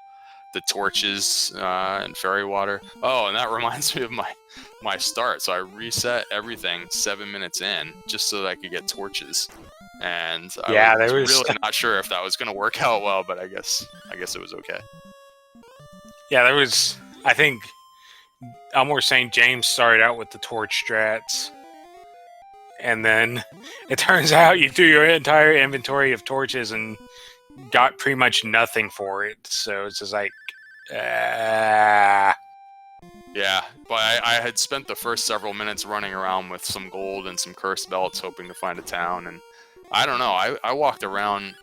torches and fairy water. Oh, and that reminds me of my start. So I reset everything 7 minutes in just so that I could get torches. And I was really not sure if that was going to work out well, but I guess it was okay. Yeah, there was, I think, Elmore St. James started out with the torch strats. And then it turns out you threw your entire inventory of torches and got pretty much nothing for it. So it's just like, Yeah, but I had spent the first several minutes running around with some gold and some cursed belts hoping to find a town. And I don't know, I walked around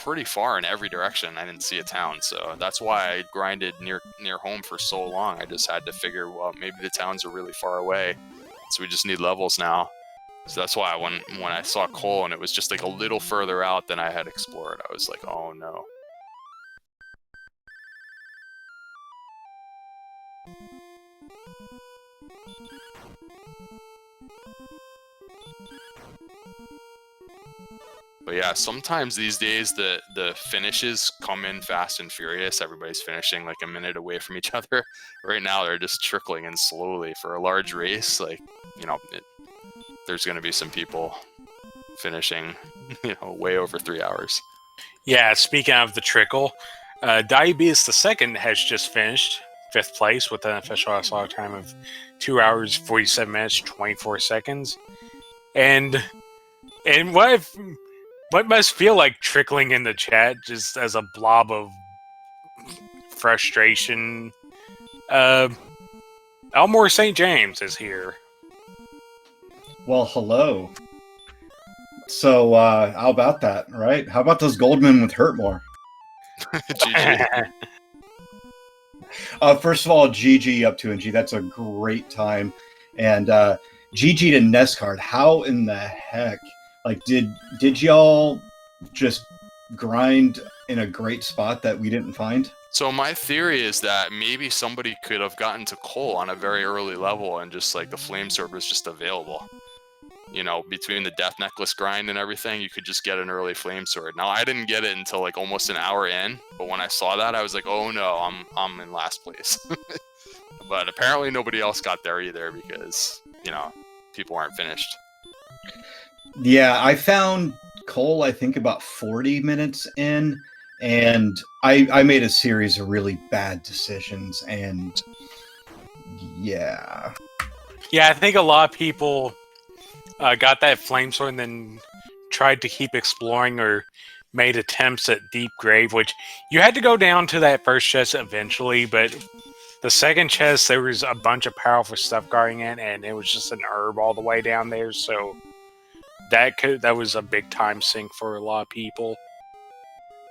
pretty far in every direction. I didn't see a town, so that's why I grinded near home for so long. I just had to figure, well, maybe the towns are really far away, so we just need levels now. So that's why when I saw coal and it was just like a little further out than I had explored, I was like, oh no. But yeah, sometimes these days the finishes come in fast and furious. Everybody's finishing like a minute away from each other. Right now they're just trickling in slowly. For a large race, like, you know, there's going to be some people finishing, you know, way over 3 hours. Yeah, speaking of the trickle, Diabetes the Second has just finished 5th place with an official SR time of 2 hours, 47 minutes, 24 seconds. And what must feel like trickling in the chat just as a blob of frustration. Elmore St. James is here. Well, hello. So, how about that, right? How about those Goldmen with Hurtmore? GG. First of all, GG up to NG. That's a great time. And GG to Nescard. How in the heck? Like, did y'all just grind in a great spot that we didn't find? So my theory is that maybe somebody could have gotten to coal on a very early level and just like the flame sword was just available. You know, between the death necklace grind and everything, you could just get an early flame sword. Now I didn't get it until like almost an hour in, but when I saw that, I was like, oh no, I'm in last place. But apparently nobody else got there either because, you know, people aren't finished. Yeah, I found coal, I think, about 40 minutes in, and I made a series of really bad decisions, and yeah. Yeah, I think a lot of people got that flame sword and then tried to keep exploring or made attempts at Deep Grave, which you had to go down to that first chest eventually, but the second chest, there was a bunch of powerful stuff guarding it, and it was just an herb all the way down there, so that was a big time sink for a lot of people.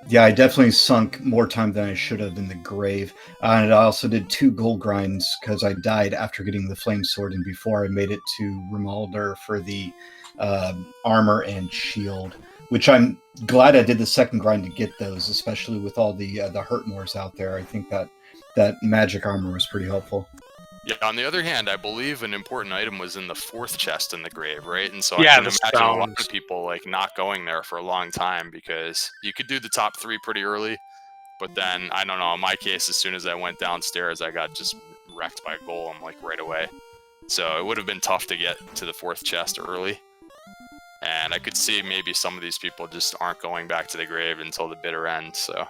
Yeah, I definitely sunk more time than I should have in the grave. And I also did 2 gold grinds because I died after getting the flame sword and before I made it to Rimalder for the armor and shield, which I'm glad I did the second grind to get those, especially with all the Hurtmores out there. I think that magic armor was pretty helpful. Yeah, on the other hand, I believe an important item was in the 4th chest in the grave, right? And so yeah, I can imagine a lot of people like not going there for a long time because you could do the top 3 pretty early, but then, I don't know, in my case, as soon as I went downstairs, I got just wrecked by Golem like right away. So it would have been tough to get to the 4th chest early. And I could see maybe some of these people just aren't going back to the grave until the bitter end, so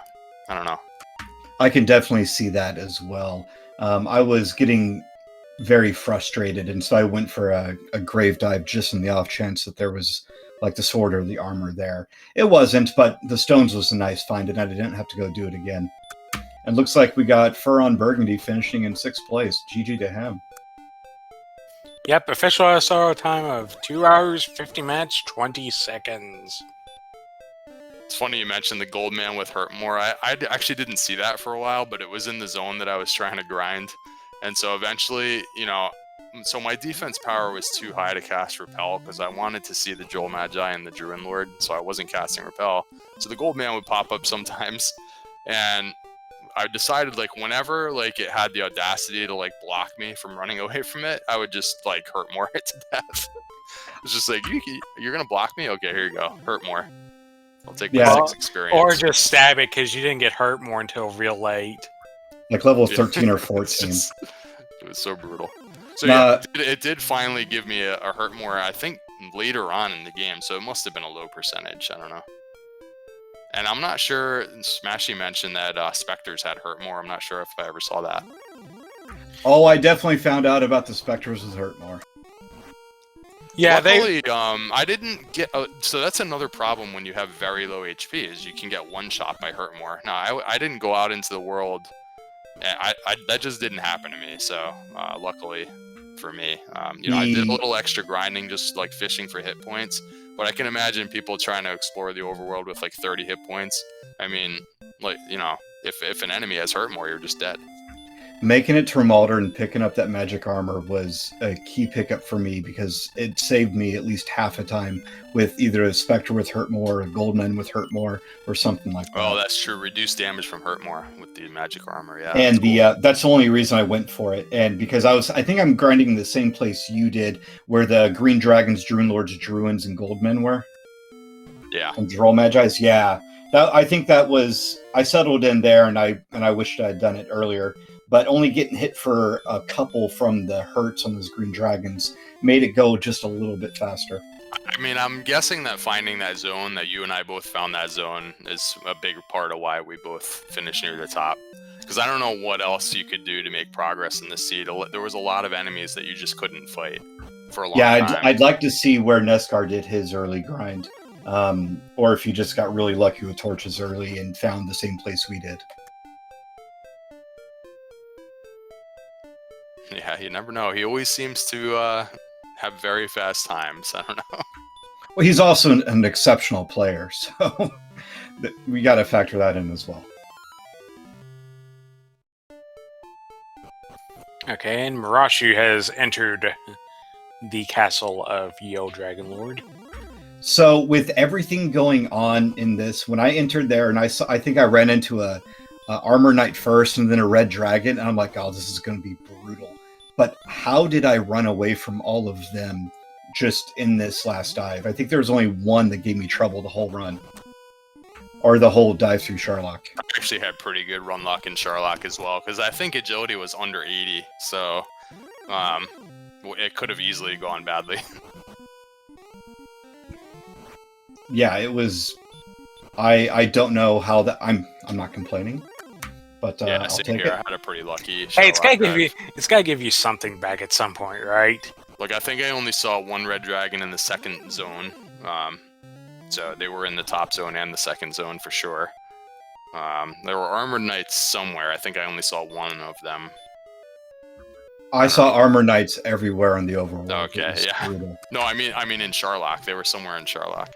I don't know. I can definitely see that as well. I was getting very frustrated, and so I went for a grave dive just in the off chance that there was like the sword or the armor there. It wasn't, but the stones was a nice find, and I didn't have to go do it again. And looks like we got Furon Burgundy finishing in 6th place. GG to him. Yep, official SRO time of 2 hours, 50 minutes, 20 seconds. It's funny you mentioned the gold man with hurt more. I actually didn't see that for a while, but it was in the zone that I was trying to grind. And so eventually, so my defense power was too high to cast Repel because I wanted to see the Joel Magi and the Druin Lord, so I wasn't casting Repel. So the gold man would pop up sometimes, and I decided whenever it had the audacity to block me from running away from it, I would just hurt more it to death. It's just you're gonna block me? Okay, here you go. Hurt more. I'll take my 6 experience. Or just stab it because you didn't get hurt more until real late. Level 13 or 14. It was so brutal. So it did finally give me a hurt more, I think, later on in the game. So it must have been a low percentage. I don't know. And I'm not sure. Smashy mentioned that Spectres had hurt more. I'm not sure if I ever saw that. Oh, I definitely found out about the Spectres with hurt more. Yeah, luckily, I didn't get. So that's another problem when you have very low HP is you can get one shot by hurt more. Now I didn't go out into the world. That just didn't happen to me. So luckily for me, I did a little extra grinding, just fishing for hit points. But I can imagine people trying to explore the overworld with 30 hit points. I mean, if an enemy has hurt more, you're just dead. Making it to Rimalder and picking up that magic armor was a key pickup for me because it saved me at least half a time with either a Spectre with hurt more, a Goldman with hurt more, or something like that. Oh, that's true. Reduce damage from hurt more with the magic armor, yeah. And that's the only reason I went for it. And because I think I'm grinding the same place you did, where the Green Dragons, Druin Lords, Druins, and Goldmen were. Yeah. And Droll Magi's, yeah. I think that was I settled in there, and I wished I had done it earlier. But only getting hit for a couple from the hurts on those Green Dragons made it go just a little bit faster. I mean, I'm guessing that finding that zone, that you and I both found that zone, is a big part of why we both finished near the top. Because I don't know what else you could do to make progress in the seed. There was a lot of enemies that you just couldn't fight for a long time. Yeah, I'd like to see where Neskar did his early grind. Or if he just got really lucky with torches early and found the same place we did. Yeah, you never know. He always seems to have very fast times. I don't know. Well, he's also an exceptional player, so we got to factor that in as well. Okay, and Marashu has entered the castle of Yo Dragonlord. So with everything going on in this, when I entered there and I think I ran into a Armor Knight first and then a Red Dragon, and I'm like, oh, this is going to be brutal. But how did I run away from all of them just in this last dive? I think there was only one that gave me trouble the whole run. Or the whole dive through Sharlock. I actually had pretty good run luck in Sharlock as well, because I think agility was under 80, so it could have easily gone badly. Yeah, it was... I don't know how that... I'm not complaining. But yeah, I'll take here, it. I had a pretty lucky. Hey, it's gotta give you something back at some point, right? Look, I think I only saw one red dragon in the second zone. So they were in the top zone and the second zone for sure. There were armored knights somewhere. I think I only saw one of them. I saw armor knights everywhere on the overworld. Okay, yeah. Brutal. No, I mean in Sharlock. They were somewhere in Sharlock.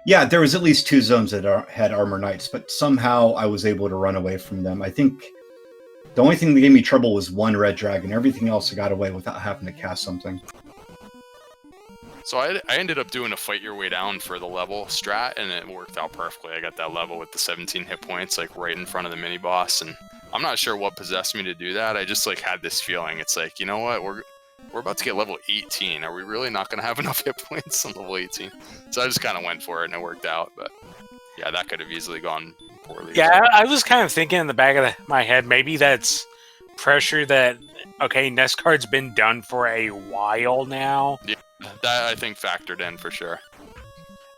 Yeah, there was at least 2 zones that had armor knights, but somehow I was able to run away from them. I think the only thing that gave me trouble was one red dragon. Everything else I got away without having to cast something. So I ended up doing a fight your way down for the level strat, and it worked out perfectly. I got that level with the 17 hit points, right in front of the mini boss, and I'm not sure what possessed me to do that. I just had this feeling. It's you know what, we're about to get level 18. Are we really not going to have enough hit points on level 18? So I just kind of went for it, and it worked out. But yeah, that could have easily gone poorly. Yeah, I was kind of thinking in the back of my head, maybe that's pressure that, okay, Neskard's been done for a while now. Yeah, that I think factored in for sure.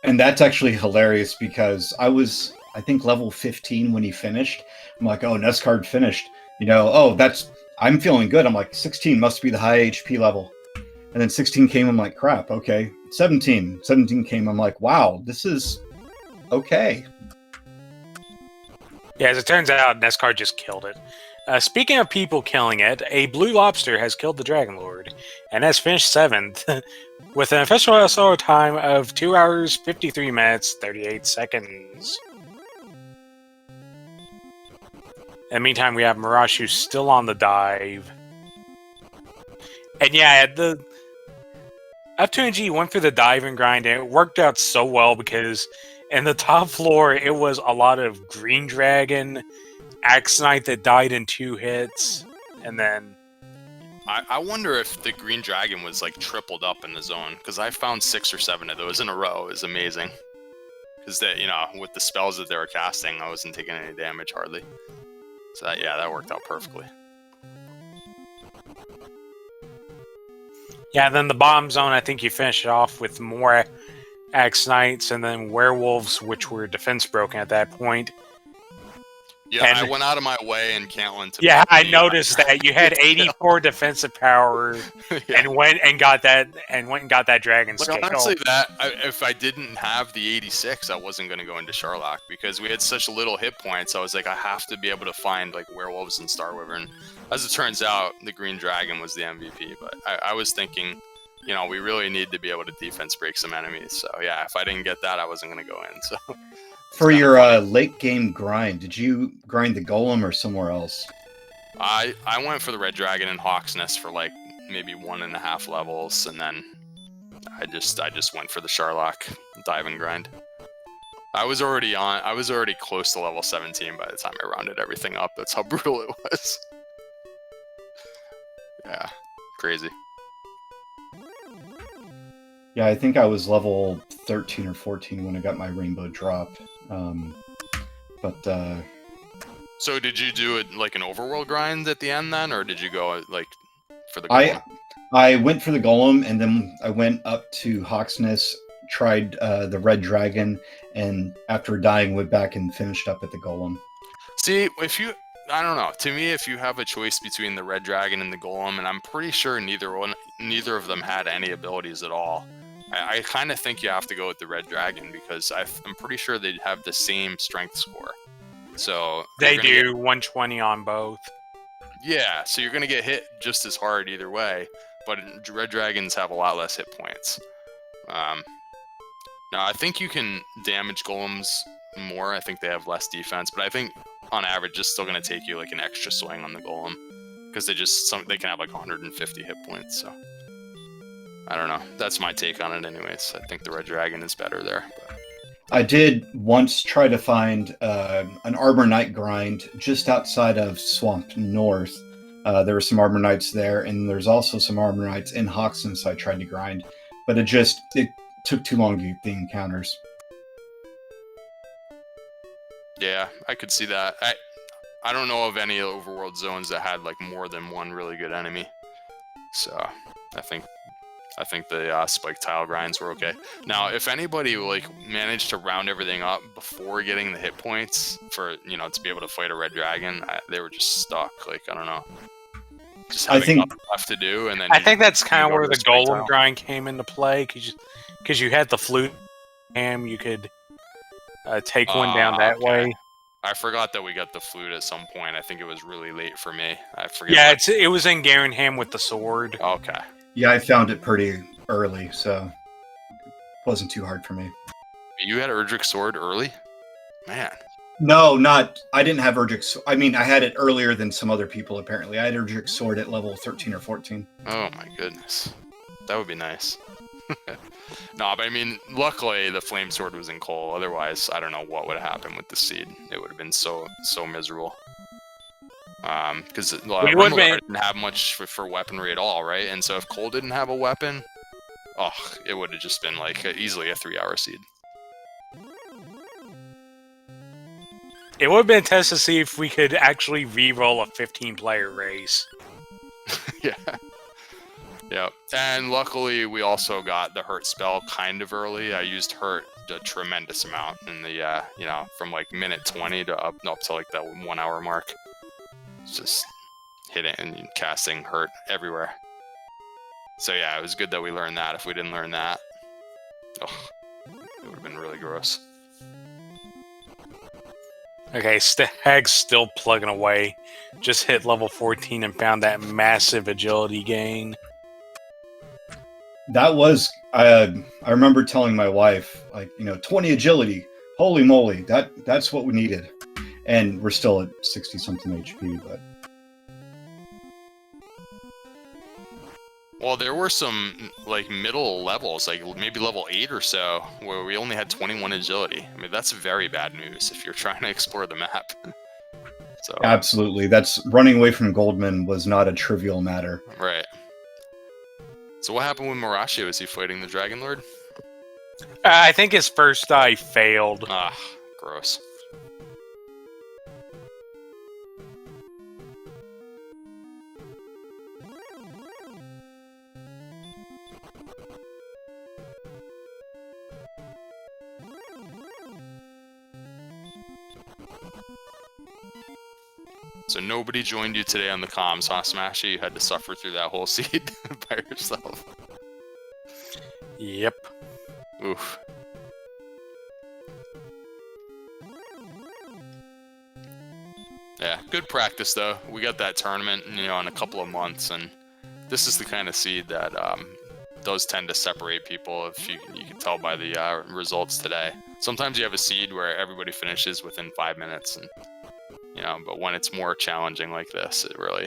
And that's actually hilarious because I was, I think, level 15 when he finished. I'm like, oh, Neskard finished. I'm feeling good. I'm like, 16 must be the high HP level. And then 16 came, I'm like, crap, okay. 17 came, I'm like, wow, this is okay. Yeah, as it turns out, Neskard just killed it. Speaking of people killing it, a blue lobster has killed the Dragon Lord and has finished 7th with an official SO time of 2 hours, 53 minutes, 38 seconds. In the meantime, we have Mirashu still on the dive. And yeah, the F2NG went through the dive and grind, and it worked out so well because in the top floor, it was a lot of Green Dragon, Axe Knight that died in 2 hits, and then... I wonder if the Green Dragon was like tripled up in the zone, because I found 6 or 7 of those in a row. It was amazing. Because you know, with the spells that they were casting, I wasn't taking any damage hardly. So that worked out perfectly. Yeah, then the bottom zone, I think you finished it off with more Axe Knights and then Werewolves, which were defense broken at that point. Yeah, and, I went out of my way in Cantland to... Yeah, I noticed that. You had 84 defensive power and went and got that dragon scale. Honestly, if I didn't have the 86, I wasn't going to go into Sharlock because we had such little hit points. I was like, I have to be able to find like Werewolves and Star Wyvern. As it turns out, the Green Dragon was the MVP, but I was thinking, you know, we really need to be able to defense break some enemies. So yeah, if I didn't get that, I wasn't going to go in. So for your late game grind, did you grind the Golem or somewhere else? I went for the Red Dragon and Hawk's Nest for like maybe 1.5 levels, and then I just went for the Sharlock dive and grind. I was already close to level 17 by the time I rounded everything up. That's how brutal it was. Yeah, crazy. Yeah, I think I was level 13 or 14 when I got my rainbow drop. So did you do it like an overworld grind at the end then, or did you go like for the Golem? I went for the Golem, and then I went up to Hawk's Nest, tried the Red Dragon, and after dying went back and finished up at the Golem. See, I don't know. To me, if you have a choice between the Red Dragon and the Golem, and I'm pretty sure neither of them had any abilities at all, I kind of think you have to go with the Red Dragon because I'm pretty sure they'd have the same strength score. So they do 120 on both. Yeah, so you're going to get hit just as hard either way, but Red Dragons have a lot less hit points. Now, I think you can damage Golems more. I think they have less defense, but I think on average it's still going to take you like an extra swing on the Golem because they can have like 150 hit points. So I don't know. That's my take on it anyways. I think the Red Dragon is better there. But I did once try to find an Arbor Knight grind just outside of Swamp North. There were some Arbor Knights there, and there's also some Arbor Knights in Hoxton, so I tried to grind. But it took too long to get the encounters. Yeah, I could see that. I don't know of any overworld zones that had like more than one really good enemy. So I think the spike tile grinds were okay. Now, if anybody like managed to round everything up before getting the hit points for to be able to fight a Red Dragon, they were just stuck. Like I don't know, just having nothing left to do. And then I think that's kind of where the Golem grind came into play because you had the flute, and you could take one down that way. I forgot that we got the flute at some point. I think it was really late for me. I forget. Yeah, it was in Garenham with the sword. Okay. Yeah, I found it pretty early, so it wasn't too hard for me. You had Erdrick's sword early? Man. No, I didn't have Erdrick's. I mean, I had it earlier than some other people, apparently. I had Erdrick's sword at level 13 or 14. Oh my goodness. That would be nice. No, but I mean, luckily the flame sword was in coal. Otherwise, I don't know what would have happened with the seed. It would have been so miserable. Because didn't have much for weaponry at all, right? And so if Cole didn't have a weapon, it would have just been like easily a 3-hour seed. It would have been a test to see if we could actually re-roll a 15-player race. Yeah. Yep. And luckily, we also got the hurt spell kind of early. I used hurt a tremendous amount in the, from like minute 20 to up to like that 1 hour mark. Just hitting and casting hurt everywhere. So yeah, it was good that we learned that. If we didn't learn that, it would have been really gross. Okay, Stag's still plugging away. Just hit level 14 and found that massive agility gain. That was, I remember telling my wife, 20 agility. Holy moly, that's what we needed. And we're still at 60-something HP, but... Well, there were some, like, middle levels, like maybe level 8 or so, where we only had 21 agility. I mean, that's very bad news if you're trying to explore the map. So absolutely. That's running away from Goldman was not a trivial matter. Right. So what happened with Marashi? Was he fighting the Dragon Lord? I think his first dive failed. Ah, gross. So nobody joined you today on the comms, huh, Smashy? You had to suffer through that whole seed by yourself. Yep. Oof. Yeah, good practice though. We got that tournament, in a couple of months, and this is the kind of seed that does tend to separate people. If you can tell by the results today. Sometimes you have a seed where everybody finishes within 5 minutes, and but when it's more challenging like this, it really,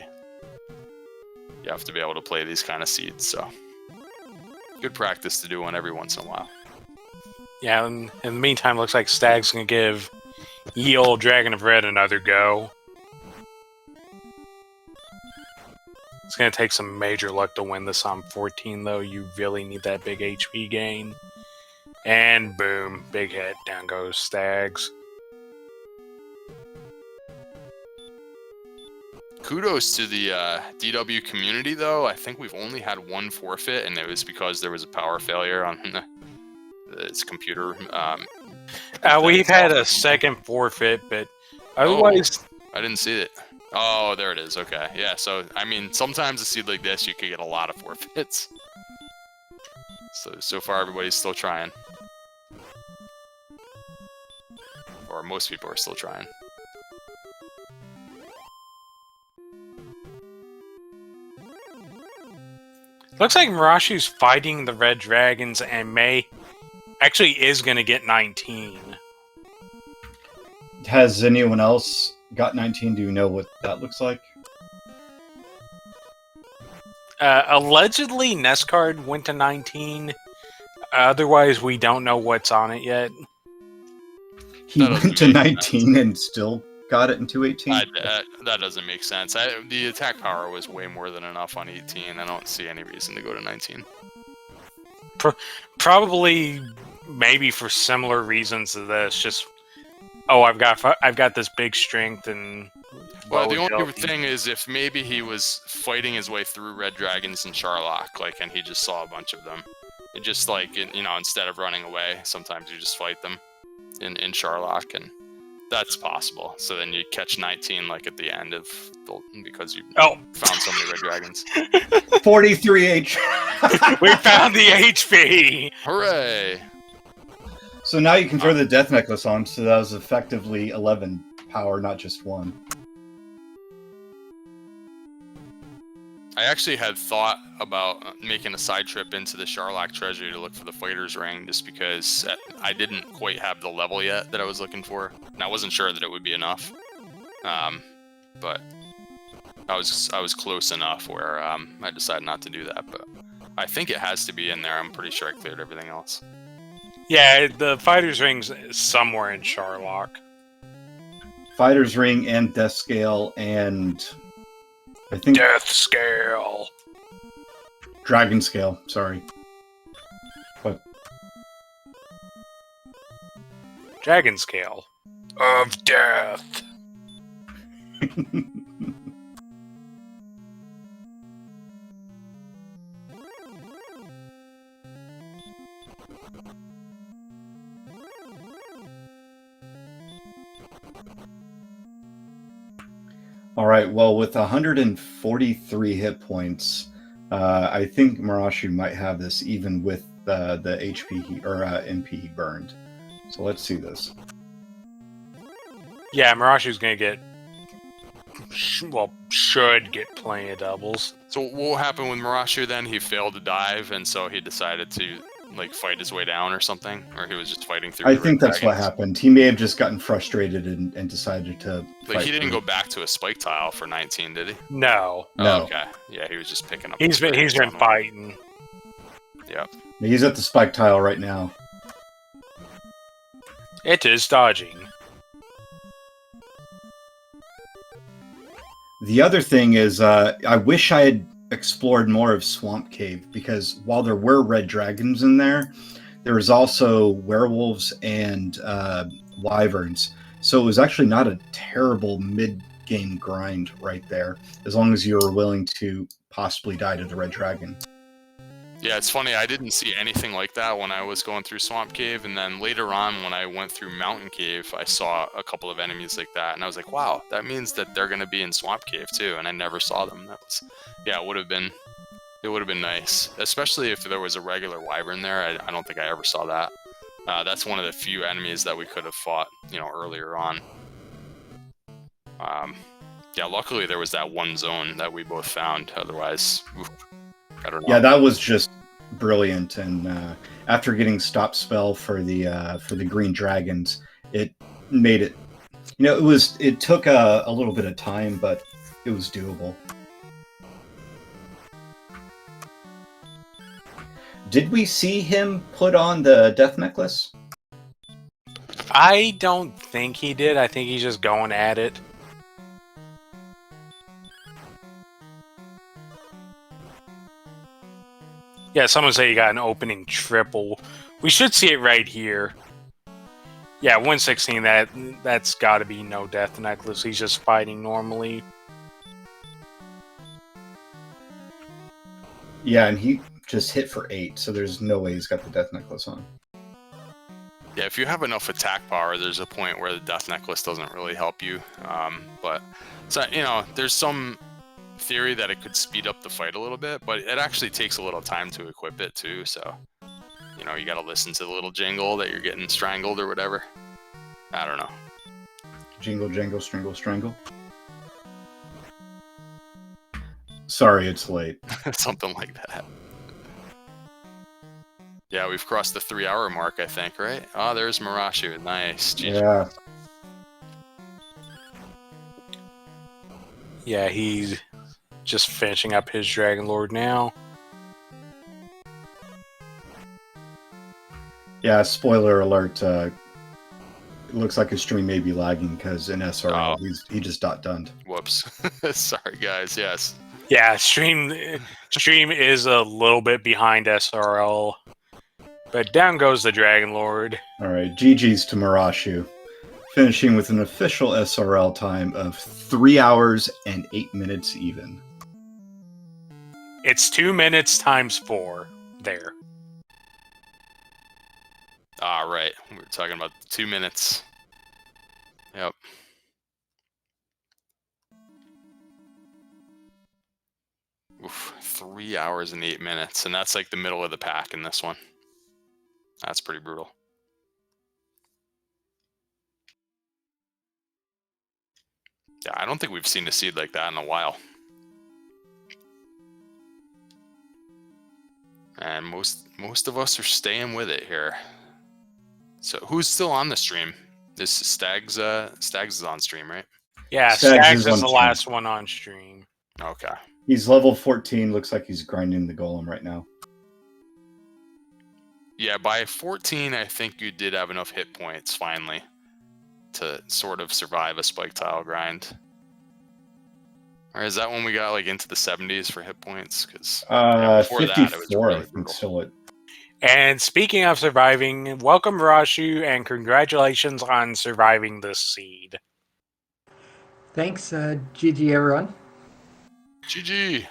you have to be able to play these kind of seeds. So good practice to do one every once in a while. Yeah, and in the meantime, looks like Stag's gonna give ye old Dragon of Red another go. It's gonna take some major luck to win this on 14, though. You really need that big HP gain. And boom, big hit, down goes Stags. Kudos to the DW community, though. I think we've only had one forfeit, and it was because there was a power failure on its computer. We've had a second forfeit, but otherwise... Oh, I didn't see it. Oh, there it is. Okay. Yeah, so, I mean, sometimes a seed like this, you could get a lot of forfeits. So far, everybody's still trying. Or most people are still trying. Looks like Mirashi's fighting the Red Dragons and actually is going to get 19. Has anyone else got 19? Do you know what that looks like? Allegedly, Nescard went to 19. Otherwise, we don't know what's on it yet. He went to 19 and still got it in 218? That doesn't make sense. The attack power was way more than enough on 18. I don't see any reason to go to 19. Probably, maybe for similar reasons to this. Just, I've got this big strength and. Well, the only thing is if maybe he was fighting his way through Red Dragons and Charlock, and he just saw a bunch of them. It just instead of running away, sometimes you just fight them in Charlock, and that's possible. So then you catch 19 at the end of because you found so many Red Dragons. 43 HP. We found the HP. Hooray! So now you can throw the Death Necklace on, so that was effectively 11 power, not just 1. I actually had thought about making a side trip into the Charlock Treasury to look for the Fighter's Ring, just because I didn't quite have the level yet that I was looking for, and I wasn't sure that it would be enough. But I was close enough where I decided not to do that. But I think it has to be in there. I'm pretty sure I cleared everything else. Yeah, the Fighter's Ring's somewhere in Charlock. Fighter's Ring and Death Scale and... I think Death Scale. Dragon Scale, sorry. What? Dragon Scale. Of Death. All right, well, with 143 hit points, I think Marashi might have this even with the HP or MP he burned. So let's see this. Yeah, Marashi's going to get... should get plenty of doubles. So what happened with Marashi then? He failed to dive, and so he decided to like fight his way down or something, or he was just fighting through. I the think red that's what dragons? happened. He may have just gotten frustrated and decided to Like fight he didn't through. go back to a spike tile for 19, did he? No. No. Oh, okay. Yeah, he was just picking up. He's been experience on them. fighting. Yep. He's at the spike tile right now. It is dodging. The other thing is, I wish I had explored more of Swamp Cave, because while there were red dragons in there, there was also werewolves and wyverns. So it was actually not a terrible mid-game grind right there, as long as you were willing to possibly die to the red dragon. Yeah, it's funny. I didn't see anything like that when I was going through Swamp Cave, and then later on when I went through Mountain Cave, I saw a couple of enemies like that, and I was like, "Wow, that means that they're going to be in Swamp Cave too." And I never saw them. That was, yeah, it would have been nice, especially if there was a regular wyvern there. I don't think I ever saw that. That's one of the few enemies that we could have fought, earlier on. Yeah, luckily there was that one zone that we both found. Otherwise, oof, I don't know. Yeah, that was just brilliant. And after getting stop spell for the green dragons, it made it. It took a little bit of time, but it was doable. Did we see him put on the death necklace? I don't think he did. I think he's just going at it. Yeah, someone say you got an opening triple. We should see it right here. Yeah, 116, that's got to be no death necklace. He's just fighting normally. Yeah, and he just hit for 8, so there's no way he's got the death necklace on. Yeah, if you have enough attack power, there's a point where the death necklace doesn't really help you. But so there's some theory that it could speed up the fight a little bit, but it actually takes a little time to equip it too. So you got to listen to the little jingle that you're getting strangled or whatever. I don't know. Jingle, jangle, strangle, strangle. Sorry, it's late. Something like that. Yeah, we've crossed the 3-hour mark, I think, right? Oh, there's Marashu. Nice. GG. Yeah. Yeah, he's just finishing up his Dragon Lord now. Yeah, spoiler alert. It looks like his stream may be lagging because in SRL, he just done. Whoops. Sorry, guys. Yes. Yeah, stream is a little bit behind SRL. But down goes the Dragon Lord. All right, GG's to Marashu, finishing with an official SRL time of 3 hours and 8 minutes even. It's 2 minutes times 4 there. Ah, right. We were talking about 2 minutes. Yep. Oof, 3 hours and 8 minutes, and that's like the middle of the pack in this one. That's pretty brutal. Yeah, I don't think we've seen a seed like that in a while. And most of us are staying with it here. So who's still on the stream? This Stags is on stream, right? Yeah, Stags is the last one on stream. Okay. He's level 14. Looks like he's grinding the golem right now. Yeah, by 14, I think you did have enough hit points, finally, to sort of survive a spike tile grind. Or is that when we got like into the 70s for hit points? Because before 54, that, it was really I think, brutal. still it. And speaking of surviving, welcome Rashu, and congratulations on surviving this seed. Thanks, GG everyone. GG!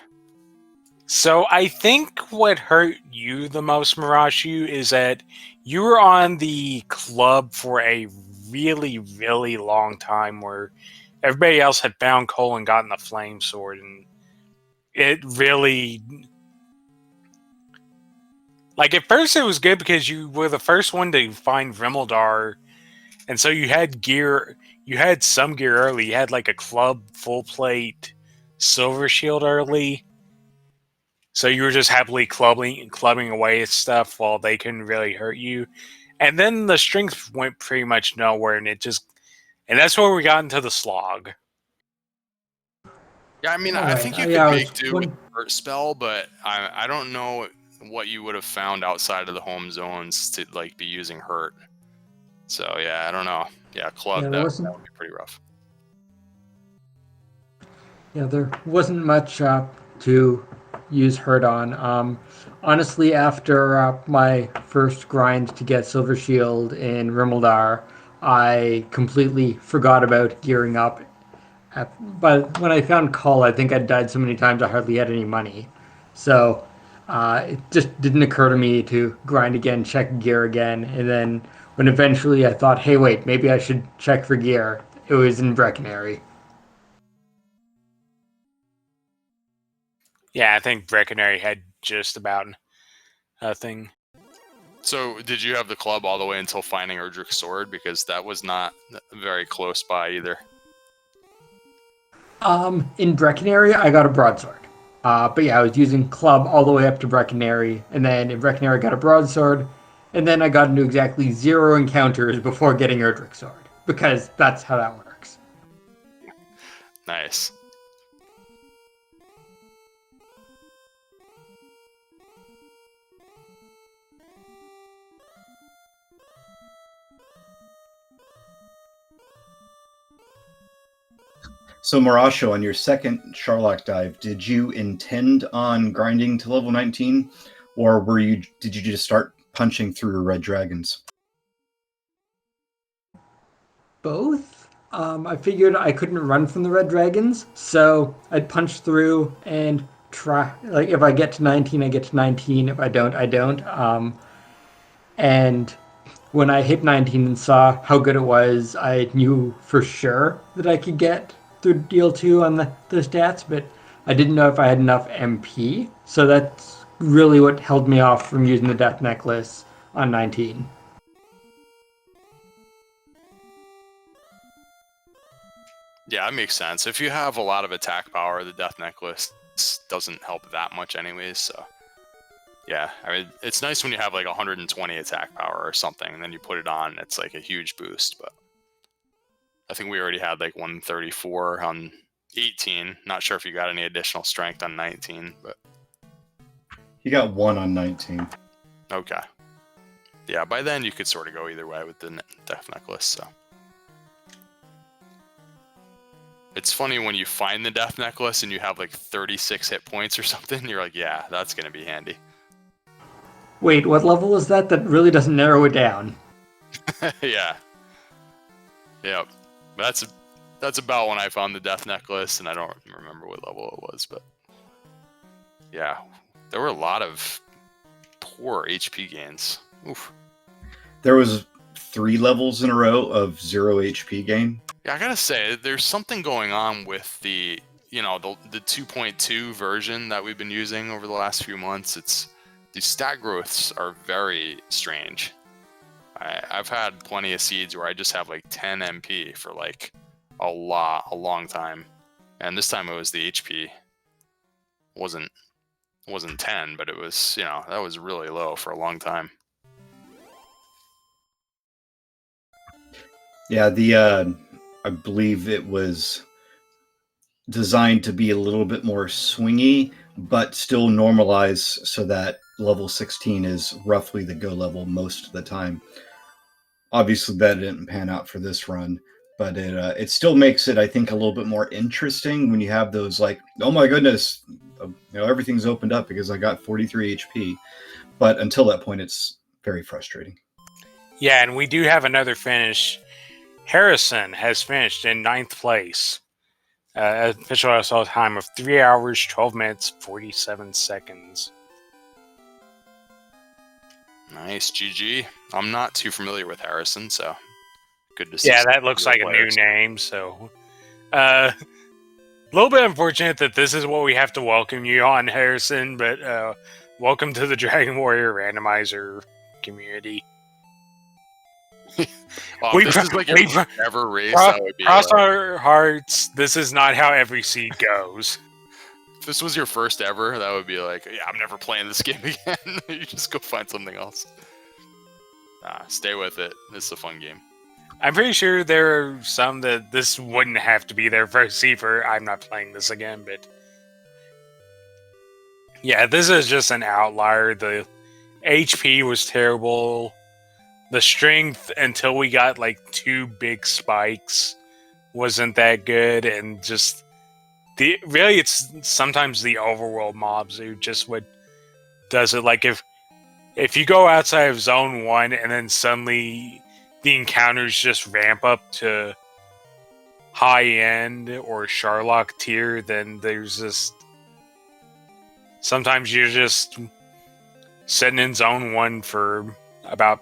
So I think what hurt you the most, Marashu, is that you were on the club for a really, really long time where everybody else had found coal and gotten the flame sword, and it really... Like, at first it was good because you were the first one to find Rimeldar, and so you had gear, you had some gear early. You had like a club full plate silver shield early. So you were just happily clubbing away at stuff while they couldn't really hurt you. And then the strength went pretty much nowhere, and that's where we got into the slog. Yeah, I mean, I think you could make do with hurt spell, but I don't know what you would have found outside of the home zones to like be using hurt. So yeah, I don't know. Yeah, club that would be pretty rough. Yeah, there wasn't much to use hurt on. Honestly, after my first grind to get Silver Shield in Rimeldar, I completely forgot about gearing up. But when I found Cull, I think I'd died so many times I hardly had any money. So it just didn't occur to me to grind again, check gear again, and then when eventually I thought, hey, wait, maybe I should check for gear, it was in Breckenary. Yeah, I think Breckenary had just about a thing. So did you have the club all the way until finding Erdrick's sword? Because that was not very close by either. In Breckenary, I got a broadsword. But yeah, I was using club all the way up to Breckenary, and then in Breckenary I got a broadsword, and then I got into exactly 0 encounters before getting Erdrick's sword, because that's how that works. Nice. So, Marasho, on your second Sharlock dive, did you intend on grinding to level 19, or did you just start punching through red dragons? Both. I figured I couldn't run from the red dragons, so I'd punch through and try. Like, if I get to 19, I get to 19. If I don't, I don't. And when I hit 19 and saw how good it was, I knew for sure that I could get through deal 2 on the stats, but I didn't know if I had enough MP. So that's really what held me off from using the Death Necklace on 19. Yeah, that makes sense. If you have a lot of attack power, the Death Necklace doesn't help that much anyways, so... Yeah, I mean, it's nice when you have like 120 attack power or something, and then you put it on, it's like a huge boost, but... I think we already had like 134 on 18. Not sure if you got any additional strength on 19, but... You got 1 on 19. Okay. Yeah, by then you could sort of go either way with the Death Necklace, so... It's funny when you find the Death Necklace and you have like 36 hit points or something, you're like, yeah, that's going to be handy. Wait, what level is that? That really doesn't narrow it down. Yeah. Yep. That's about when I found the Death Necklace, and I don't remember what level it was, but... Yeah, there were a lot of poor HP gains. Oof. There was 3 levels in a row of 0 HP gain. Yeah, I gotta say, there's something going on with the 2.2 version that we've been using over the last few months. These stat growths are very strange. I've had plenty of seeds where I just have like 10 MP for like a long time, and this time it was the HP. wasn't 10, but it was, that was really low for a long time. Yeah, I believe it was designed to be a little bit more swingy, but still normalize so that level 16 is roughly the go level most of the time. Obviously, that didn't pan out for this run, but it still makes it, I think, a little bit more interesting when you have those like, oh my goodness, everything's opened up because I got 43 HP. But until that point, it's very frustrating. Yeah, and we do have another finish. Harrison has finished in 9th place. Official assault time of 3 hours, 12 minutes, 47 seconds. Nice, GG. I'm not too familiar with Harrison, so good to see. Yeah, that looks like players. A new name, so... a little bit unfortunate that this is what we have to welcome you on, Harrison, but welcome to the Dragon Warrior Randomizer community. This is like ever race. Cross our hearts, this is not how every seed goes. If this was your first ever, that would be like, yeah, I'm never playing this game again. You just go find something else. Stay with it. It's a fun game. I'm pretty sure there are some that this wouldn't have to be their first seafer. I'm not playing this again, but yeah, this is just an outlier. The HP was terrible. The strength until we got like 2 big spikes wasn't that good, and just it's sometimes the overworld mobs who just does it. Like if you go outside of zone 1 and then suddenly the encounters just ramp up to high end or Sharlock tier, then there's just sometimes you're just sitting in zone 1 for about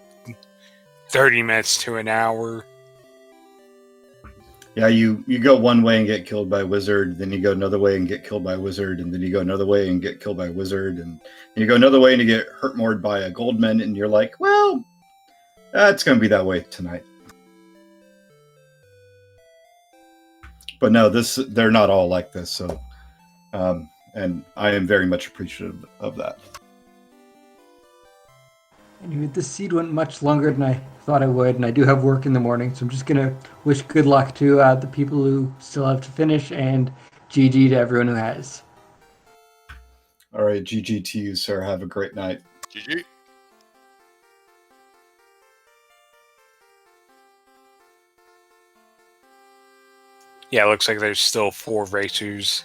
30 minutes to an hour. Yeah, you go one way and get killed by a wizard, then you go another way and get killed by a wizard, and then you go another way and get killed by a wizard, and you go another way and you get hurt more by a goldman, and you're like, well, it's going to be that way tonight. But no, they're not all like this, so and I am very much appreciative of that. Anyway, this seed went much longer than I thought I would, and I do have work in the morning, so I'm just going to wish good luck to the people who still have to finish, and GG to everyone who has. All right, GG to you, sir. Have a great night. GG. Yeah, it looks like there's still 4 racers,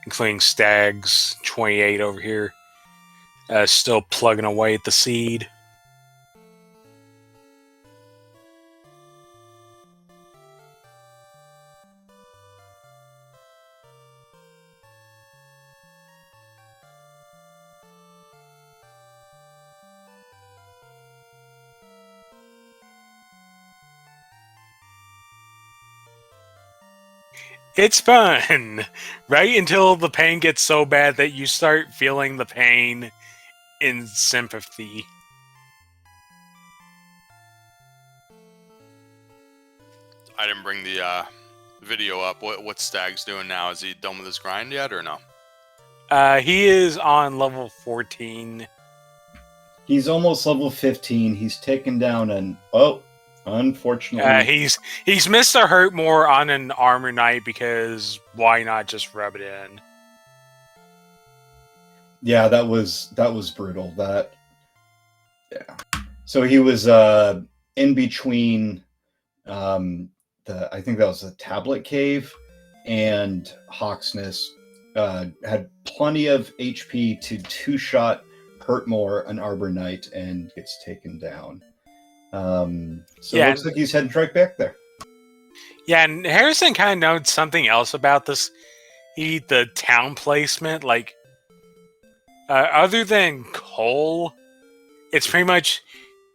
including Stags, 28 over here, still plugging away at the seed. It's fun, right until the pain gets so bad that you start feeling the pain in sympathy. I didn't bring the video up. What's Stag's doing now? Is he done with his grind yet or no? He is on level 14. He's almost level 15. He's taken down unfortunately. He's missed a hurt more on an armor knight because why not just rub it in? Yeah, that was brutal. So he was in between I think that was the Tablet Cave and Hawksness. Had plenty of HP to 2-shot hurt more an Arbor Knight and gets taken down. So it looks like he's heading right back there. Yeah, and Harrison kind of notes something else about this. The town placement, like, other than Cole, it's pretty much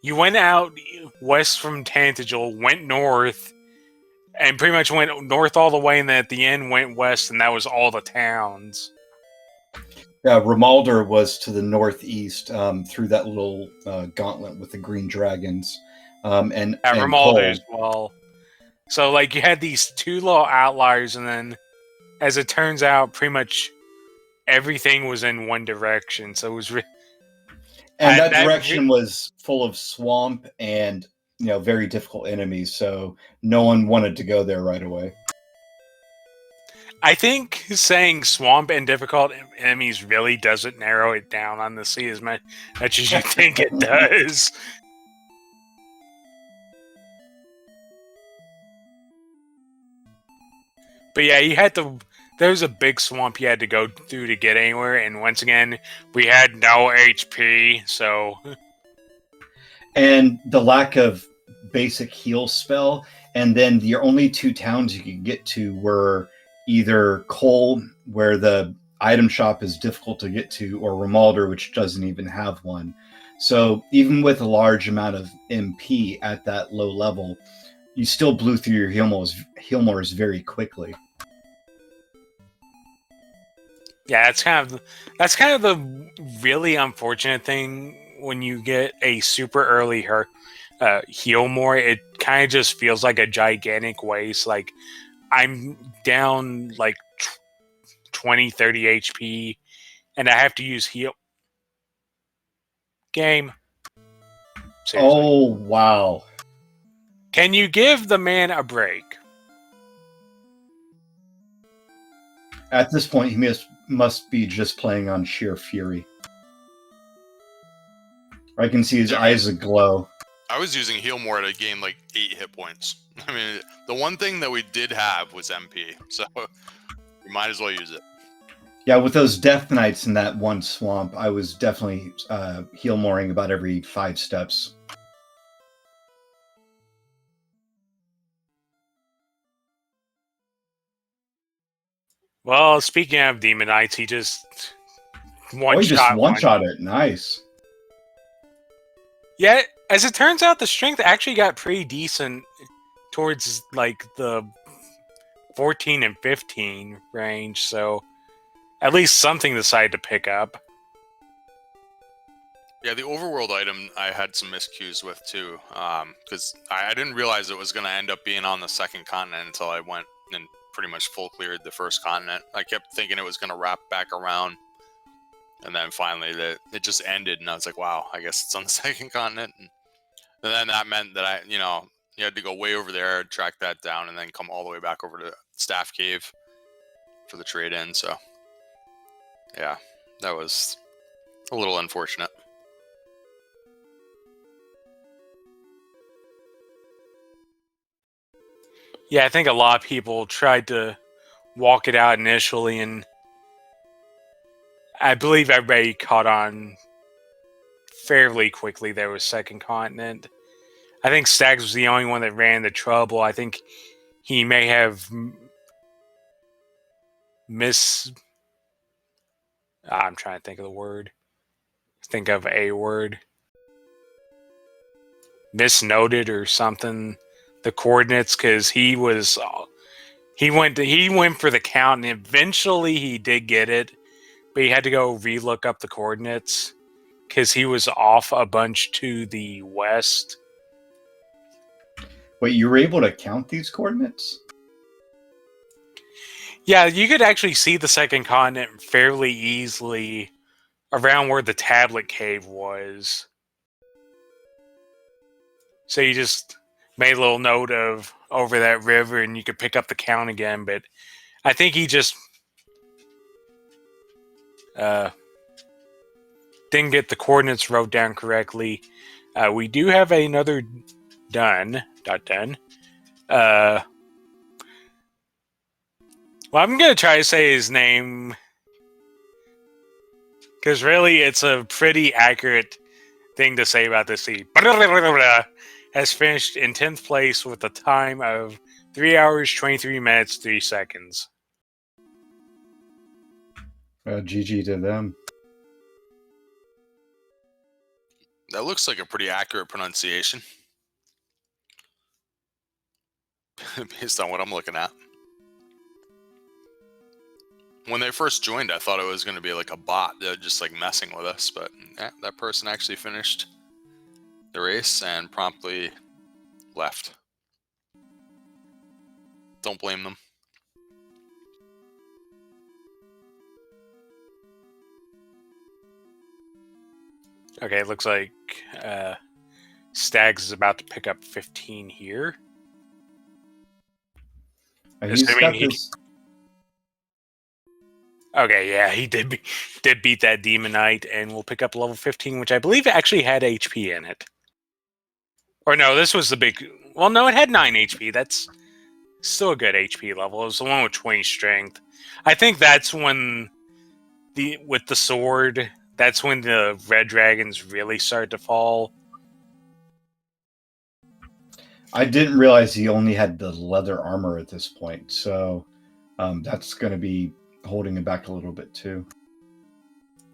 you went out west from Tantagel, went north, and pretty much went north all the way, and then at the end went west, and that was all the towns. Yeah, Rimalder was to the northeast through that little gauntlet with the green dragons. And Rimalder as well. So, like, you had these 2 little outliers, and then, as it turns out, pretty much everything was in one direction. So it was, and that direction was full of swamp and very difficult enemies. So no one wanted to go there right away. I think saying swamp and difficult enemies really doesn't narrow it down on the sea as much as you think it does. But yeah, there was a big swamp you had to go through to get anywhere, and once again, we had no HP, so... And the lack of basic heal spell, and then the only 2 towns you could get to were either Cole, where the item shop is difficult to get to, or Rimalder, which doesn't even have one. So even with a large amount of MP at that low level, you still blew through your Healmores very quickly. Yeah, that's kind of the really unfortunate thing when you get a super early Healmore. It kind of just feels like a gigantic waste. Like, I'm down like 20, 30 HP, and I have to use heal. Game. Seriously. Oh, wow. Can you give the man a break? At this point, he must be just playing on sheer fury. I can see his eyes aglow. I was using heal more to gain like 8 hit points. I mean, the one thing that we did have was MP, so we might as well use it. Yeah, with those Death Knights in that one swamp, I was definitely heal mooring about every 5 steps. Well, speaking of Demon Knights, he just one-shot it. Nice. Yeah, as it turns out, the strength actually got pretty decent towards like the 14 and 15 range, so at least something decided to pick up. Yeah, the overworld item I had some miscues with too, because I didn't realize it was going to end up being on the second continent until I went and pretty much full cleared the first continent. I kept thinking it was going to wrap back around, and then finally it just ended, and I was like, wow, I guess it's on the second continent. And then that meant that you had to go way over there, track that down, and then come all the way back over to Staff Cave for the trade-in. So, yeah, that was a little unfortunate. Yeah, I think a lot of people tried to walk it out initially, and I believe everybody caught on fairly quickly there was second continent. I think Stags was the only one that ran into trouble. I think he may have I'm trying to think of the word. Think of a word. Misnoted or something. The coordinates, because he went for the count, and eventually he did get it, but he had to go relook up the coordinates because he was off a bunch to the west. Wait, you were able to count these coordinates? Yeah, you could actually see the second continent fairly easily around where the tablet cave was. So you just made a little note of over that river, and you could pick up the count again. But I think he just didn't get the coordinates wrote down correctly. We do have another done. Well, I'm going to try to say his name because really it's a pretty accurate thing to say about this seed. Has finished in 10th place with a time of 3 hours, 23 minutes, 3 seconds. GG to them. That looks like a pretty accurate pronunciation. Based on what I'm looking at. When they first joined, I thought it was going to be like a bot just like messing with us, but yeah, that person actually finished the race and promptly left. Don't blame them. Okay, it looks like Stags is about to pick up 15 here. Okay, yeah, he did beat that Demon Knight, and we'll pick up level 15, which I believe actually had HP in it. Or no, this was the big... Well, no, it had 9 HP. That's still a good HP level. It was the one with 20 strength. I think that's when with the sword, that's when the red dragons really start to fall. I didn't realize he only had the leather armor at this point, so that's going to be holding him back a little bit too.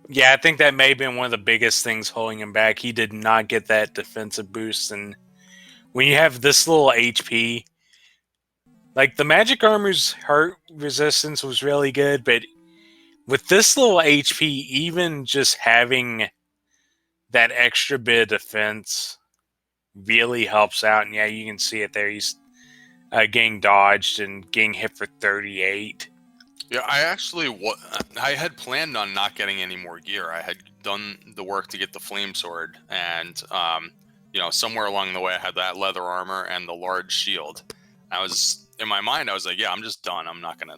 Yeah, I think that may have been one of the biggest things holding him back. He did not get that defensive boost, and when you have this little HP, like the magic armor's heart resistance was really good, but with this little HP, even just having that extra bit of defense really helps out. And yeah, you can see it there. He's getting dodged and getting hit for 38. Yeah, I had planned on not getting any more gear. I had done the work to get the flame sword, and somewhere along the way, I had that leather armor and the large shield. I was in my mind, I was like, yeah, I'm just done. I'm not gonna,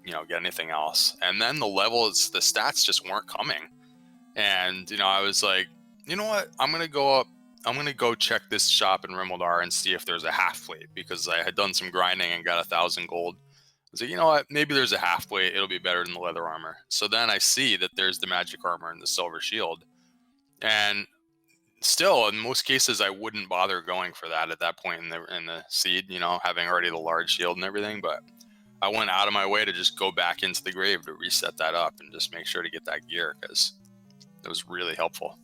get anything else. And then the stats just weren't coming, and I was like, you know what? I'm gonna go up. I'm gonna go check this shop in Rimeldar and see if there's a half plate, because I had done some grinding and got 1,000 gold. I was like, you know what? Maybe there's a half plate. It'll be better than the leather armor. So then I see that there's the magic armor and the silver shield. And still, in most cases, I wouldn't bother going for that at that point in the seed, having already the large shield and everything. But I went out of my way to just go back into the grave to reset that up and just make sure to get that gear, because it was really helpful.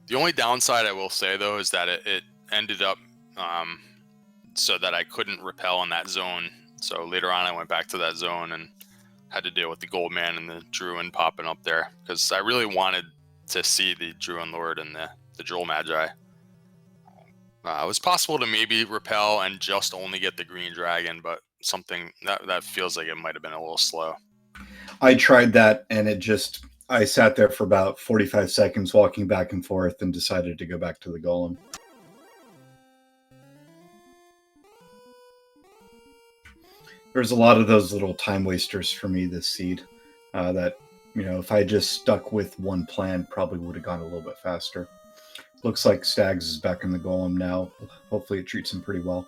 The only downside I will say, though, is that it ended up so that I couldn't repel in that zone. So later on, I went back to that zone and had to deal with the Gold Man and the Druid popping up there, because I really wanted to see the Druid Lord and the Droll Magi. It was possible to maybe repel and just only get the Green Dragon, but something that feels like it might have been a little slow. I tried that, and I sat there for about 45 seconds walking back and forth and decided to go back to the Golem. There's a lot of those little time wasters for me this seed that, if I just stuck with one plan, probably would have gone a little bit faster. Looks like Stags is back in the Golem now. Hopefully it treats him pretty well.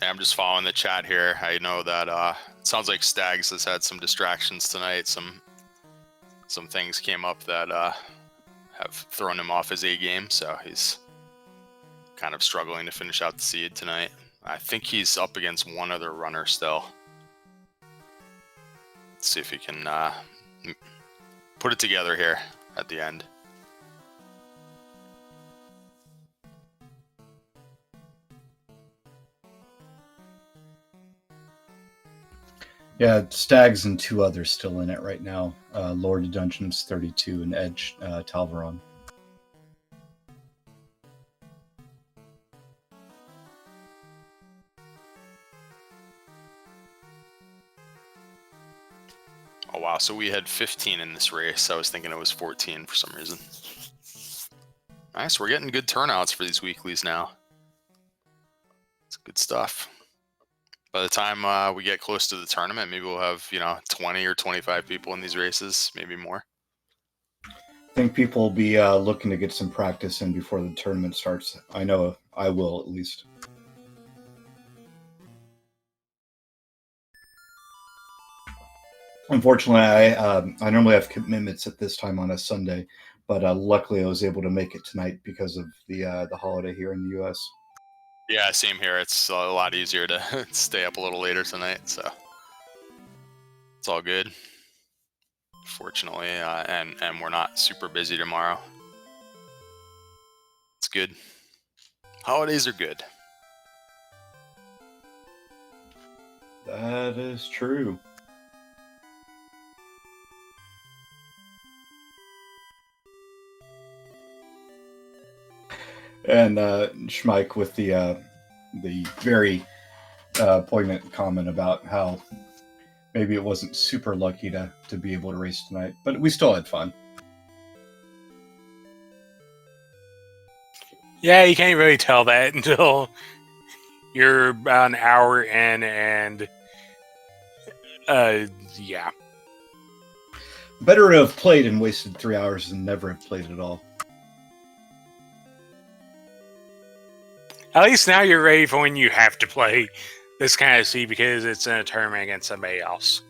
I'm just following the chat here. I know that it sounds like Stags has had some distractions tonight. Some things came up that have thrown him off his A game, so he's kind of struggling to finish out the seed tonight. I think he's up against one other runner still. Let's see if he can put it together here at the end. Yeah, Stags and two others still in it right now. Lord of Dungeons 32 and Edge Talvaron. Oh wow, so we had 15 in this race. I was thinking it was 14 for some reason. Nice, we're getting good turnouts for these weeklies now. It's good stuff. By the time we get close to the tournament, maybe we'll have 20 or 25 people in these races, maybe more. I think people will be looking to get some practice in before the tournament starts. I know I will, at least. Unfortunately, I normally have commitments at this time on a Sunday, but luckily I was able to make it tonight because of the holiday here in the U.S. Yeah, same here. It's a lot easier to stay up a little later tonight, so it's all good. Fortunately, and we're not super busy tomorrow. It's good. Holidays are good. That is true. And Schmeich with the very poignant comment about how maybe it wasn't super lucky to be able to race tonight, but we still had fun. Yeah, you can't really tell that until you're about an hour in, and yeah. Better to have played and wasted 3 hours than never have played at all. At least now you're ready for when you have to play this kind of seed because it's in a tournament against somebody else.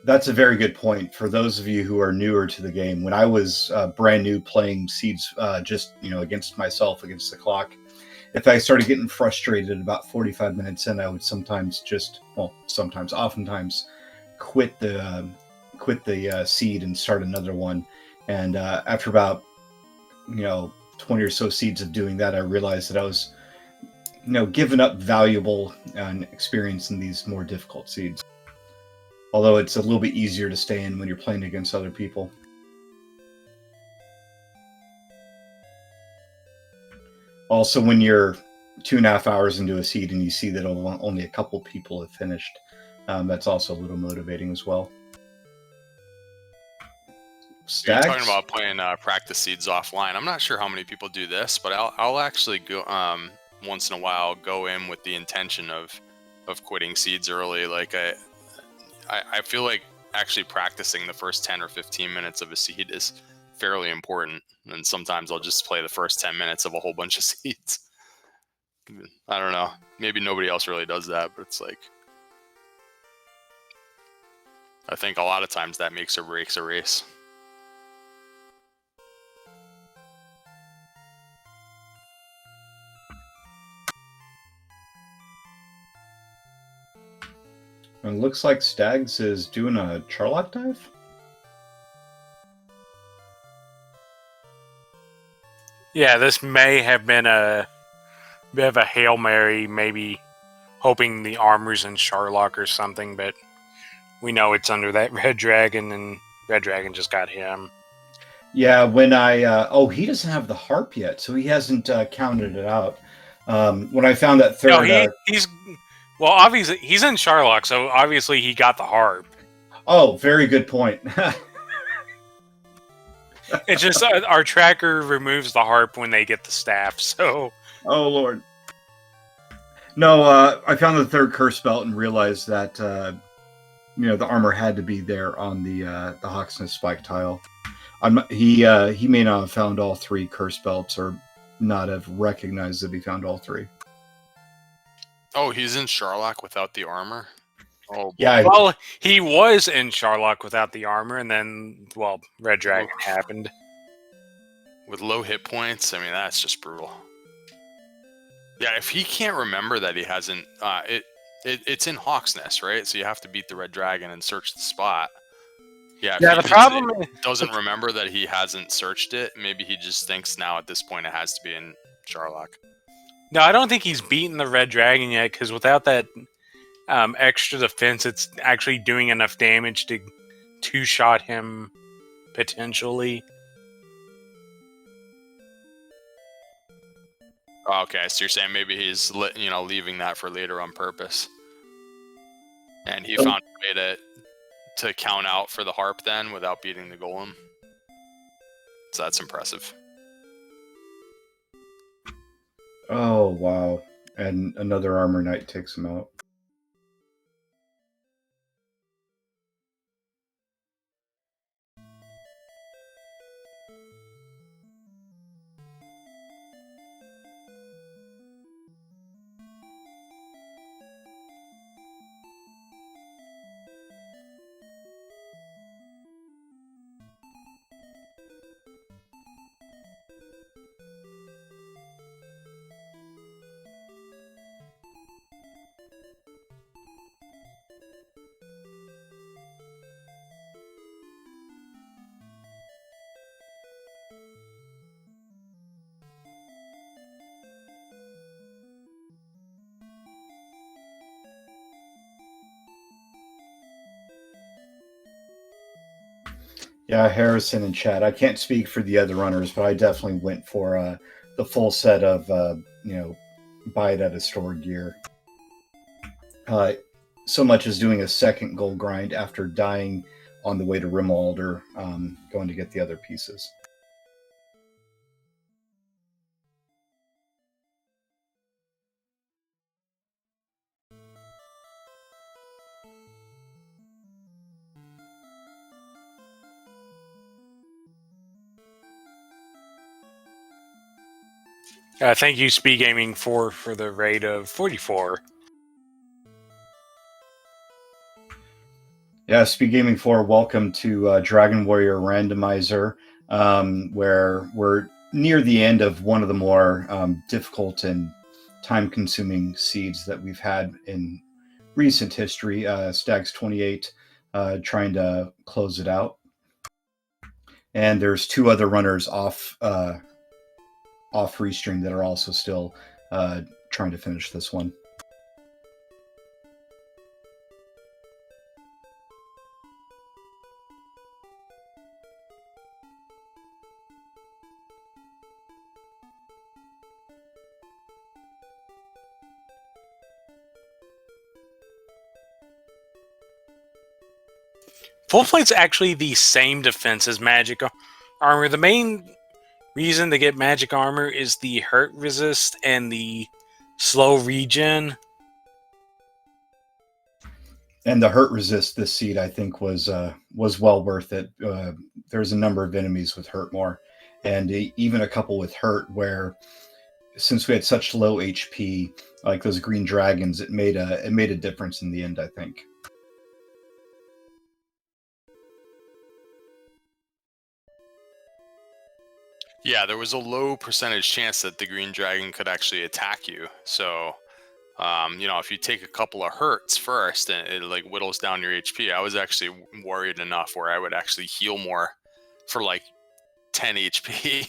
That's a very good point. For those of you who are newer to the game, when I was brand new playing seeds, just against myself, against the clock, if I started getting frustrated about 45 minutes in, I would oftentimes quit the seed and start another one. And after about 20 or so seeds of doing that, I realized that I was giving up valuable experience in these more difficult seeds. Although it's a little bit easier to stay in when you're playing against other people. Also, when you're 2.5 hours into a seed and you see that only a couple people have finished, that's also a little motivating as well. You're talking about playing practice seeds offline. I'm not sure how many people do this, but I'll actually go once in a while go in with the intention of quitting seeds early. Like I feel like actually practicing the first 10 or 15 minutes of a seed is fairly important. And sometimes I'll just play the first 10 minutes of a whole bunch of seeds. I don't know. Maybe nobody else really does that, but it's like, I think a lot of times that makes or breaks a race. And it looks like Stags is doing a Charlock dive. Yeah, this may have been a bit of a Hail Mary, maybe hoping the armor's in Charlock or something, but we know it's under that Red Dragon, and Red Dragon just got him. Yeah, when he doesn't have the harp yet, so he hasn't counted it out. When I found that third... No, he's... Well, obviously, he's in Charlock, so obviously he got the harp. Oh, very good point. It's just our tracker removes the harp when they get the staff, so... Oh, Lord. No, I found the third curse belt and realized that, the armor had to be there on the Hawksness spike tile. He may not have found all 3 curse belts or not have recognized that he found all 3. Oh, he's in Charlock without the armor? Oh, boy. Yeah. Well, he was in Charlock without the armor, and then, well, Red Dragon happened. With low hit points, I mean, that's just brutal. Yeah, if he can't remember that he hasn't... it's in Hawksness, right? So you have to beat the Red Dragon and search the spot. Yeah, the problem doesn't remember that he hasn't searched it. Maybe he just thinks now at this point it has to be in Charlock. No, I don't think he's beaten the Red Dragon yet, because without that extra defense, it's actually doing enough damage to two-shot him, potentially. Okay, so you're saying maybe he's leaving that for later on purpose. And he found a way to count out for the harp then without beating the golem. So that's impressive. Oh, wow. And another armor knight takes him out. Yeah, Harrison and Chad. I can't speak for the other runners, but I definitely went for the full set of buy it at a store gear. So much as doing a second gold grind after dying on the way to Rimalder, going to get the other pieces. Thank you, SpeedGaming, for the raid of 44. Yeah, SpeedGaming 4, welcome to Dragon Warrior Randomizer, where we're near the end of one of the more difficult and time-consuming seeds that we've had in recent history. Stags 28 trying to close it out. And there's 2 other runners off restream that are also still trying to finish this one. Full plate's actually the same defense as magic armor. The main reason to get magic armor is the hurt resist and the slow regen. And the hurt resist this seed, I think, was well worth it. There's a number of enemies with hurt more, and even a couple with hurt where, since we had such low HP, like those green dragons, it made a difference in the end, I think. Yeah, there was a low percentage chance that the green dragon could actually attack you. So, if you take a couple of hurts first and it like whittles down your HP, I was actually worried enough where I would actually heal more for like 10 HP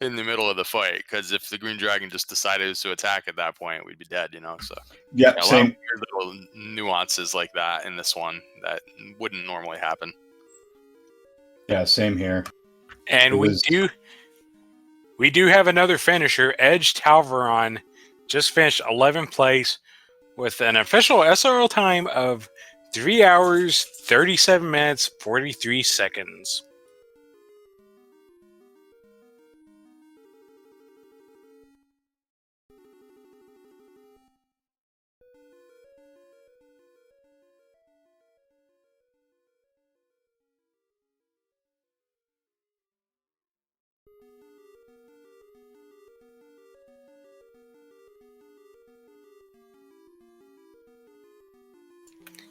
in the middle of the fight. Because if the green dragon just decided to attack at that point, we'd be dead, So yeah, a same. lot of weird little nuances like that in this one that wouldn't normally happen. Yeah, same here. And we do have another finisher. Edge Talvaron just finished 11th place with an official SRL time of 3 hours, 37 minutes, 43 seconds.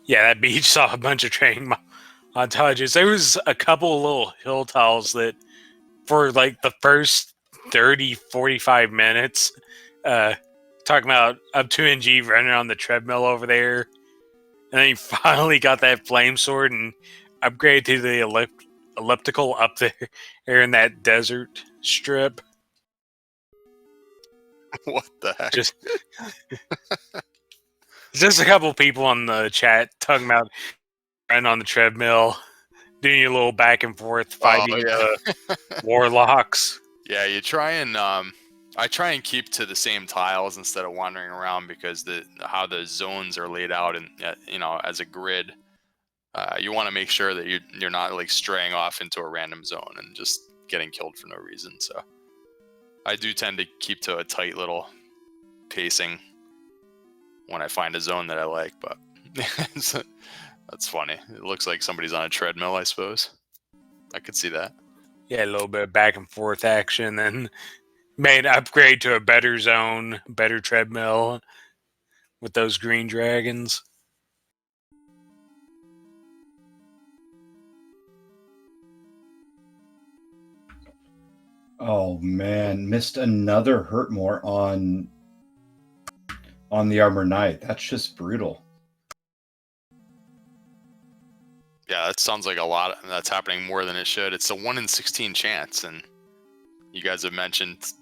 Yeah, that beach saw a bunch of training montages. There was a couple of little hill tiles that, for like the first 30, 45 minutes, talking about up 2NG running on the treadmill over there, and then he finally got that flame sword and upgraded to the elliptical up there in that desert strip. What the heck? Just a couple people on the chat talking about running on the treadmill, doing a little back and forth fighting warlocks. Yeah, you try and I try and keep to the same tiles instead of wandering around because how the zones are laid out and as a grid, you want to make sure that you're not like straying off into a random zone and just getting killed for no reason. So I do tend to keep to a tight little pacing when I find a zone that I like, but that's funny. It looks like somebody's on a treadmill, I suppose. I could see that. Yeah, a little bit of back and forth action, and made an upgrade to a better zone, better treadmill with those green dragons. Oh man, missed another hurt more on the Armor Knight. That's just brutal. Yeah, that sounds like a lot. That's happening more than it should. It's a 1 in 16 chance, and you guys have mentioned,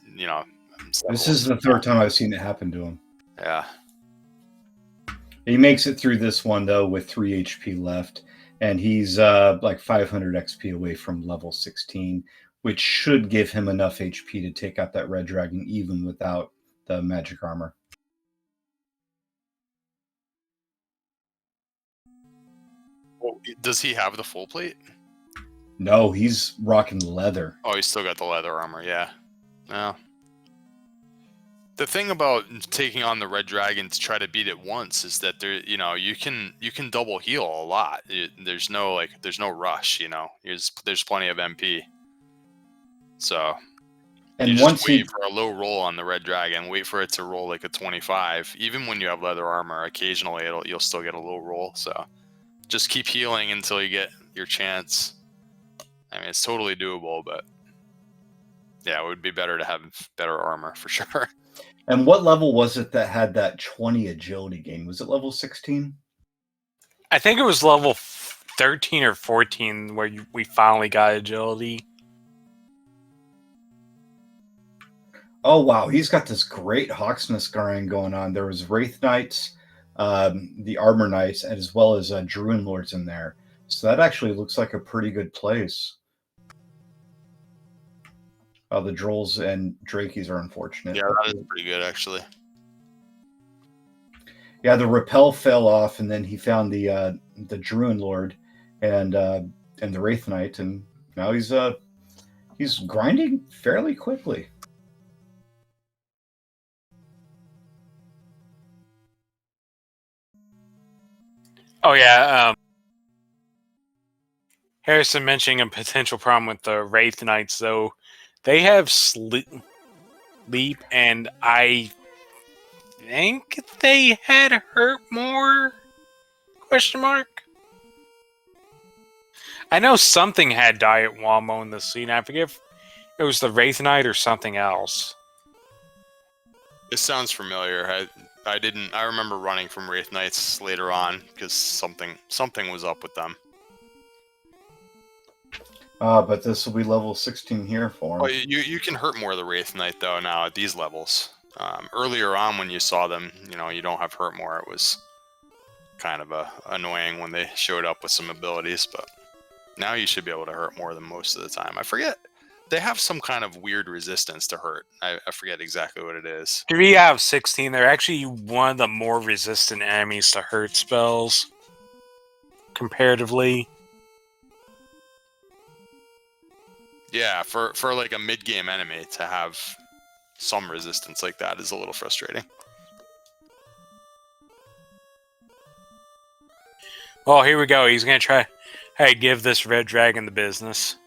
this is the third time I've seen it happen to him. Yeah. He makes it through this one though with 3 HP left, and he's like 500 XP away from level 16, which should give him enough HP to take out that red dragon even without the magic armor. Well, does he have the full plate? No, he's rocking leather. Oh, he's still got the leather armor, yeah. Well, the thing about taking on the red dragon to try to beat it once is that there, you can double heal a lot. There's no rush, There's plenty of MP. So And you just once wait for a low roll on the red dragon. Wait for it to roll like a 25. Even when you have leather armor, occasionally you'll still get a low roll. So just keep healing until you get your chance. I mean, it's totally doable, but yeah, it would be better to have better armor for sure. And what level was it that had that 20 agility gain? Was it level 16? I think it was level 13 or 14 where we finally got agility. Oh, wow. He's got this great Hawksness grind going on. There was Wraith Knights, the Armor Knights, as well as Druid Lords in there. So that actually looks like a pretty good place. The Drolls and Drakies are unfortunate. Yeah, that is pretty good, actually. Yeah, the Repel fell off, and then he found the Druid Lord and the Wraith Knight, and now he's grinding fairly quickly. Oh yeah, Harrison mentioning a potential problem with the Wraith Knights, though. They have sleep, and I think they had hurt more? Question mark. I know something had diet while mowing the scene. I forget if it was the Wraith Knight or something else. This sounds familiar. I remember running from Wraith Knights later on because something was up with them. But this will be level 16 here for him. Well, you can hurt more of the Wraith Knight though now at these levels. Earlier on when you saw them, you don't have hurt more. It was kind of annoying when they showed up with some abilities, but now you should be able to hurt more than most of the time. I forget. They have some kind of weird resistance to hurt. I forget exactly what it is. 3 out of 16, they're actually one of the more resistant enemies to hurt spells, comparatively. Yeah, for like a mid-game enemy to have some resistance like that is a little frustrating. Oh, here we go. He's going to try... Hey, give this red dragon the business.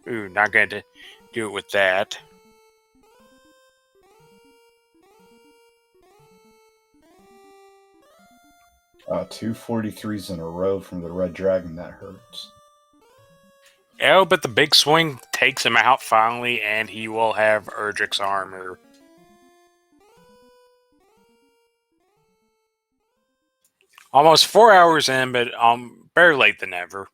Ooh, not going to do it with that. Two 43s in a row from the red dragon. That hurts. Oh, but the big swing takes him out finally, and he will have Erdrick's armor. Almost 4 hours in, but better late than never.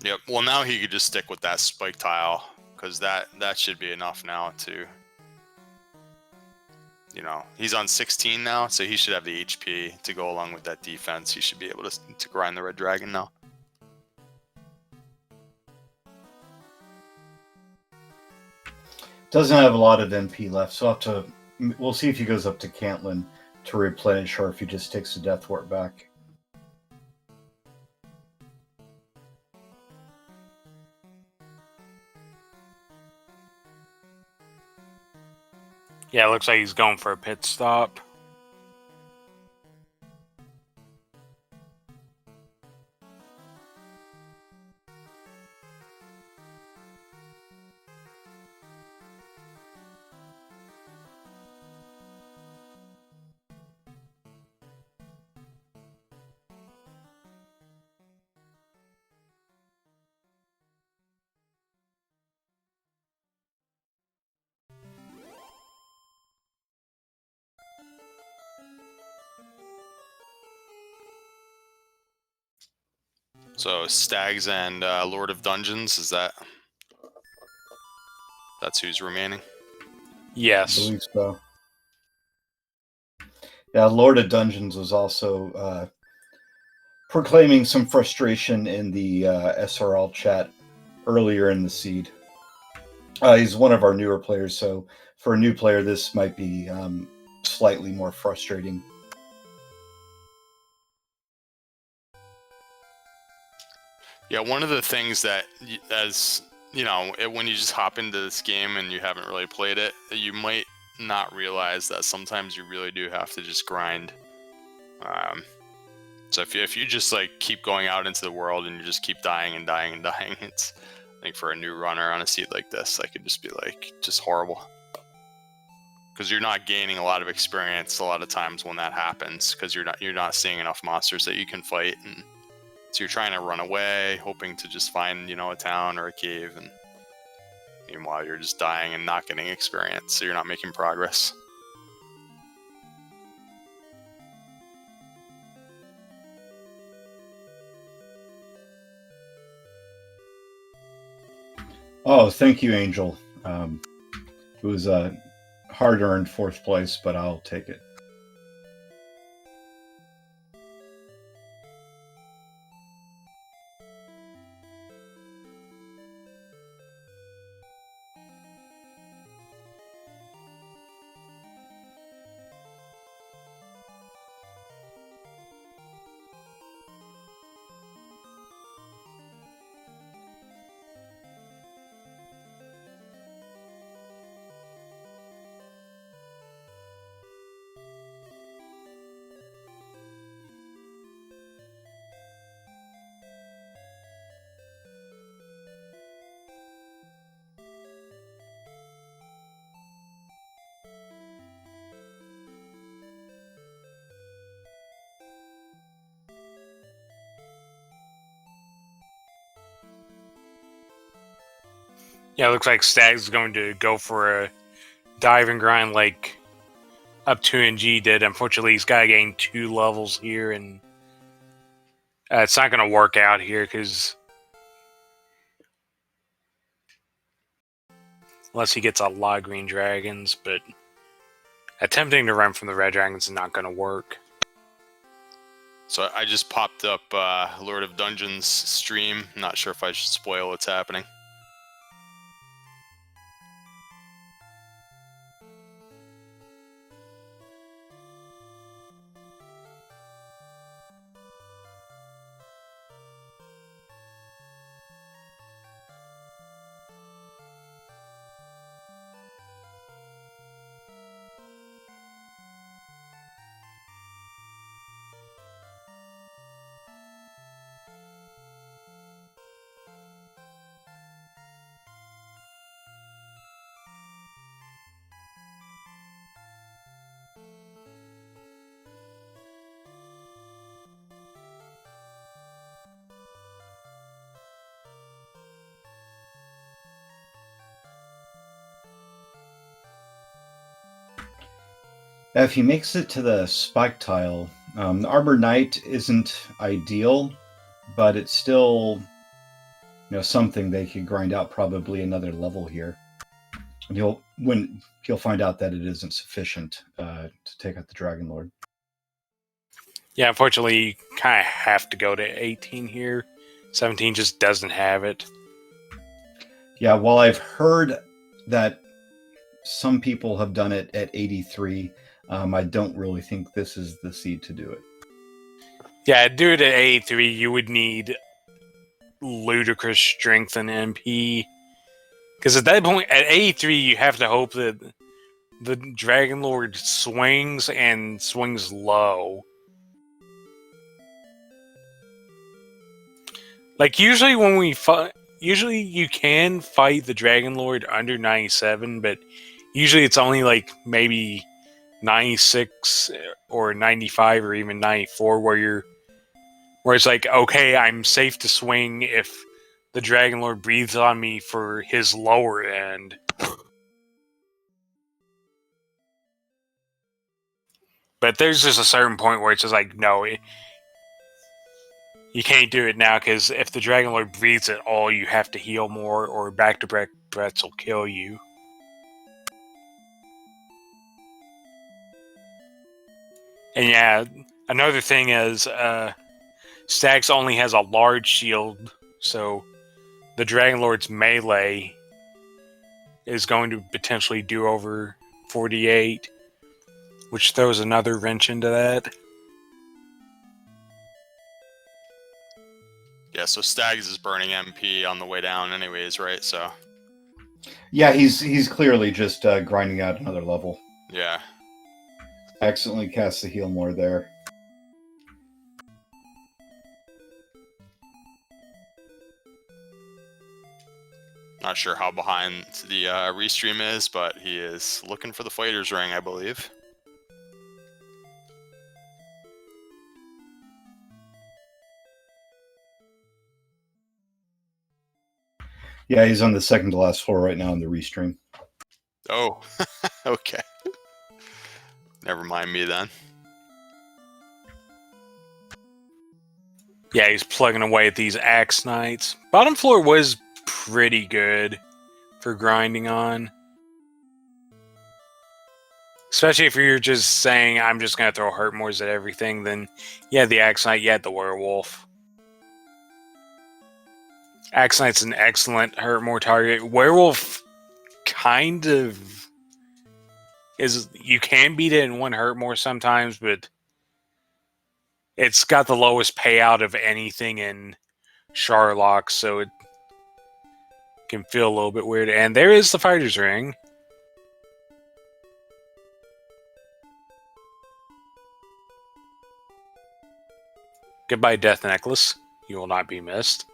Yep. Well, now he could just stick with that spike tile because that should be enough now to. He's on 16 now, so he should have the HP to go along with that defense. He should be able to grind the red dragon now. Doesn't have a lot of MP left, so we'll see if he goes up to Cantlin to replenish, or if he just takes the Death Wart back. Yeah, it looks like he's going for a pit stop. So Stags and Lord of Dungeons, that's who's remaining? Yes. I believe so. Yeah, Lord of Dungeons was also proclaiming some frustration in the SRL chat earlier in the seed. He's one of our newer players, so for a new player, this might be slightly more frustrating. Yeah, one of the things that, as you know, when you just hop into this game and you haven't really played it, you might not realize that sometimes you really do have to just grind. So if you just like keep going out into the world and you just keep dying and dying and dying, it's, I think for a new runner on a seed like this, that could just be like just horrible. Because you're not gaining a lot of experience a lot of times when that happens, because you're not seeing enough monsters that you can fight, and so you're trying to run away, hoping to just find, you know, a town or a cave, and meanwhile you're just dying and not getting experience, so you're not making progress. Oh, thank you, Angel. It was a hard-earned 4th place, but I'll take it. Yeah, it looks like Stag's going to go for a dive and grind like up 2NG did. Unfortunately, he's got to gain 2 levels here, and it's not going to work out here because unless he gets a lot of green dragons, but attempting to run from the red dragons is not going to work. So I just popped up Lord of Dungeons stream. Not sure if I should spoil what's happening. If he makes it to the spike tile, the Arbor Knight isn't ideal, but it's still, you know, something they could grind out probably another level here. And he'll find out that it isn't sufficient to take out the Dragon Lord. Yeah, unfortunately, you kind of have to go to 18 here. 17 just doesn't have it. Yeah, while I've heard that some people have done it at 83, I don't really think this is the seed to do it. Yeah, do it at 83, you would need ludicrous strength and MP. Because at that point, at 83, you have to hope that the Dragon Lord swings and swings low. Like, usually when we fight, usually you can fight the Dragon Lord under 97, but usually it's only like maybe 96 or 95 or even 94 where it's like, okay, I'm safe to swing if the Dragon Lord breathes on me for his lower end. But there's just a certain point where it's just like, no, you can't do it now, because if the Dragon Lord breathes at all, you have to heal more, or back-to-back breaths will kill you. And yeah, another thing is, Stags only has a large shield, so the Dragon Lord's melee is going to potentially do over 48, which throws another wrench into that. Yeah, so Stags is burning MP on the way down anyways, right? So Yeah, he's clearly just grinding out another level. yeah. Accidentally cast the heal more there. Not sure how behind the restream is, but he is looking for the fighter's ring, I believe. Yeah, he's on the second to last floor right now in the restream. Oh, okay. Never mind me then. Yeah, he's plugging away at these Axe Knights. Bottom floor was pretty good for grinding on. Especially if you're just saying, I'm just going to throw hurt mores at everything, then yeah, the Axe Knight, yeah, the Werewolf. Axe Knight's an excellent hurt more target. Werewolf kind of is, you can beat it in one hurt more sometimes, but it's got the lowest payout of anything in Sharlock, so it can feel a little bit weird. And there is the fighter's ring. Goodbye, Death Necklace. You will not be missed.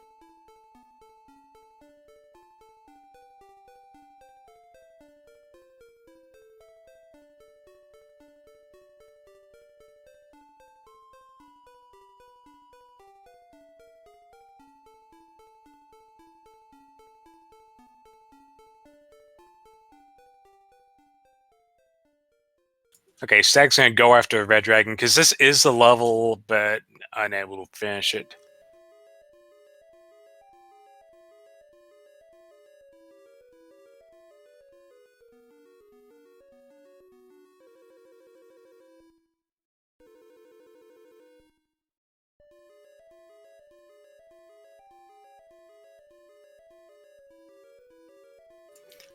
Okay, Stag's gonna go after Red Dragon, because this is the level, but unable to finish it.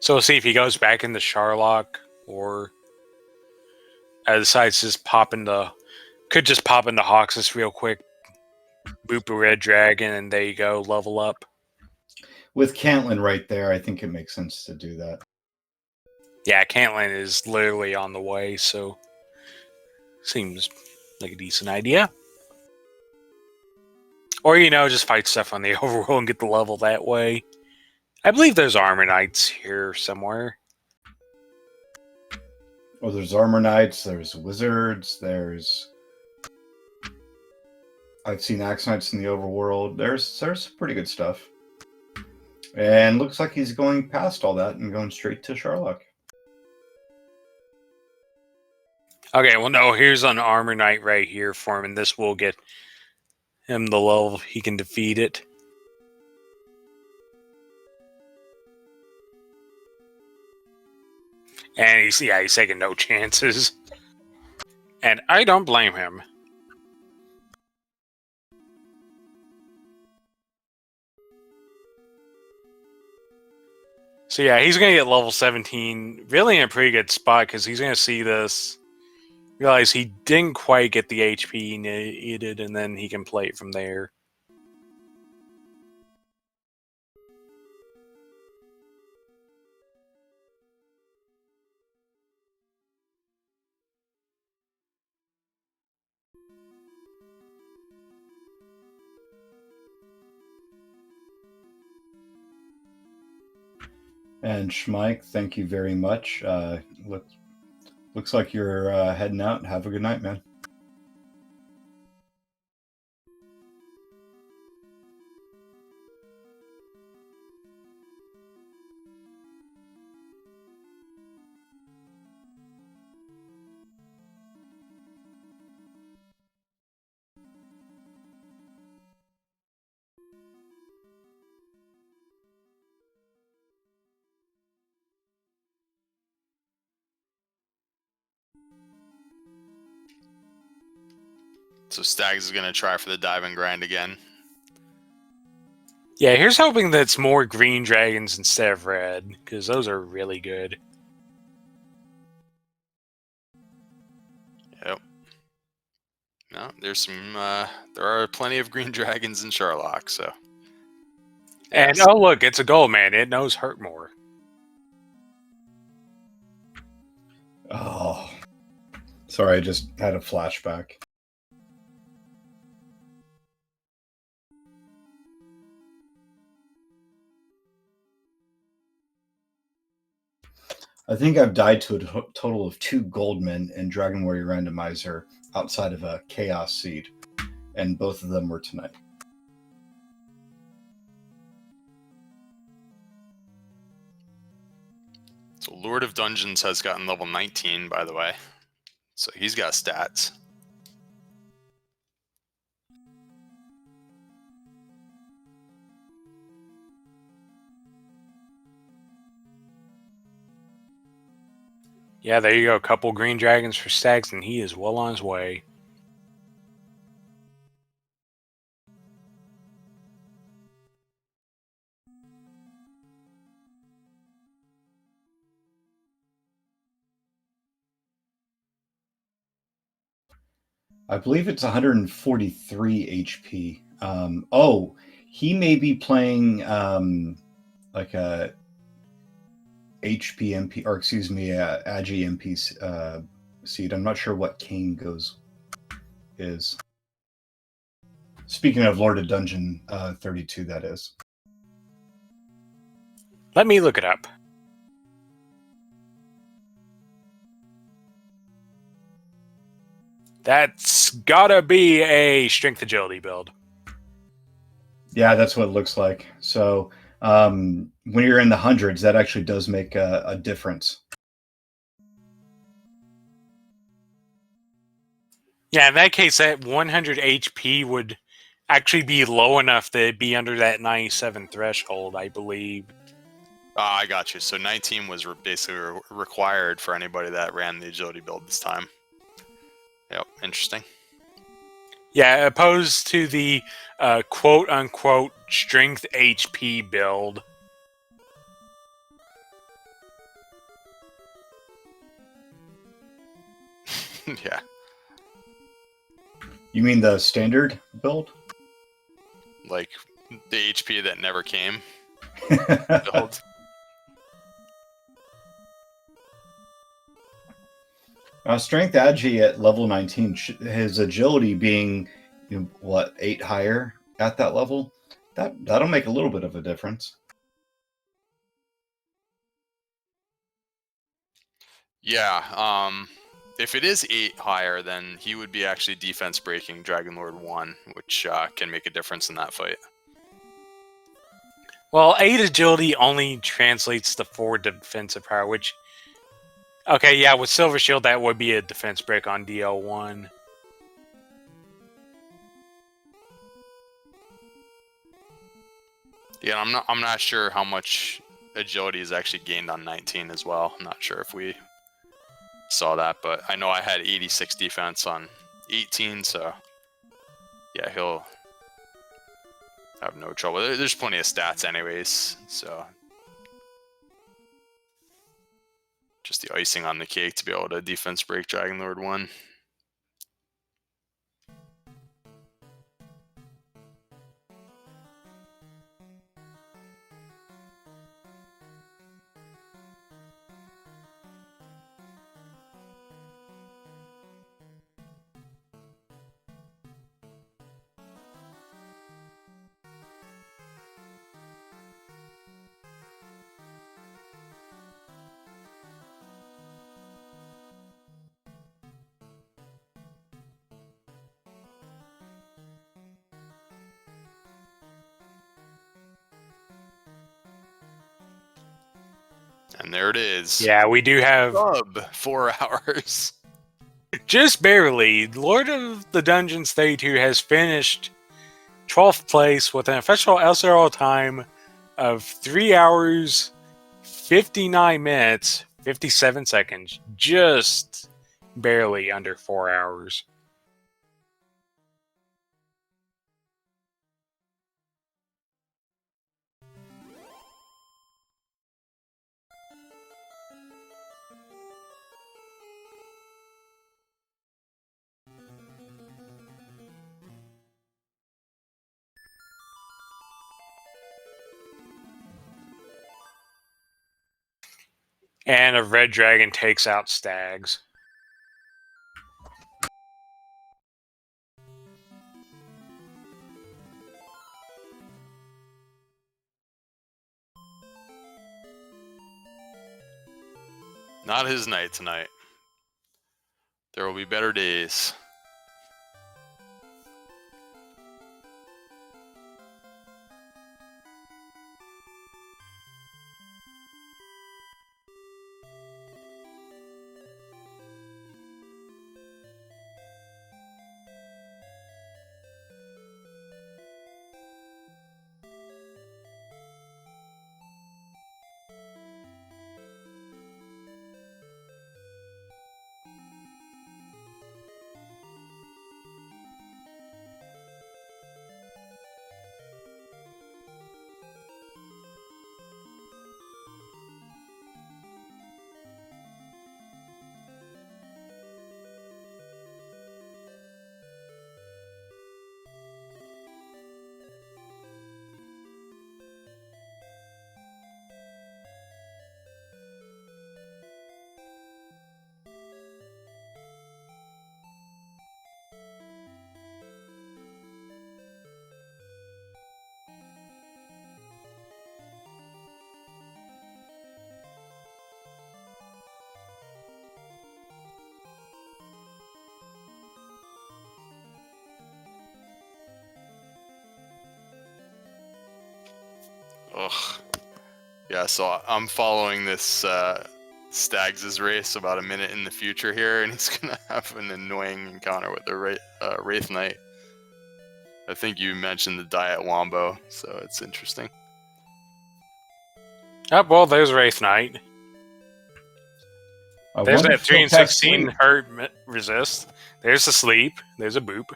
So we'll see if he goes back into Sharlock, or decides to just pop into... Could just pop into Hoxus real quick, boop a Red Dragon, and there you go, level up. With Cantlin right there, I think it makes sense to do that. Yeah, Cantlin is literally on the way, so... Seems like a decent idea. Or, you know, just fight stuff on the overworld and get the level that way. I believe there's Armor Knights here somewhere. Oh, there's Armor Knights, there's Wizards, there's... I've seen Axe Knights in the overworld. There's pretty good stuff. And looks like he's going past all that and going straight to Sharlock. Okay, well, no, here's an Armor Knight right here for him, and this will get him the level he can defeat it. And he's taking no chances. And I don't blame him. So yeah, he's going to get level 17, really in a pretty good spot, because he's going to see this, realize he didn't quite get the HP he needed, and then he can play it from there. And Schmike, thank you very much. Looks like you're heading out. Have a good night, man. So Stags is going to try for the dive and grind again. Yeah, here's hoping that it's more green dragons instead of red, because those are really good. Yep. No, there's some. There are plenty of green dragons in Sherlock, so. And Yes. oh look, it's a gold man. It knows hurt more. Oh, sorry, I just had a flashback. I think I've died to a total of 2 Goldmen and Dragon Warrior Randomizer outside of a Chaos Seed, and both of them were tonight. So Lord of Dungeons has gotten level 19, by the way. So he's got stats. Yeah, there you go. A couple green dragons for Stags, and he is well on his way. I believe it's 143 HP. Oh, he may be playing like a HP MP, or excuse me, Agi MP seed. I'm not sure what Kane goes is. Speaking of Lord of Dungeon 32, that is. Let me look it up. That's gotta be a strength agility build. Yeah, that's what it looks like. So when you're in the hundreds, that actually does make a difference. Yeah, in that case, that 100 HP would actually be low enough to be under that 97 threshold, I believe. I got you. So 19 was basically required for anybody that ran the agility build this time. Yep, interesting. Yeah, opposed to the quote-unquote strength HP build. Yeah. You mean the standard build? Like the HP that never came build. Strength Agi at level 19, his agility being, 8 higher at that level, that'll make a little bit of a difference. Yeah, if it is 8 higher, then he would be actually defense breaking Dragon Lord 1, which can make a difference in that fight. Well, 8 agility only translates to 4 defensive power, which... Okay, yeah, with Silver Shield, that would be a defense break on DL1. Yeah, I'm not sure how much agility is actually gained on 19 as well. I'm not sure if we saw that, but I know I had 86 defense on 18, so yeah, he'll have no trouble. There's plenty of stats anyways, so just the icing on the cake to be able to defense break Dragon Lord 1. And there it is. Yeah, we do have... Sub 4 hours. Just barely. Lord of the Dungeons 32 has finished 12th place with an official SRL time of 3 hours, 59 minutes, 57 seconds. Just barely under 4 hours. And a red dragon takes out stags. Not his night tonight. There will be better days. Ugh. Yeah, so I'm following this Stags' race about a minute in the future here, and he's gonna have an annoying encounter with the Wraith Knight. I think you mentioned the Diet Wombo, so it's interesting. Oh, well, there's Wraith Knight. There's that 3 and 16 hurt resist. There's a sleep. There's a boop.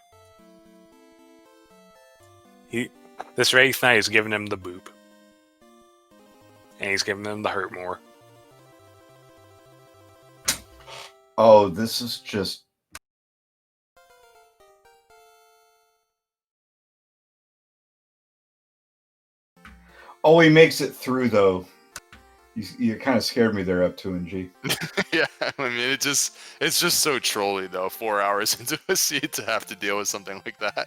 This Wraith Knight is giving him the boop. And he's giving them the hurt more. Oh, this is just... Oh, he makes it through, though. You kind of scared me there up to NG. Yeah, I mean, it's just so trolly, though. 4 hours into a seed to have to deal with something like that.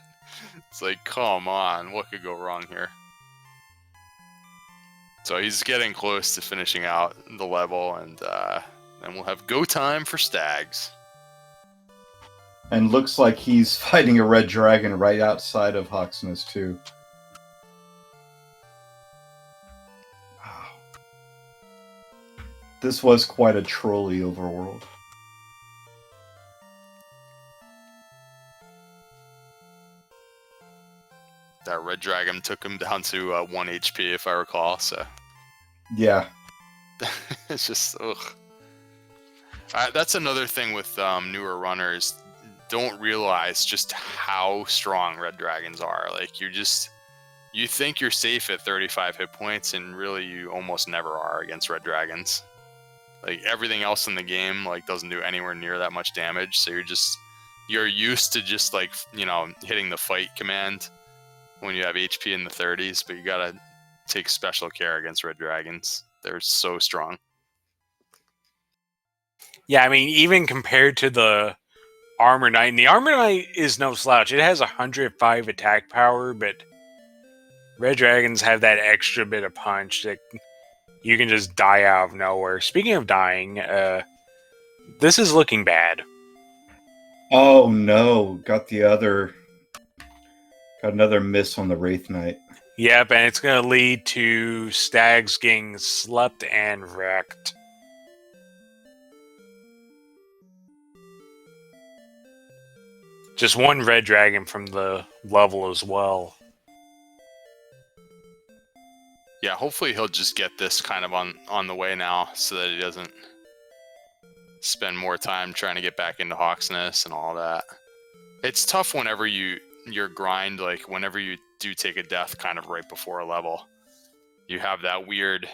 It's like, come on, what could go wrong here? So he's getting close to finishing out the level, and then we'll have go time for Stags. And looks like he's fighting a red dragon right outside of Hawksness, too. Wow. This was quite a trolly overworld. That red dragon took him down to 1 HP, if I recall, so... Yeah. It's just, ugh. That's another thing with newer runners. Don't realize just how strong red dragons are. Like, you think you're safe at 35 hit points, and really you almost never are against red dragons. Like, everything else in the game, like, doesn't do anywhere near that much damage, so you're used to just, like, you know, hitting the fight command when you have HP in the 30s, but you gotta take special care against red dragons. They're so strong. Yeah, I mean, even compared to the Armor Knight, and the Armor Knight is no slouch. It has 105 attack power, but red dragons have that extra bit of punch that you can just die out of nowhere. Speaking of dying, this is looking bad. Oh no, got another miss on the Wraith Knight. Yep, and it's going to lead to Stags getting slept and wrecked. Just one red dragon from the level as well. Yeah, hopefully he'll just get this kind of on the way now, so that he doesn't spend more time trying to get back into Hawksness and all that. It's tough whenever your grind, like whenever you do take a death kind of right before a level. You have that weird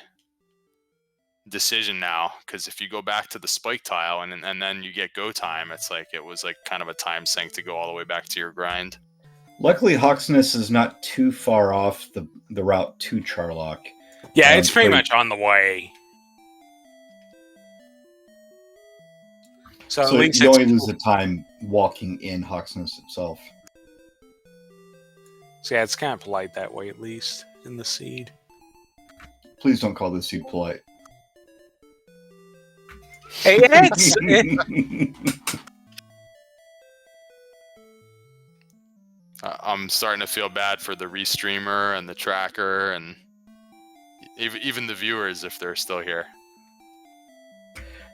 decision now, because if you go back to the spike tile and then you get go time, it's like it was like kind of a time sink to go all the way back to your grind. Luckily, Hawksness is not too far off the route to Charlock. Yeah, it's pretty much on the way. So at So least you it's only lose the time walking in Hawksnest itself. so yeah, it's kind of polite that way at least in the seed. Please don't call this seed polite. Hey, it's I'm starting to feel bad for the restreamer and the tracker and even the viewers if they're still here.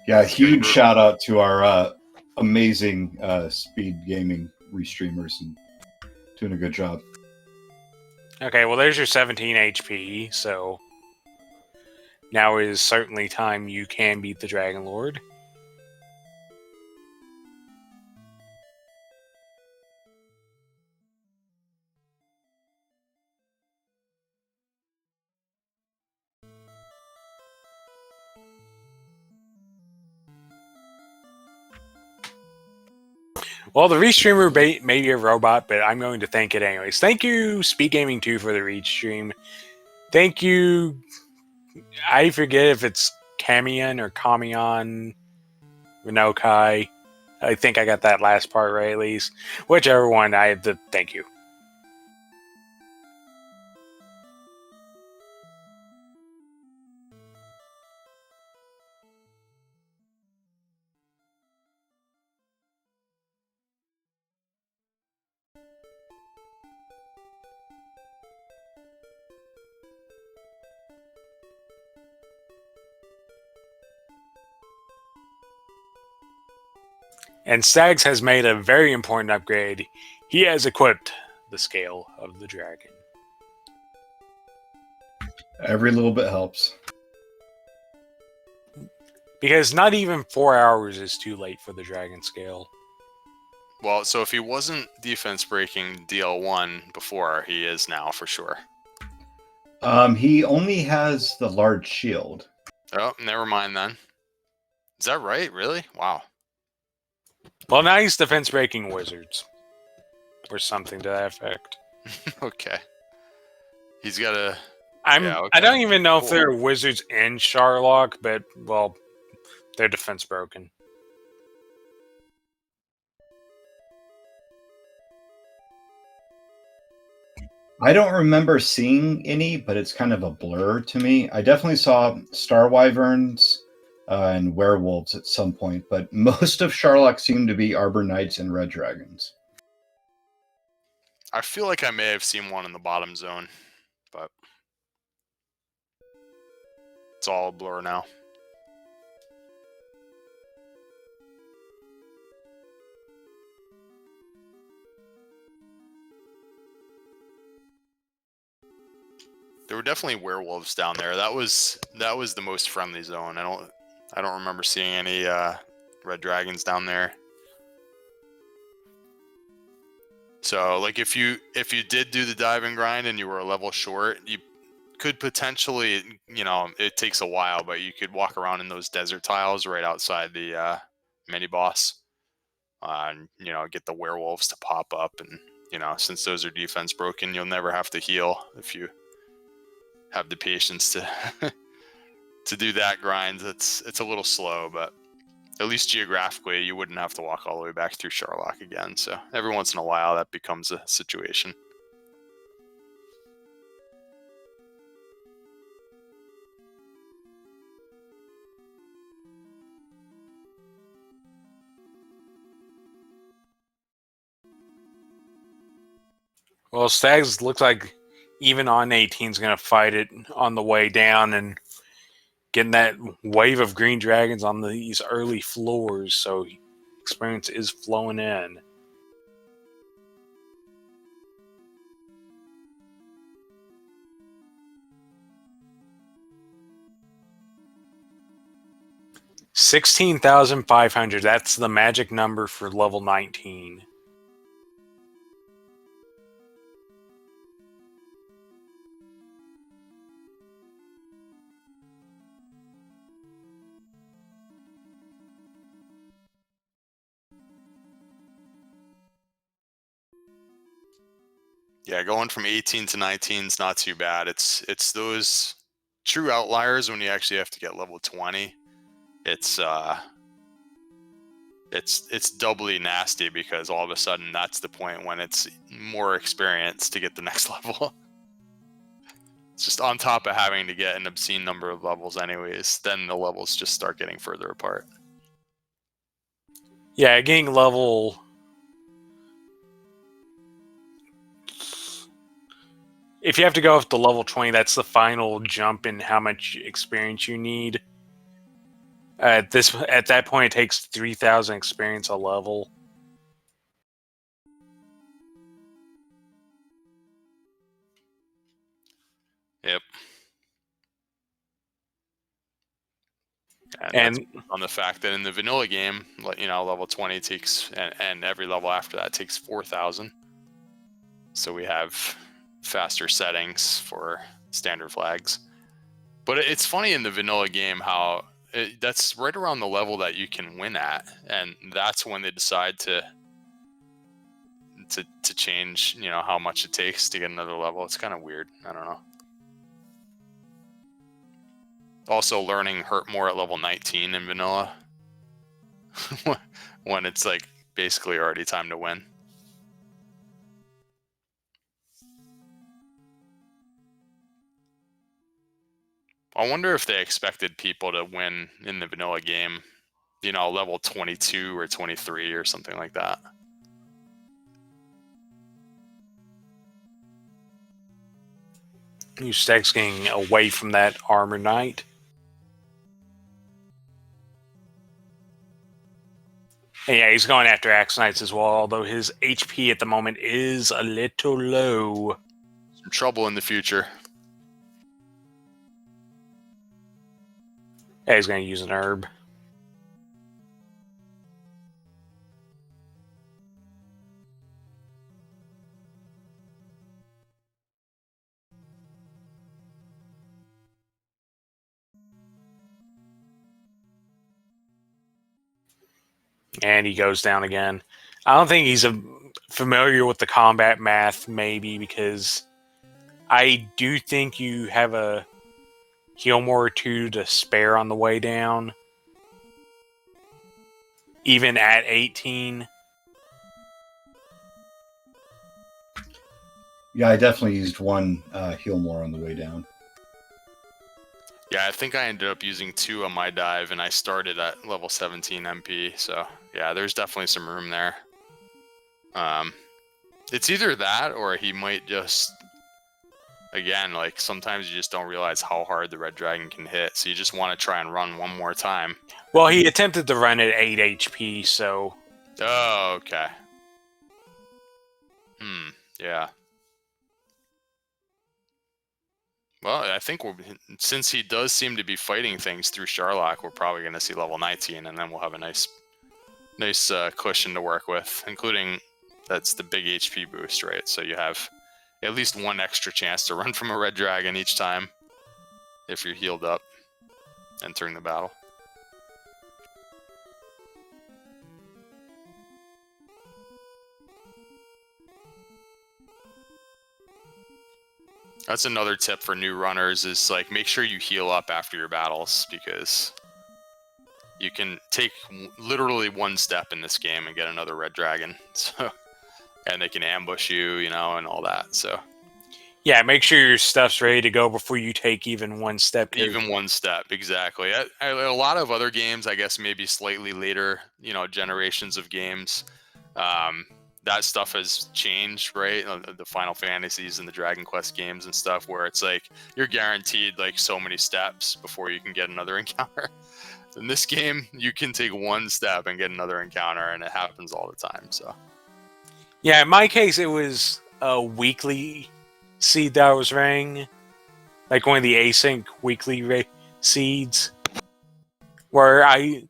Yeah, It's getting huge brutal. shout out to our amazing SpeedGaming restreamers and doing a good job. okay. Well, there's your 17 HP. So now is certainly time you can beat the Dragon Lord. Well, the restreamer may be a robot, but I'm going to thank it anyways. Thank you, SpeedGaming 2, for the restream. Thank you. I forget if it's Kamian or Kamion Renokai. I think I got that last part right, at least. Whichever one, I have to thank you. And Stags has made a very important upgrade. He has equipped the scale of the dragon. Every little bit helps. Because not even 4 hours is too late for the dragon scale. Well, so if he wasn't defense breaking DL1 before, he is now for sure. He only has the large shield. Oh, never mind then. Is that right? Really? Wow. Well, now he's defense breaking wizards. Or something to that effect. Okay. He's got a... I don't even know if Cool. there are wizards in Sharlock, but, well, they're defense broken. I don't remember seeing any, but it's kind of a blur to me. I definitely saw star wyverns and werewolves at some point, but most of Sharlock seemed to be Arbor Knights and Red Dragons. I feel like I may have seen one in the bottom zone, but it's all a blur now. There were definitely werewolves down there. That was the most friendly zone. I don't remember seeing any red dragons down there. So like if you did do the dive and grind and you were a level short, you could potentially, you know, it takes a while, but you could walk around in those desert tiles right outside the mini boss, and you know, get the werewolves to pop up, and you know, since those are defense broken, you'll never have to heal if you have the patience to to do that grind. It's a little slow, but at least geographically, you wouldn't have to walk all the way back through Sharlock again. So every once in a while, that becomes a situation. Well, Stags looks like even on 18 is going to fight it on the way down and getting that wave of green dragons on these early floors, so experience is flowing in. $16,500. That's the magic number for level 19. Yeah, going from 18 to 19 is not too bad. It's those true outliers when you actually have to get level 20. It's it's doubly nasty because all of a sudden that's the point when it's more experience to get the next level. It's just on top of having to get an obscene number of levels anyways, then the levels just start getting further apart. Yeah, getting level... If you have to go up to level 20, that's the final jump in how much experience you need. At that point, it takes 3,000 experience a level. Yep. And that's on the fact that in the vanilla game, level 20 takes, and every level after that takes 4,000. So we have faster settings for standard flags. But it's funny in the vanilla game how that's right around the level that you can win at, and that's when they decide to change, how much it takes to get another level. It's kind of weird. I don't know. Also, learning hurt more at level 19 in vanilla when it's like basically already time to win. I wonder if they expected people to win in the vanilla game, level 22 or 23 or something like that. you Stacks getting away from that armor knight. And yeah, he's going after Axe Knights as well, although his HP at the moment is a little low. Some trouble in the future. Yeah, he's going to use an herb. And he goes down again. I don't think he's familiar with the combat math, maybe, because I do think you have a heal more or two to spare on the way down. Even at 18. Yeah, I definitely used one heal more on the way down. Yeah, I think I ended up using 2 on my dive, and I started at level 17 MP, so yeah, there's definitely some room there. It's either that, or he might just, again, like, sometimes you just don't realize how hard the red dragon can hit, so you just want to try and run one more time. Well, he attempted to run at 8 HP, so... Oh, okay. Yeah. Well, I think since he does seem to be fighting things through Sharlock, we're probably going to see level 19, and then we'll have a nice cushion to work with, including that's the big HP boost, right? So you have at least one extra chance to run from a red dragon each time if you're healed up entering the battle. That's another tip for new runners, is like, make sure you heal up after your battles, because you can take literally one step in this game and get another red dragon. So, and they can ambush you, and all that. So yeah, make sure your stuff's ready to go before you take even one step. Even one step, exactly. A lot of other games, I guess, maybe slightly later, generations of games, that stuff has changed, right? The Final Fantasies and the Dragon Quest games and stuff, where it's like you're guaranteed like so many steps before you can get another encounter. In this game, you can take one step and get another encounter, and it happens all the time. So, yeah, in my case, it was a weekly seed that I was running, like one of the async weekly seeds, where I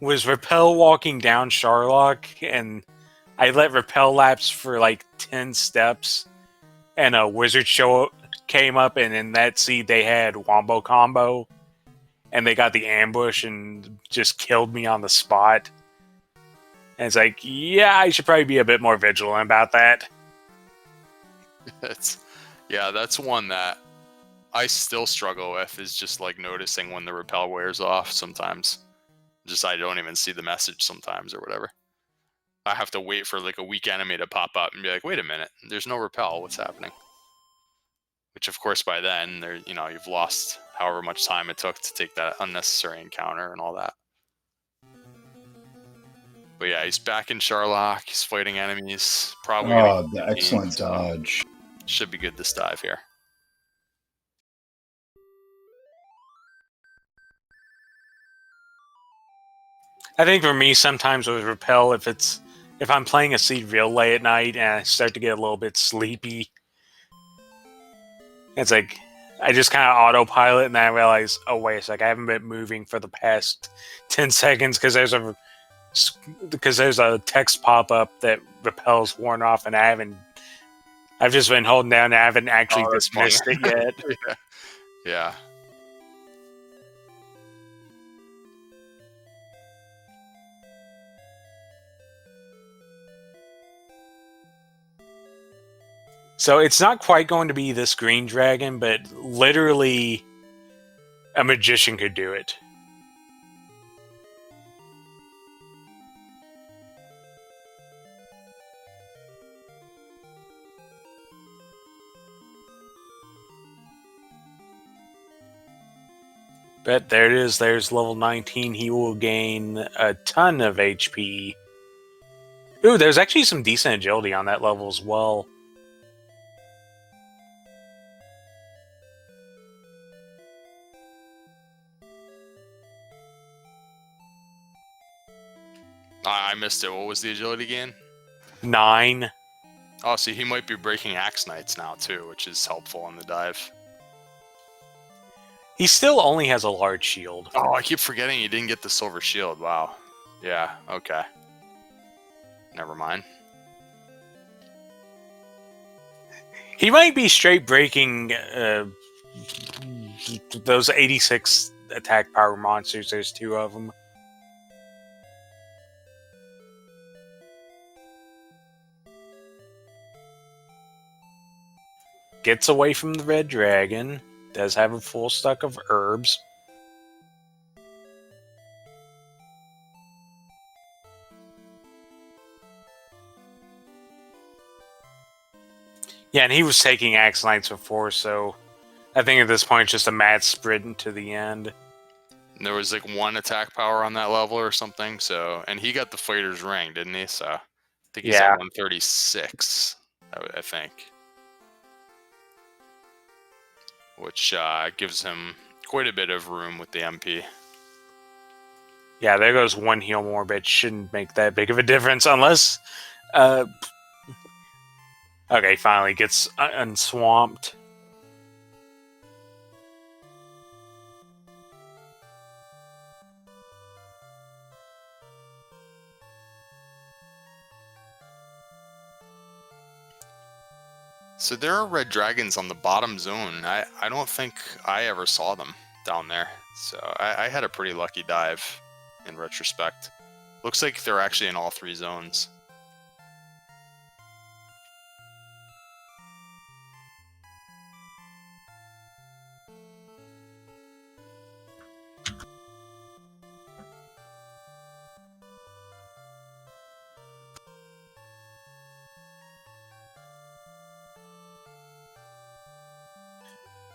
was rappel walking down Sharlock, and I let rappel lapse for like 10 steps, and a wizard came up, and in that seed they had Wombo Combo, and they got the ambush and just killed me on the spot. And it's like, yeah, I should probably be a bit more vigilant about that. That's one that I still struggle with, is just like noticing when the rappel wears off sometimes. Just I don't even see the message sometimes or whatever. I have to wait for like a weak enemy to pop up and be like, wait a minute, there's no repel. What's happening? Which, of course, by then, you've lost however much time it took to take that unnecessary encounter and all that. But yeah, he's back in Sharlock. He's fighting enemies. Probably Oh, the excellent dodge. Should be good this dive here. I think for me, sometimes with repel, if I'm playing a seed real late at night and I start to get a little bit sleepy, it's like I just kind of autopilot, and then I realize, oh wait a sec, I haven't been moving for the past 10 seconds because there's a text pop up that repels worn off, and I've just been holding down and I haven't actually dismissed it yet. Yeah. So it's not quite going to be this green dragon, but literally a magician could do it. But there it is. There's level 19. He will gain a ton of HP. Ooh, there's actually some decent agility on that level as well. I missed it. What was the agility gain? 9. Oh, see, he might be breaking Axe Knights now, too, which is helpful on the dive. He still only has a large shield. Oh, I keep forgetting he didn't get the silver shield. Wow. Yeah, okay. Never mind. He might be straight breaking those 86 attack power monsters. There's 2 of them. Gets away from the red dragon. Does have a full stack of herbs. Yeah, and he was taking Axe Knights before, so I think at this point it's just a mad sprint to the end. And there was like 1 attack power on that level or something, so... And he got the fighter's ring, didn't he? So I think he's at 136, I think. Which gives him quite a bit of room with the MP. Yeah, there goes 1 heal more, but it shouldn't make that big of a difference unless... Okay, finally gets unswamped. So there are red dragons on the bottom zone. I don't think I ever saw them down there. So I had a pretty lucky dive in retrospect. Looks like they're actually in all 3 zones.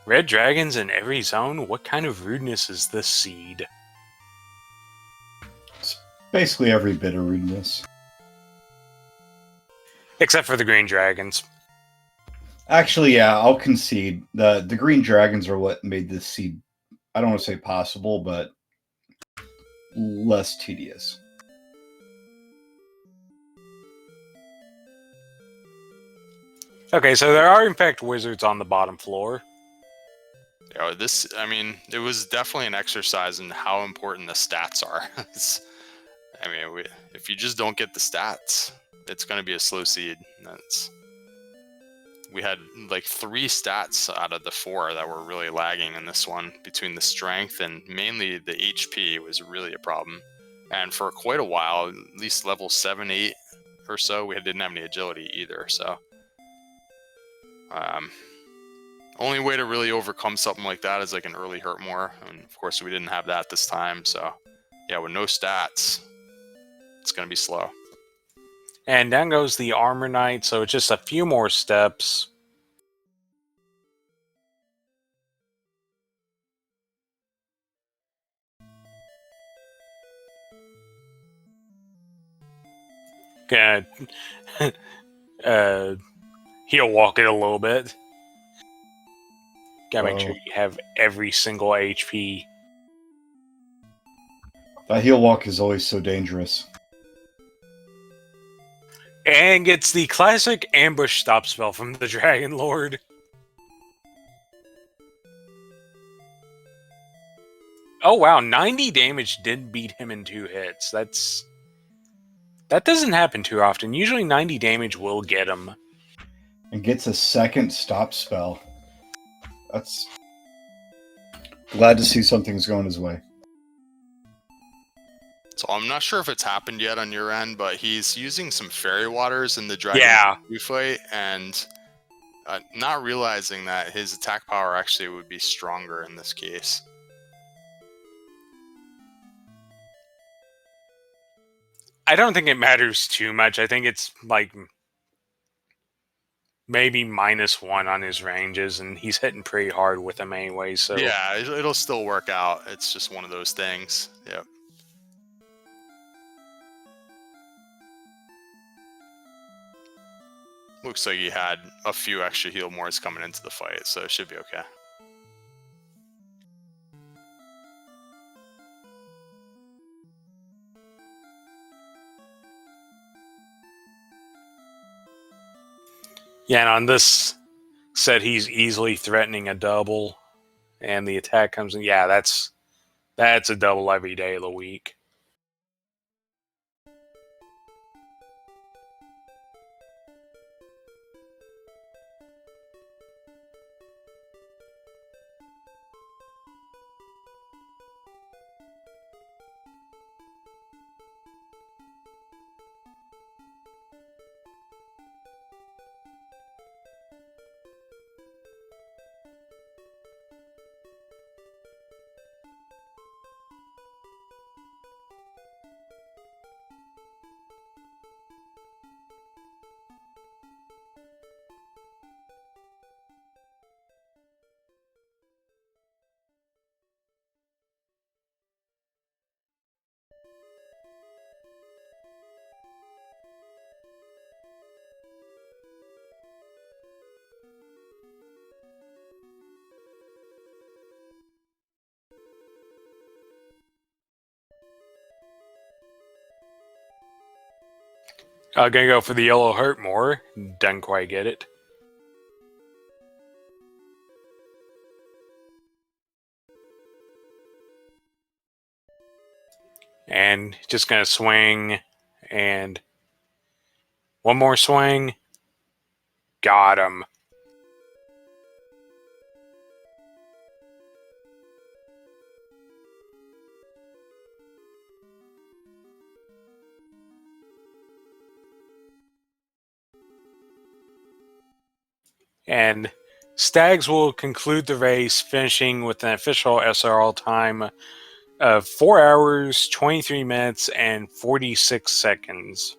Red dragons in every zone? What kind of rudeness is this seed? It's basically every bit of rudeness. Except for the green dragons. Actually, yeah, I'll concede. The green dragons are what made this seed, I don't want to say possible, but less tedious. Okay, so there are in fact wizards on the bottom floor. You know, I mean, it was definitely an exercise in how important the stats are. I mean, if you just don't get the stats, it's going to be a slow seed. We had like 3 stats out of the 4 that were really lagging in this one, between the strength and mainly the HP was really a problem. And for quite a while, at least level 7, 8 or so, we didn't have any agility either. So, only way to really overcome something like that is like an early hurt more, and of course we didn't have that this time. So Yeah, with no stats, it's going to be slow. And down goes the Armor Knight, so it's just a few more steps. Gonna he'll walk it a little bit. Gotta make sure you have every single HP. That heal walk is always so dangerous. And gets the classic ambush stop spell from the Dragon Lord. Oh wow, 90 damage did beat him in 2 hits. That doesn't happen too often. Usually 90 damage will get him. And gets a second stop spell. That's... Glad to see something's going his way. So I'm not sure if it's happened yet on your end, but he's using some fairy waters in the Dragon fight, and not realizing that his attack power actually would be stronger in this case. I don't think it matters too much. I think it's like maybe -1 on his ranges, and he's hitting pretty hard with them anyway. So yeah, it'll still work out. It's just one of those things. Yep. Looks like he had a few extra heal mores coming into the fight, so it should be okay. yeah, and on this set, he's easily threatening a double, and the attack comes in. Yeah, that's a double every day of the week. Gonna go for the yellow hurt more. Didn't quite get it. And just gonna swing, and one more swing. Got him. And Stags will conclude the race, finishing with an official SRL time of 4 hours, 23 minutes, and 46 seconds.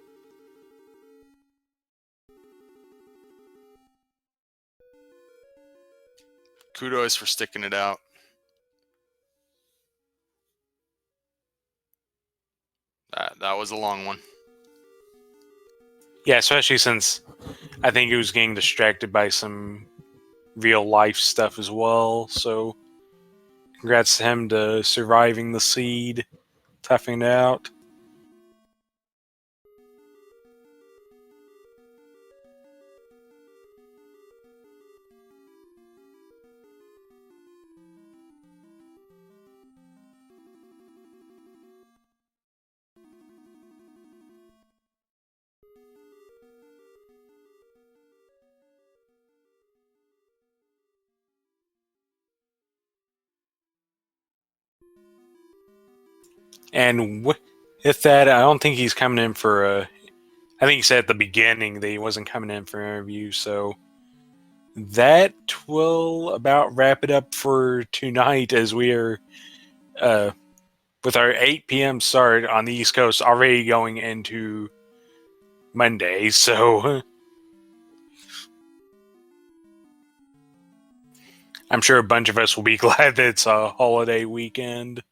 Kudos for sticking it out. That was a long one. Yeah, especially since I think he was getting distracted by some real life stuff as well. So congrats to him to surviving the seed, toughing it out. And with that, I don't think he's coming in for a... I think he said at the beginning that he wasn't coming in for an interview, so that will about wrap it up for tonight, as we are with our 8 p.m. start on the East Coast already going into Monday, so I'm sure a bunch of us will be glad that it's a holiday weekend.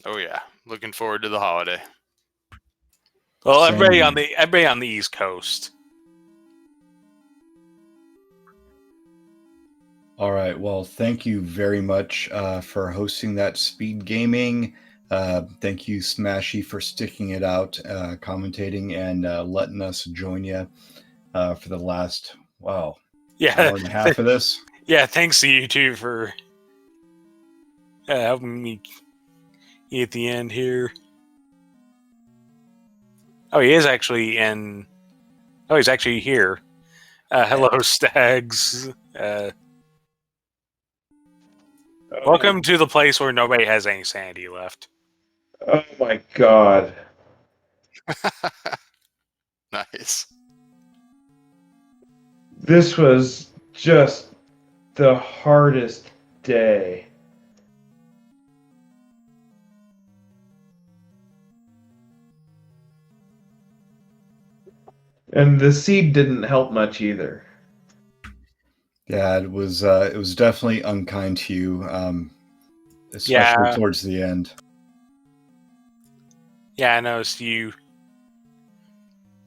Oh yeah, looking forward to the holiday. Well, Same. everybody on the East Coast. All right. Well, thank you very much for hosting that Speed Gaming. Thank you, Smashy, for sticking it out, commentating, and letting us join you for the last, hour and a half of this. Yeah, thanks to you two for helping me at the end here. Oh, he is actually in. Oh, he's actually here. Hello, Stags. Welcome to the place where nobody has any sanity left. Oh my god. Nice. This was just the hardest day. And the seed didn't help much either. Yeah, it was definitely unkind to you, especially towards the end. Yeah, I noticed you.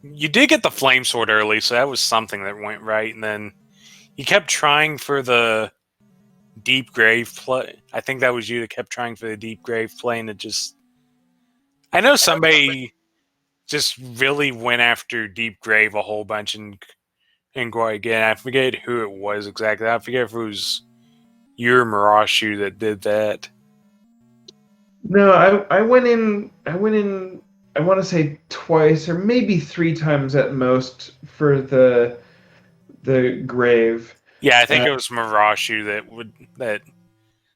You did get the flame sword early, so that was something that went right. And then you kept trying for the deep grave play. I think that was you that kept trying for the deep grave play, and it just. I know somebody just really went after deep grave a whole bunch and go again. I forget who it was exactly. I forget if it was you or Mirashu that did that. No, I went in I want to say twice or maybe 3 times at most for the grave. Yeah, I think it was Mirashu that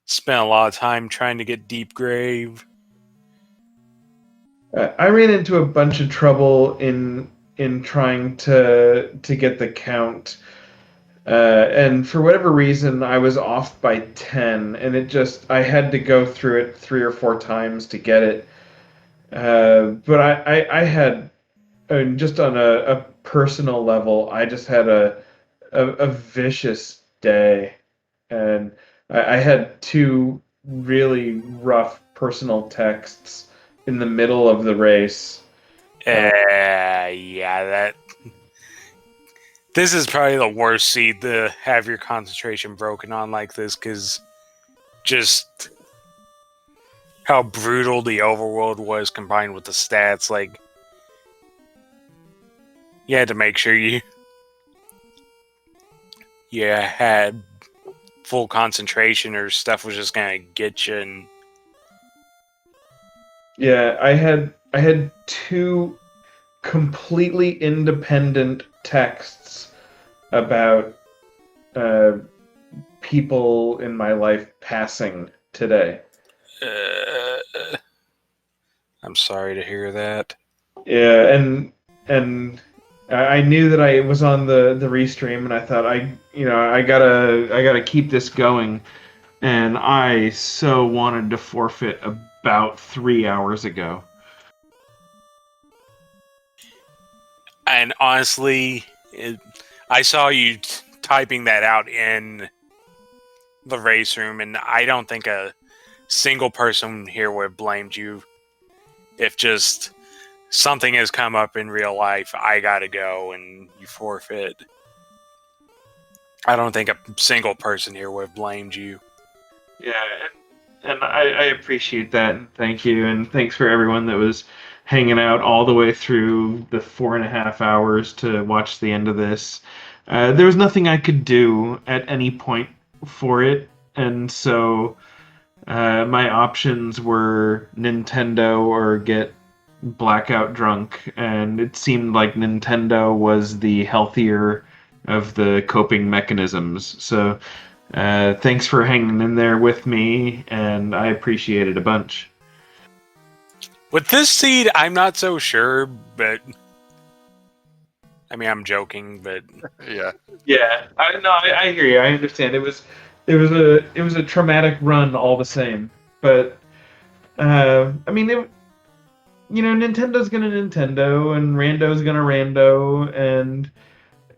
spent a lot of time trying to get deep grave. I ran into a bunch of trouble in trying to get the count. And for whatever reason, I was off by 10, and I had to go through it 3 or 4 times to get it. But I had, just on a personal level, I just had a vicious day. And I had 2 really rough personal texts in the middle of the race. Yeah, that. This is probably the worst seed to have your concentration broken on like this, because just how brutal the overworld was combined with the stats. Like, you had to make sure you had full concentration, or stuff was just gonna get you. And Yeah, I had 2 completely independent texts about people in my life passing today. I'm sorry to hear that. Yeah, and I knew that I was on the restream, and I thought I gotta keep this going, and I so wanted to forfeit about 3 hours ago. And honestly, I saw you typing that out in the race room, and I don't think a single person here would have blamed you if just something has come up in real life, I gotta go, and you forfeit. I don't think a single person here would have blamed you. Yeah, and I appreciate that, and thank you, and thanks for everyone that was hanging out all the way through the 4.5 hours to watch the end of this. There was nothing I could do at any point for it, and so my options were Nintendo or get blackout drunk, and it seemed like Nintendo was the healthier of the coping mechanisms. So thanks for hanging in there with me, and I appreciate it a bunch. With this seed, I'm not so sure, but I mean, I'm joking, but Yeah. Yeah, I hear you. I understand. It was a traumatic run all the same. But I mean, Nintendo's gonna Nintendo, and Rando's gonna Rando, and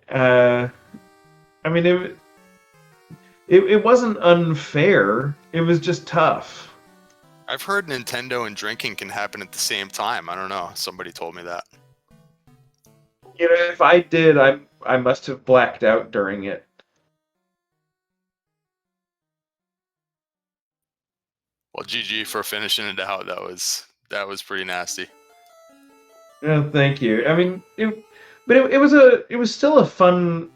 uh, I mean, it wasn't unfair. It was just tough. I've heard Nintendo and drinking can happen at the same time. I don't know. Somebody told me that. If I did, I must have blacked out during it. Well, GG for finishing it out. That was pretty nasty. No, thank you. I mean, it was still a fun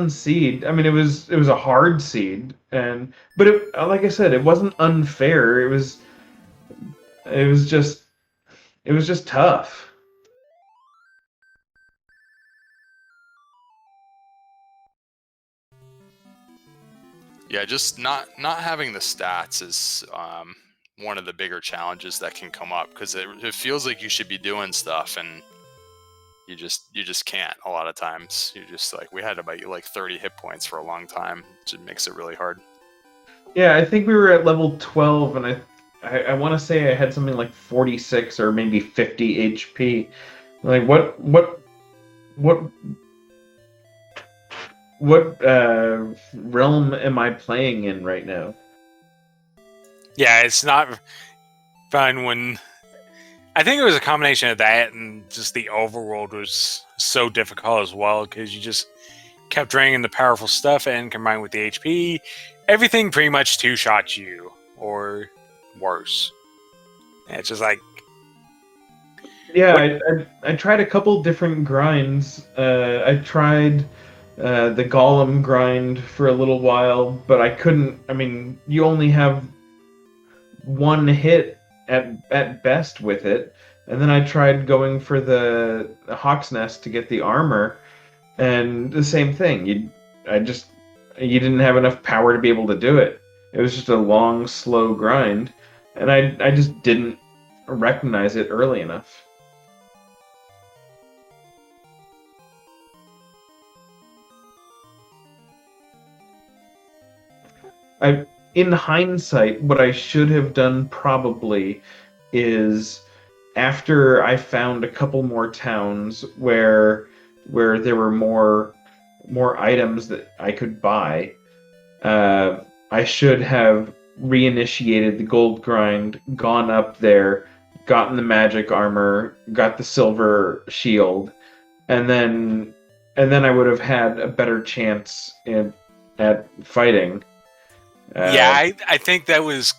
seed. I mean, it was a hard seed, but like I said, it wasn't unfair. It was just tough. Yeah, just not having the stats is one of the bigger challenges that can come up because it feels like you should be doing stuff and you just can't a lot of times. You just like we had about like 30 hit points for a long time, which makes it really hard. Yeah, I think we were at level 12, and I want to say I had something like 46 or maybe 50 HP. Like what realm am I playing in right now? yeah, it's not fun when. I think it was a combination of that and just the overworld was so difficult as well because you just kept draining the powerful stuff and combined with the HP, everything pretty much two-shots you or worse. And it's just like Yeah, I tried a couple different grinds. I tried the golem grind for a little while, but I couldn't. I mean, you only have one hit at best with it, and then I tried going for the Hawk's Nest to get the armor, and the same thing. You didn't have enough power to be able to do it. It was just a long, slow grind, and I just didn't recognize it early enough. In hindsight, what I should have done probably is after I found a couple more towns where there were more items that I could buy. I should have reinitiated the gold grind, gone up there, gotten the magic armor, got the silver shield, and then I would have had a better chance at fighting. yeah, I think that was.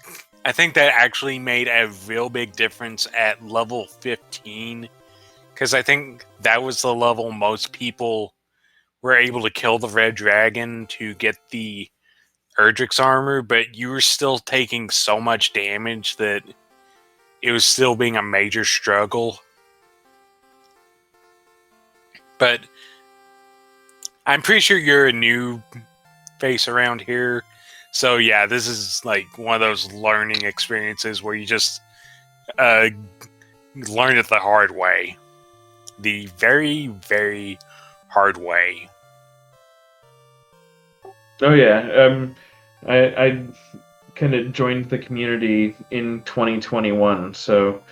I think that actually made a real big difference at level 15 because I think that was the level most people were able to kill the red dragon to get the Erdrick's armor, but you were still taking so much damage that it was still being a major struggle. But I'm pretty sure you're a new face around here. So yeah, this is like one of those learning experiences where you just learn it the hard way. The very, very hard way. Oh yeah, I kind of joined the community in 2021, so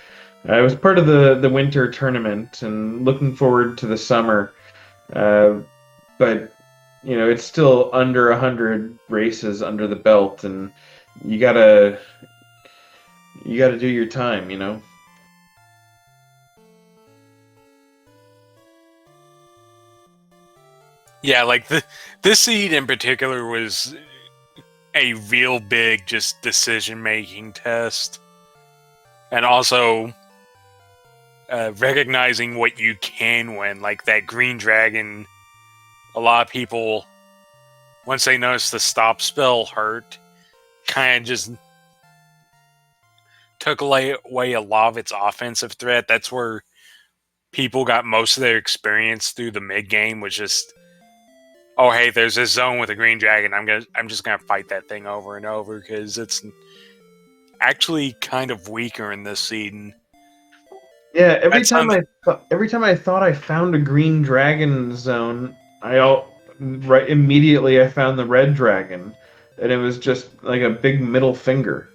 I was part of the winter tournament and looking forward to the summer. But it's still under 100 races under the belt, and you gotta do your time. Yeah, like this seed in particular was a real big just decision-making test. And also recognizing what you can win. Like that green dragon, a lot of people, once they notice the stop spell hurt, kind of just took away a lot of its offensive threat. That's where people got most of their experience through the mid game, was just, oh hey, there's this zone with a green dragon. I'm just gonna fight that thing over and over because it's actually kind of weaker in this season. Yeah, every That time sounds- I thought I found a green dragon zone, immediately I found the red dragon, and it was just like a big middle finger.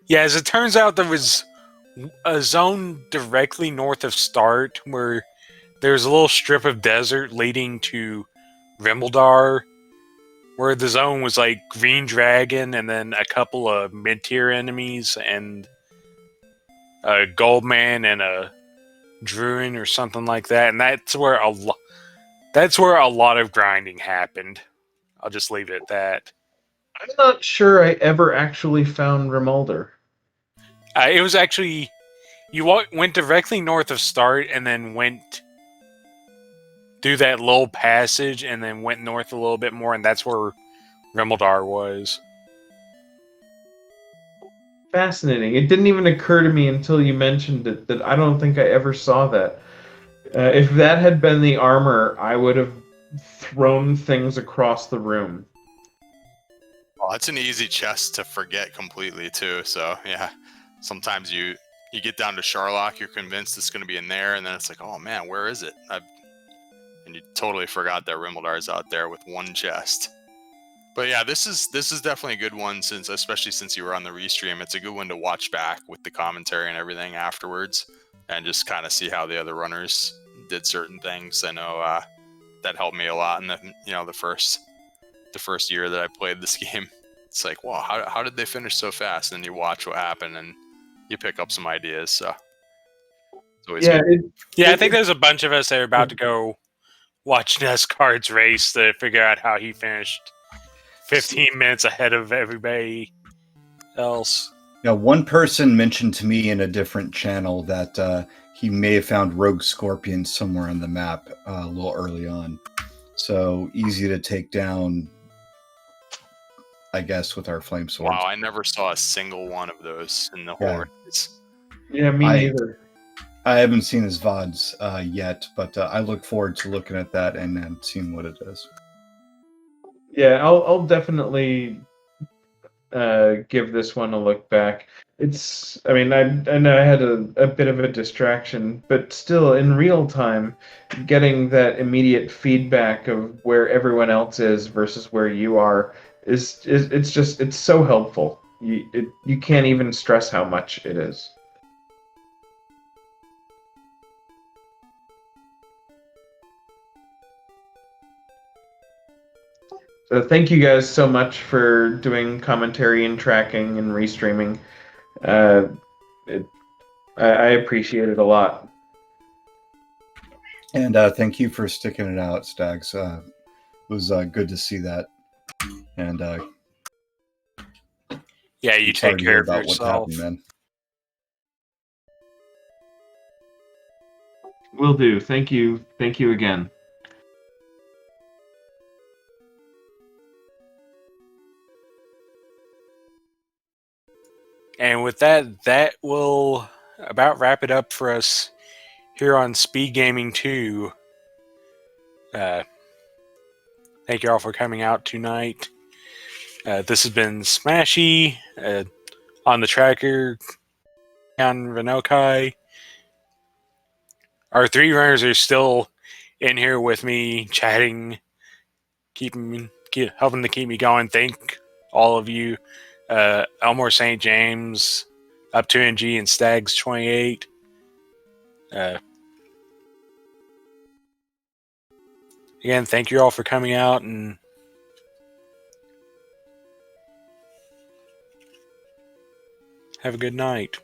Yeah, as it turns out, there was a zone directly north of Start where there's a little strip of desert leading to Rimeldar, where the zone was like Green Dragon and then a couple of mid-tier enemies and a Goldman and a Druin or something like that, and that's where a lot of grinding happened. I'll just leave it at that. I'm not sure I ever actually found Rimuldar. It was actually went directly north of Start and then went through that little passage and then went north a little bit more, and that's where Rimeldar was. Fascinating. It didn't even occur to me until you mentioned it that I don't think I ever saw that. If that had been the armor, I would have thrown things across the room. Oh, it's an easy chest to forget completely too. So yeah, sometimes you get down to Sharlock, you're convinced it's going to be in there, and then it's like, oh man, where is it? And you totally forgot that Rimeldar's out there with one chest. But yeah, this is definitely a good one, especially since you were on the restream. It's a good one to watch back with the commentary and everything afterwards, and just kind of see how the other runners did certain things. I know that helped me a lot in the first year that I played this game. It's like, wow, how did they finish so fast? And then you watch what happened and you pick up some ideas. So it's always good. I think there's a bunch of us that are about to go watch NASCAR's race to figure out how he finished 15 minutes ahead of everybody else. Yeah, one person mentioned to me in a different channel that he may have found Rogue Scorpion somewhere on the map a little early on. So easy to take down, I guess, with our flame swords. Wow, I never saw a single one of those in the whole race. Yeah, me neither. I haven't seen his VODs yet, but I look forward to looking at that and seeing what it is. Yeah, I'll definitely give this one a look back. I know I had a bit of a distraction, but still, in real time, getting that immediate feedback of where everyone else is versus where you are it's so helpful. You can't even stress how much it is. So thank you guys so much for doing commentary and tracking and restreaming. I appreciate it a lot. And thank you for sticking it out, Stags. It was good to see that. And yeah, you take care of about yourself. What happened, man. Will do. Thank you. Thank you again. And with that will about wrap it up for us here on Speed Gaming 2. Thank you all for coming out tonight. This has been Smashy on the tracker, on Renokai. Our three runners are still in here with me, chatting, helping to keep me going. Thank all of you. Elmore St. James, Up to NG, and Stags 28. Again, thank you all for coming out, and have a good night.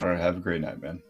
All right, have a great night, man.